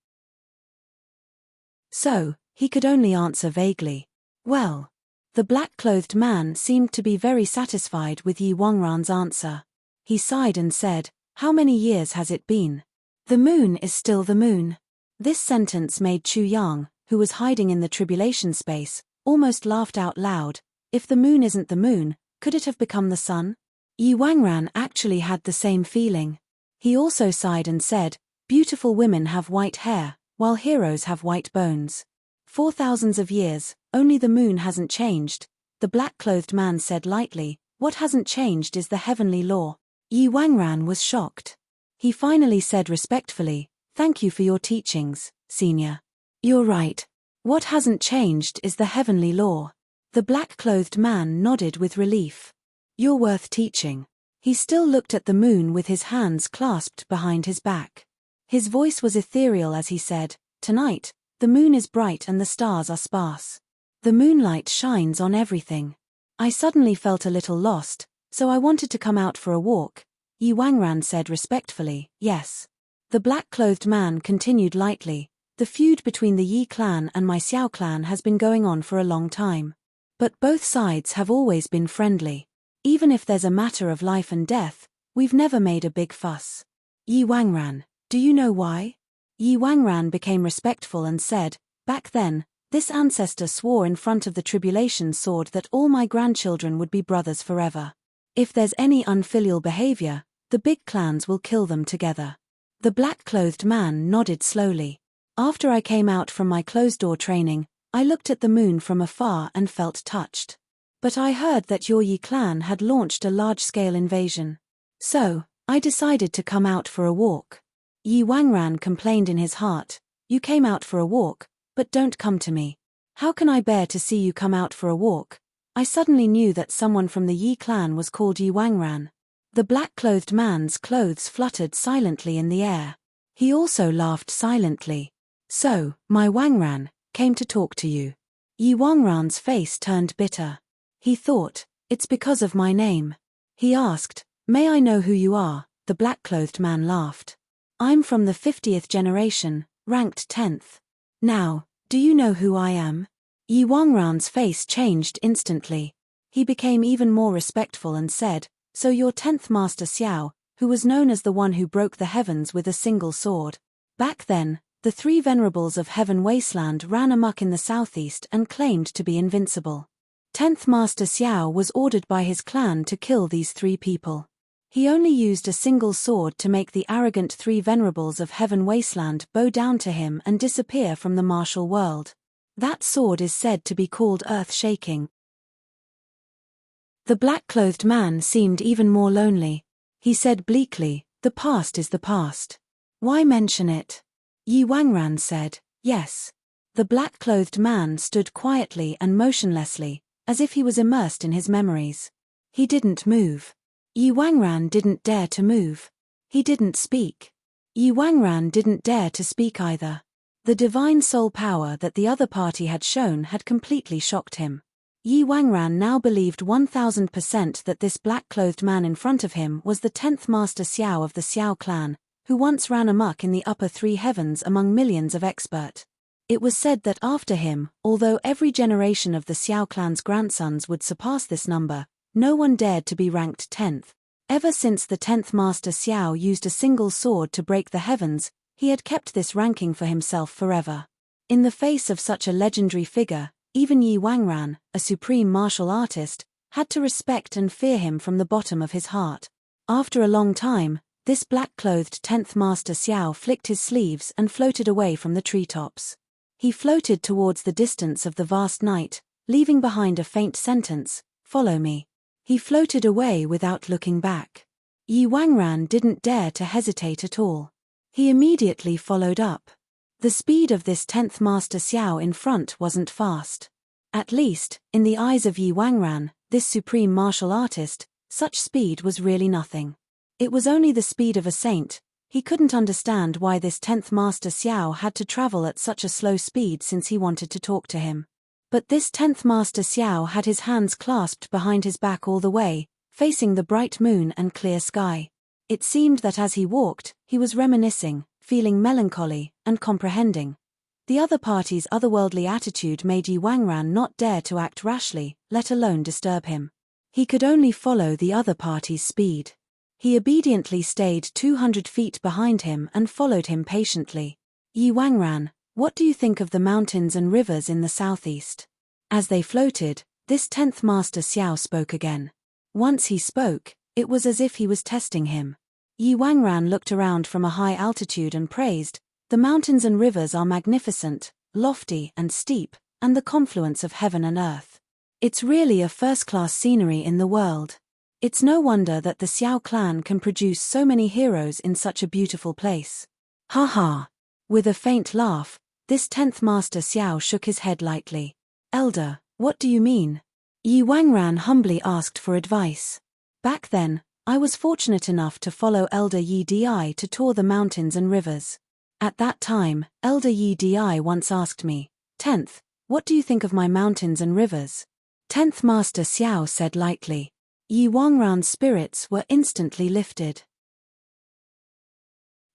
So, he could only answer vaguely, "Well." The black-clothed man seemed to be very satisfied with Yi Wangran's answer. He sighed and said, "How many years has it been?" "The moon is still the moon." This sentence made Chu Yang, who was hiding in the tribulation space, almost laughed out loud. If the moon isn't the moon, could it have become the sun? Yi Wangran actually had the same feeling. He also sighed and said, "Beautiful women have white hair, while heroes have white bones. For thousands of years, only the moon hasn't changed." The black-clothed man said lightly, "What hasn't changed is the heavenly law." Yi Wangran was shocked. He finally said respectfully, "Thank you for your teachings, senior." "You're right. What hasn't changed is the heavenly law." The black-clothed man nodded with relief. "You're worth teaching." He still looked at the moon with his hands clasped behind his back. His voice was ethereal as he said, "Tonight, the moon is bright and the stars are sparse. The moonlight shines on everything. I suddenly felt a little lost, so I wanted to come out for a walk." Yi Wangran said respectfully, "Yes." The black-clothed man continued lightly, "The feud between the Yi clan and my Xiao clan has been going on for a long time. But both sides have always been friendly. Even if there's a matter of life and death, we've never made a big fuss." Yi Wangran, do you know why? Yi Wangran became respectful and said, back then, this ancestor swore in front of the tribulation sword that all my grandchildren would be brothers forever. If there's any unfilial behavior, the big clans will kill them together. The black-clothed man nodded slowly. After I came out from my closed-door training, I looked at the moon from afar and felt touched. But I heard that your Yi clan had launched a large-scale invasion. So, I decided to come out for a walk. Yi Wangran complained in his heart, you came out for a walk, but don't come to me. How can I bear to see you come out for a walk? I suddenly knew that someone from the Yi clan was called Yi Wangran. The black-clothed man's clothes fluttered silently in the air. He also laughed silently. So, my Wangran, came to talk to you. Yi Wangran's face turned bitter. He thought, it's because of my name. He asked, may I know who you are? The black-clothed man laughed. I'm from the 50th generation, ranked 10th. Now, do you know who I am? Yi Wangran's face changed instantly. He became even more respectful and said, so you're 10th Master Xiao, who was known as the one who broke the heavens with a single sword. Back then, the three venerables of Heaven Wasteland ran amok in the southeast and claimed to be invincible. 10th Master Xiao was ordered by his clan to kill these three people. He only used a single sword to make the arrogant three venerables of Heaven Wasteland bow down to him and disappear from the martial world. That sword is said to be called Earth-Shaking. The black-clothed man seemed even more lonely. He said bleakly, the past is the past. Why mention it? Yi Wangran said, yes. The black-clothed man stood quietly and motionlessly, as if he was immersed in his memories. He didn't move. Yi Wangran didn't dare to move. He didn't speak. Yi Wangran didn't dare to speak either. The divine soul power that the other party had shown had completely shocked him. Yi Wangran now believed 1000% that this black-clothed man in front of him was the 10th Master Xiao of the Xiao clan, who once ran amok in the upper three heavens among millions of expert. It was said that after him, although every generation of the Xiao clan's grandsons would surpass this number, no one dared to be ranked 10th. Ever since the 10th Master Xiao used a single sword to break the heavens, he had kept this ranking for himself forever. In the face of such a legendary figure, even Yi Wangran, a supreme martial artist, had to respect and fear him from the bottom of his heart. After a long time, this black-clothed 10th Master Xiao flicked his sleeves and floated away from the treetops. He floated towards the distance of the vast night, leaving behind a faint sentence, follow me. He floated away without looking back. Yi Wangran didn't dare to hesitate at all. He immediately followed up. The speed of this 10th Master Xiao in front wasn't fast. At least, in the eyes of Yi Wangran, this supreme martial artist, such speed was really nothing. It was only the speed of a saint. He couldn't understand why this 10th Master Xiao had to travel at such a slow speed since he wanted to talk to him. But this 10th Master Xiao had his hands clasped behind his back all the way, facing the bright moon and clear sky. It seemed that as he walked, he was reminiscing, feeling melancholy, and comprehending. The other party's otherworldly attitude made Yi Wangran not dare to act rashly, let alone disturb him. He could only follow the other party's speed. He obediently stayed 200 feet behind him and followed him patiently. Yi Wangran, what do you think of the mountains and rivers in the southeast? As they floated, this 10th Master Xiao spoke again. Once he spoke, it was as if he was testing him. Yi Wangran looked around from a high altitude and praised, the mountains and rivers are magnificent, lofty and steep, and the confluence of heaven and earth. It's really a first-class scenery in the world. It's no wonder that the Xiao clan can produce so many heroes in such a beautiful place. Ha ha! With a faint laugh, this 10th Master Xiao shook his head lightly. Elder, what do you mean? Yi Wangran humbly asked for advice. Back then, I was fortunate enough to follow Elder Yi Di to tour the mountains and rivers. At that time, Elder Yi Di once asked me, 10th, what do you think of my mountains and rivers? 10th Master Xiao said lightly. Yi Wangran's spirits were instantly lifted.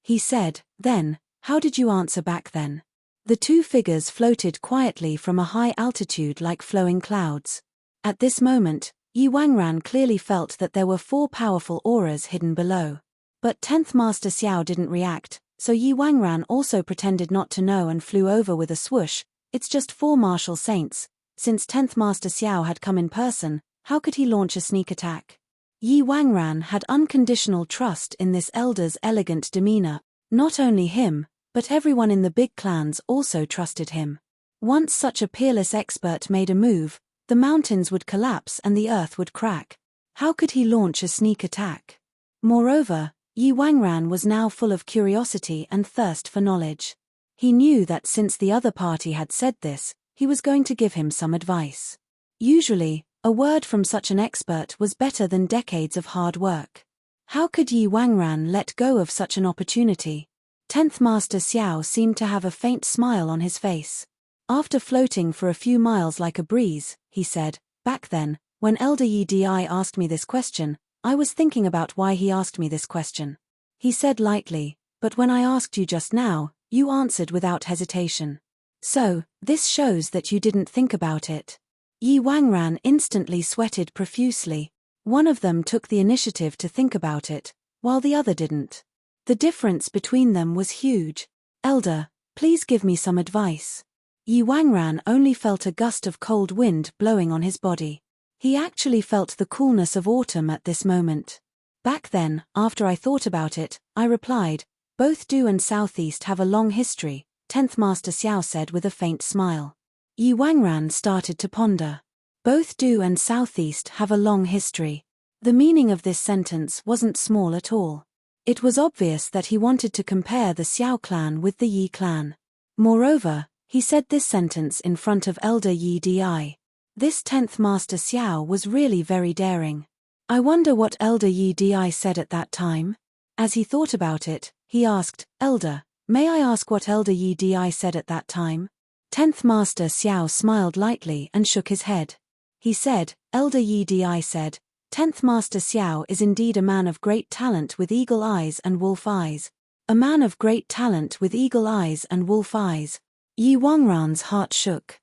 He said, then, how did you answer back then? The two figures floated quietly from a high altitude like flowing clouds. At this moment, Yi Wangran clearly felt that there were 4 powerful auras hidden below. But 10th Master Xiao didn't react, so Yi Wangran also pretended not to know and flew over with a swoosh. It's just 4 martial saints. Since 10th Master Xiao had come in person, how could he launch a sneak attack? Yi Wangran had unconditional trust in this elder's elegant demeanor. Not only him, but everyone in the big clans also trusted him. Once such a peerless expert made a move, the mountains would collapse and the earth would crack. How could he launch a sneak attack? Moreover, Yi Wangran was now full of curiosity and thirst for knowledge. He knew that since the other party had said this, he was going to give him some advice. Usually, a word from such an expert was better than decades of hard work. How could Yi Wangran let go of such an opportunity? 10th Master Xiao seemed to have a faint smile on his face. After floating for a few miles like a breeze, he said, "Back then, when Elder Yi Di asked me this question, I was thinking about why he asked me this question." He said lightly, "But when I asked you just now, you answered without hesitation. So, this shows that you didn't think about it." Yi Wangran instantly sweated profusely. One of them took the initiative to think about it, while the other didn't. The difference between them was huge. "Elder, please give me some advice." Yi Wangran only felt a gust of cold wind blowing on his body. He actually felt the coolness of autumn at this moment. "Back then, after I thought about it, I replied, both Do and Southeast have a long history," 10th Master Xiao said with a faint smile. Yi Wangran started to ponder. Both Do and Southeast have a long history. The meaning of this sentence wasn't small at all. It was obvious that he wanted to compare the Xiao clan with the Yi clan. Moreover, he said this sentence in front of Elder Yi Di. This 10th Master Xiao was really very daring. I wonder what Elder Yi Di said at that time? As he thought about it, he asked, "Elder, may I ask what Elder Yi Di said at that time?" 10th Master Xiao smiled lightly and shook his head. He said, "Elder Yi Di said, 10th Master Xiao is indeed a man of great talent with eagle eyes and wolf eyes. A man of great talent with eagle eyes and wolf eyes." Yi Wangran's heart shook.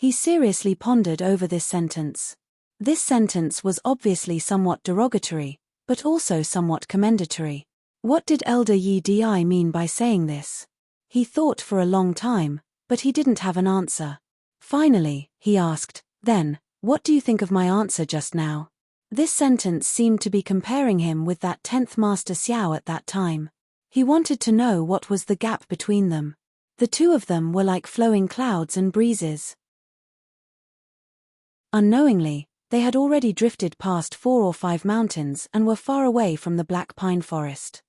He seriously pondered over this sentence. This sentence was obviously somewhat derogatory, but also somewhat commendatory. What did Elder Yi Di mean by saying this? He thought for a long time, but he didn't have an answer. Finally, he asked, "Then, what do you think of my answer just now?" This sentence seemed to be comparing him with that 10th Master Xiao at that time. He wanted to know what was the gap between them. The two of them were like flowing clouds and breezes. Unknowingly, they had already drifted past 4 or 5 mountains and were far away from the black pine forest.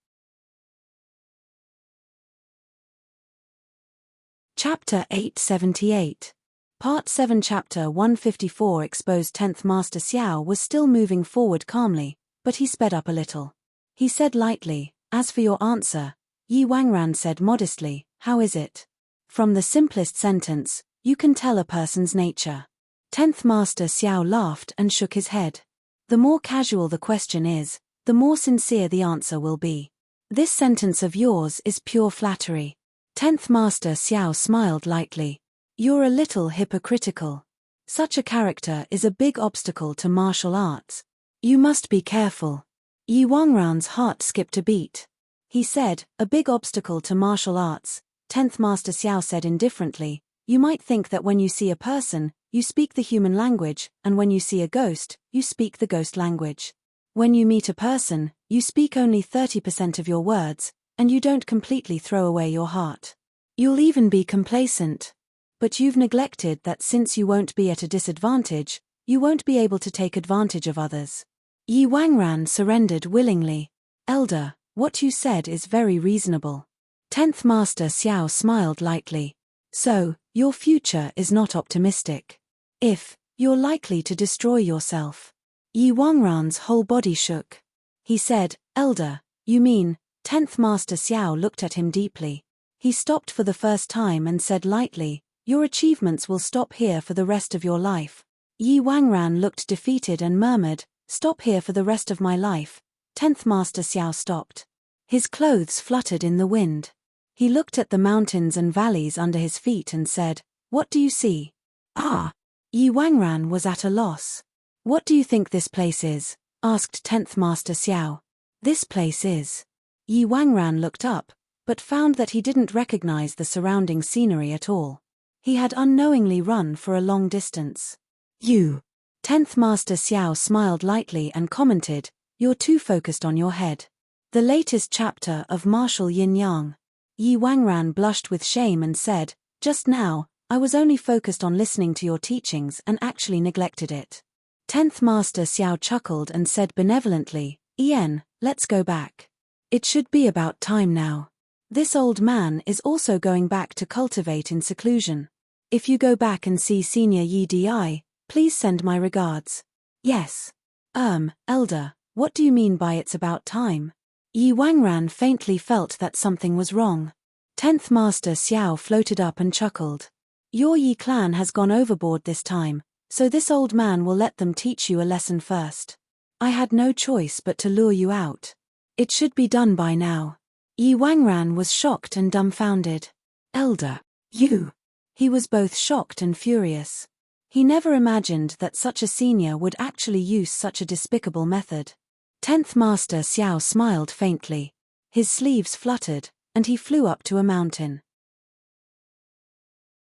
Chapter 878. Part 7 Chapter 154 exposed 10th Master Xiao was still moving forward calmly, but he sped up a little. He said lightly, "As for your answer," Yi Wangran said modestly, "how is it?" From the simplest sentence, you can tell a person's nature. 10th Master Xiao laughed and shook his head. The more casual the question is, the more sincere the answer will be. This sentence of yours is pure flattery. 10th Master Xiao smiled lightly. You're a little hypocritical. Such a character is a big obstacle to martial arts. You must be careful. Yi Wangran's heart skipped a beat. He said, "A big obstacle to martial arts." 10th Master Xiao said indifferently, "You might think that when you see a person, you speak the human language, and when you see a ghost, you speak the ghost language. When you meet a person, you speak only 30% of your words, and you don't completely throw away your heart. You'll even be complacent. But you've neglected that since you won't be at a disadvantage, you won't be able to take advantage of others." Yi Wangran surrendered willingly. "Elder, what you said is very reasonable." 10th Master Xiao smiled lightly. "So, your future is not optimistic. If, you're likely to destroy yourself." Yi Wangran's whole body shook. He said, "Elder, you mean..." 10th Master Xiao looked at him deeply. He stopped for the first time and said lightly, "Your achievements will stop here for the rest of your life." Yi Wangran looked defeated and murmured, "Stop here for the rest of my life." 10th Master Xiao stopped. His clothes fluttered in the wind. He looked at the mountains and valleys under his feet and said, "What do you see?" "Ah!" Yi Wangran was at a loss. "What do you think this place is?" asked 10th Master Xiao. "This place is..." Yi Wangran looked up, but found that he didn't recognize the surrounding scenery at all. He had unknowingly run for a long distance. You. 10th Master Xiao smiled lightly and commented, "You're too focused on your head." The latest chapter of Martial Yin Yang. Yi Wangran blushed with shame and said, "Just now, I was only focused on listening to your teachings and actually neglected it." 10th Master Xiao chuckled and said benevolently, "Ian, let's go back. It should be about time now. This old man is also going back to cultivate in seclusion. If you go back and see Senior Yi Di, please send my regards." "Yes. Elder, what do you mean by it's about time?" Yi Wangran faintly felt that something was wrong. 10th Master Xiao floated up and chuckled. "Your Yi clan has gone overboard this time, so this old man will let them teach you a lesson first. I had no choice but to lure you out. It should be done by now." Yi Wangran was shocked and dumbfounded. "Elder, you." He was both shocked and furious. He never imagined that such a senior would actually use such a despicable method. 10th Master Xiao smiled faintly. His sleeves fluttered, and he flew up to a mountain.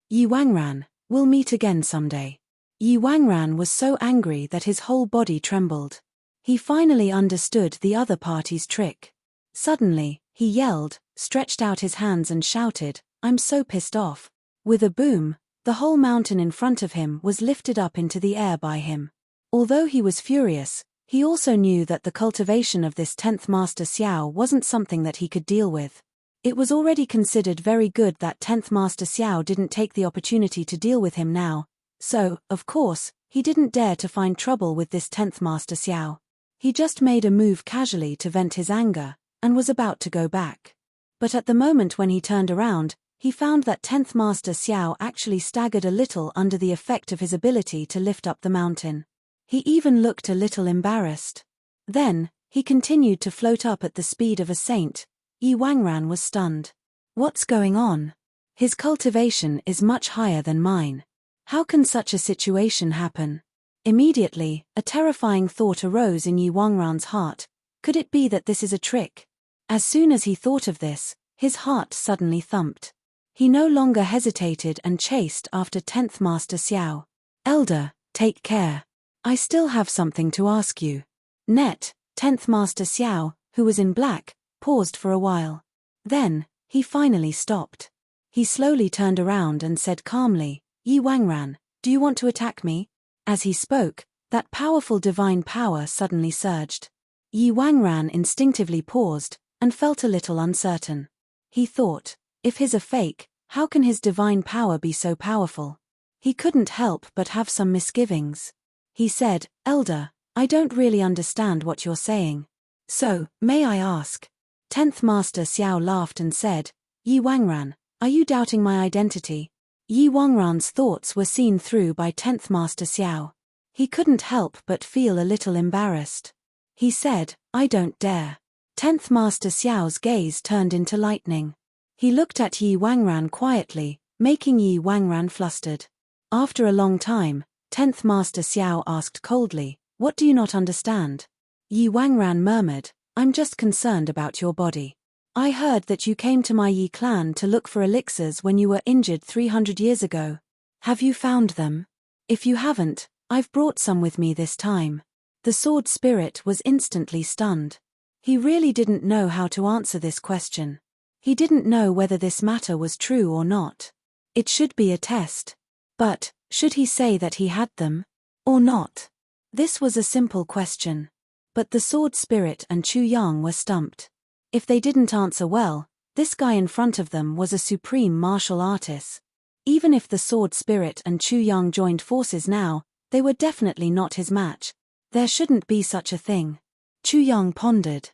Yi Wangran, we'll meet again someday. Yi Wangran was so angry that his whole body trembled. He finally understood the other party's trick. Suddenly, he yelled, stretched out his hands and shouted, "I'm so pissed off." With a boom, the whole mountain in front of him was lifted up into the air by him. Although he was furious, he also knew that the cultivation of this 10th Master Xiao wasn't something that he could deal with. It was already considered very good that 10th Master Xiao didn't take the opportunity to deal with him now, so, of course, he didn't dare to find trouble with this 10th Master Xiao. He just made a move casually to vent his anger, and was about to go back. But at the moment when he turned around, he found that 10th Master Xiao actually staggered a little under the effect of his ability to lift up the mountain. He even looked a little embarrassed. Then, he continued to float up at the speed of a saint. Yi Wangran was stunned. "What's going on? His cultivation is much higher than mine. How can such a situation happen?" Immediately, a terrifying thought arose in Yi Wangran's heart. Could it be that this is a trick? As soon as he thought of this, his heart suddenly thumped. He no longer hesitated and chased after 10th Master Xiao. "Elder, take care. I still have something to ask you." 10th Master Xiao, who was in black, paused for a while. Then, he finally stopped. He slowly turned around and said calmly, "Yi Wangran, do you want to attack me?" As he spoke, that powerful divine power suddenly surged. Yi Wangran instinctively paused, and felt a little uncertain. He thought, if his are fake, how can his divine power be so powerful? He couldn't help but have some misgivings. He said, "Elder, I don't really understand what you're saying. So, may I ask?" 10th Master Xiao laughed and said, "Yi Wangran, are you doubting my identity?" Yi Wangran's thoughts were seen through by 10th Master Xiao. He couldn't help but feel a little embarrassed. He said, "I don't dare." 10th Master Xiao's gaze turned into lightning. He looked at Yi Wangran quietly, making Yi Wangran flustered. After a long time, 10th Master Xiao asked coldly, "What do you not understand?" Yi Wangran murmured, "I'm just concerned about your body. I heard that you came to my Yi clan to look for elixirs when you were injured 300 years ago. Have you found them? If you haven't, I've brought some with me this time." The sword spirit was instantly stunned. He really didn't know how to answer this question. He didn't know whether this matter was true or not. It should be a test. But, should he say that he had them? Or not? This was a simple question. But the sword spirit and Chu Yang were stumped. If they didn't answer well, this guy in front of them was a supreme martial artist. Even if the sword spirit and Chu Yang joined forces now, they were definitely not his match. There shouldn't be such a thing. Chu Yang pondered.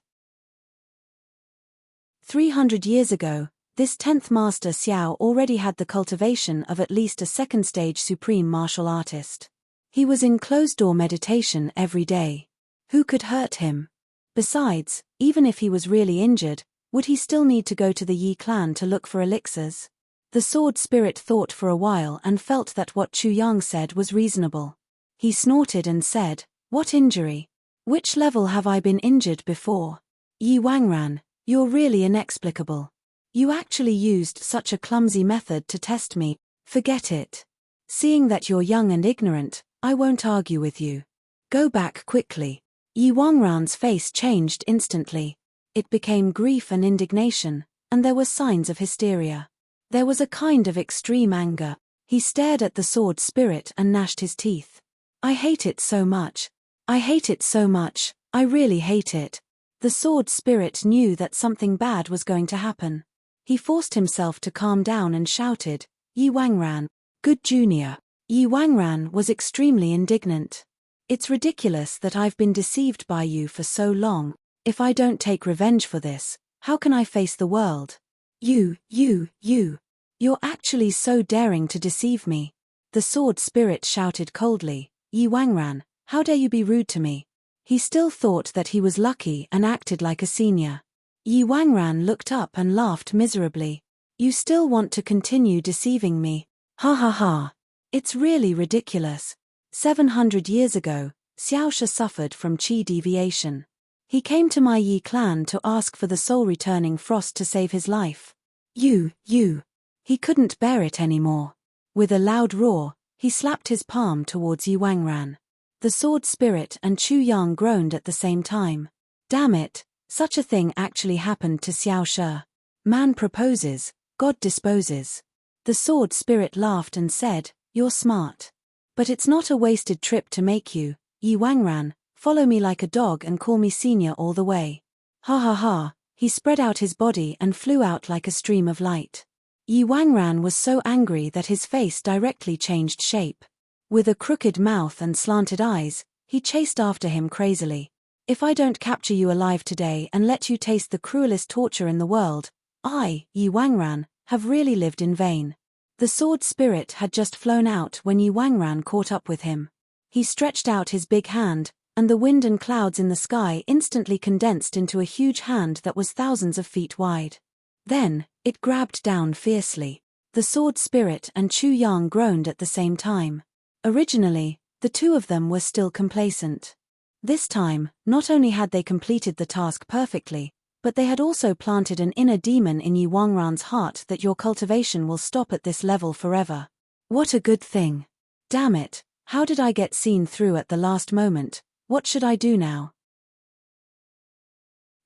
300 years ago, this 10th Master Xiao already had the cultivation of at least a second-stage supreme martial artist. He was in closed-door meditation every day. Who could hurt him? Besides, even if he was really injured, would he still need to go to the Yi clan to look for elixirs? The sword spirit thought for a while and felt that what Chu Yang said was reasonable. He snorted and said, "What injury? Which level have I been injured before?" "Yi Wangran, You're really inexplicable. You actually used such a clumsy method to test me. Forget it. Seeing that you're young and ignorant, I won't argue with you. Go back quickly. Yi Wangran's face changed instantly. It became grief and indignation, and there were signs of hysteria. There was a kind of extreme anger. He stared at the sword spirit and gnashed his teeth. I hate it so much. I hate it so much, I really hate it. The sword spirit knew that something bad was going to happen. He forced himself to calm down and shouted, Yi Wangran, good junior. Yi Wangran was extremely indignant. It's ridiculous that I've been deceived by you for so long. If I don't take revenge for this, how can I face the world? You're actually so daring to deceive me. The sword spirit shouted coldly, Yi Wangran, how dare you be rude to me? He still thought that he was lucky and acted like a senior. Yi Wangran looked up and laughed miserably. You still want to continue deceiving me? Ha ha ha. It's really ridiculous. 700 years ago, Xiaosha suffered from qi deviation. He came to my Yi clan to ask for the soul-returning frost to save his life. He couldn't bear it anymore. With a loud roar, he slapped his palm towards Yi Wangran. The sword spirit and Chu Yang groaned at the same time. Damn it, such a thing actually happened to Xiaosha. Man proposes, God disposes. The sword spirit laughed and said, you're smart. But it's not a wasted trip to make you, Yi Wangran, follow me like a dog and call me senior all the way. Ha ha ha, he spread out his body and flew out like a stream of light. Yi Wangran was so angry that his face directly changed shape. With a crooked mouth and slanted eyes, he chased after him crazily. If I don't capture you alive today and let you taste the cruelest torture in the world, I, Yi Wangran, have really lived in vain. The sword spirit had just flown out when Yi Wangran caught up with him. He stretched out his big hand, and the wind and clouds in the sky instantly condensed into a huge hand that was thousands of feet wide. Then, it grabbed down fiercely. The sword spirit and Chu Yang groaned at the same time. Originally, the two of them were still complacent. This time, not only had they completed the task perfectly, but they had also planted an inner demon in Yi Wangran's heart that your cultivation will stop at this level forever. What a good thing. Damn it, how did I get seen through at the last moment? What should I do now?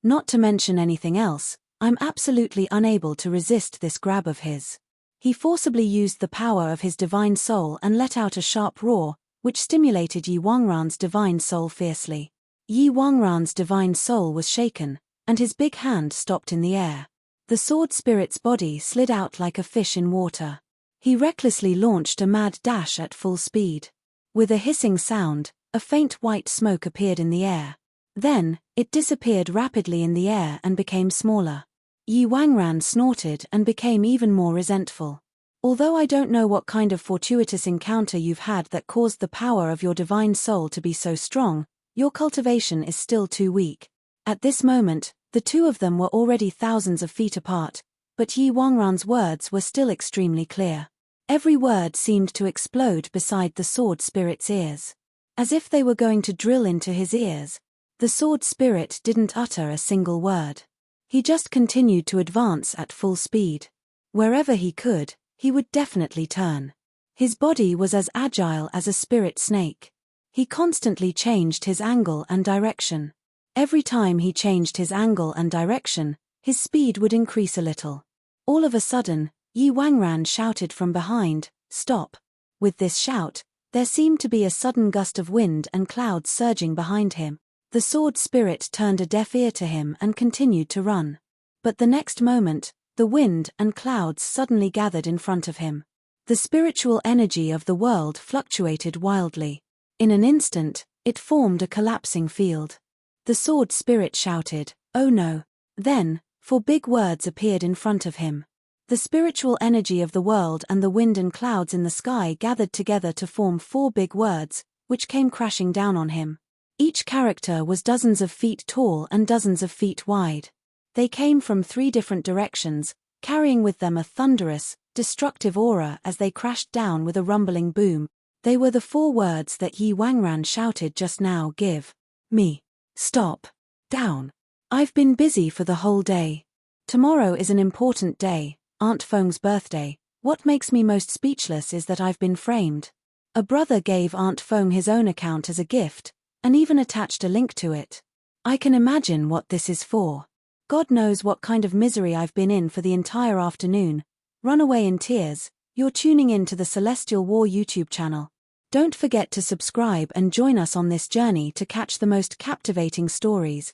Not to mention anything else, I'm absolutely unable to resist this grab of his. He forcibly used the power of his divine soul and let out a sharp roar, which stimulated Yi Wangran's divine soul fiercely. Yi Wangran's divine soul was shaken, and his big hand stopped in the air. The sword spirit's body slid out like a fish in water. He recklessly launched a mad dash at full speed. With a hissing sound, a faint white smoke appeared in the air. Then, it disappeared rapidly in the air and became smaller. Yi Wangran snorted and became even more resentful. Although I don't know what kind of fortuitous encounter you've had that caused the power of your divine soul to be so strong, your cultivation is still too weak. At this moment, the two of them were already thousands of feet apart, but Yi Wangran's words were still extremely clear. Every word seemed to explode beside the sword spirit's ears. As if they were going to drill into his ears. The sword spirit didn't utter a single word. He just continued to advance at full speed. Wherever he could, he would definitely turn. His body was as agile as a spirit snake. He constantly changed his angle and direction. Every time he changed his angle and direction, his speed would increase a little. All of a sudden, Yi Wangran shouted from behind, "Stop!" With this shout, there seemed to be a sudden gust of wind and clouds surging behind him. The sword spirit turned a deaf ear to him and continued to run. But the next moment, the wind and clouds suddenly gathered in front of him. The spiritual energy of the world fluctuated wildly. In an instant, it formed a collapsing field. The sword spirit shouted, "Oh no!" Then, four big words appeared in front of him. The spiritual energy of the world and the wind and clouds in the sky gathered together to form four big words, which came crashing down on him. Each character was dozens of feet tall and dozens of feet wide. They came from 3 different directions, carrying with them a thunderous, destructive aura as they crashed down with a rumbling boom. They were the 4 words that Yi Wangran shouted just now: give me, stop, down. I've been busy for the whole day. Tomorrow is an important day, Aunt Feng's birthday. What makes me most speechless is that I've been framed. A brother gave Aunt Feng his own account as a gift, and even attached a link to it. I can imagine what this is for. God knows what kind of misery I've been in for the entire afternoon. Run away in tears. You're tuning in to the Celestial War YouTube channel. Don't forget to subscribe and join us on this journey to catch the most captivating stories.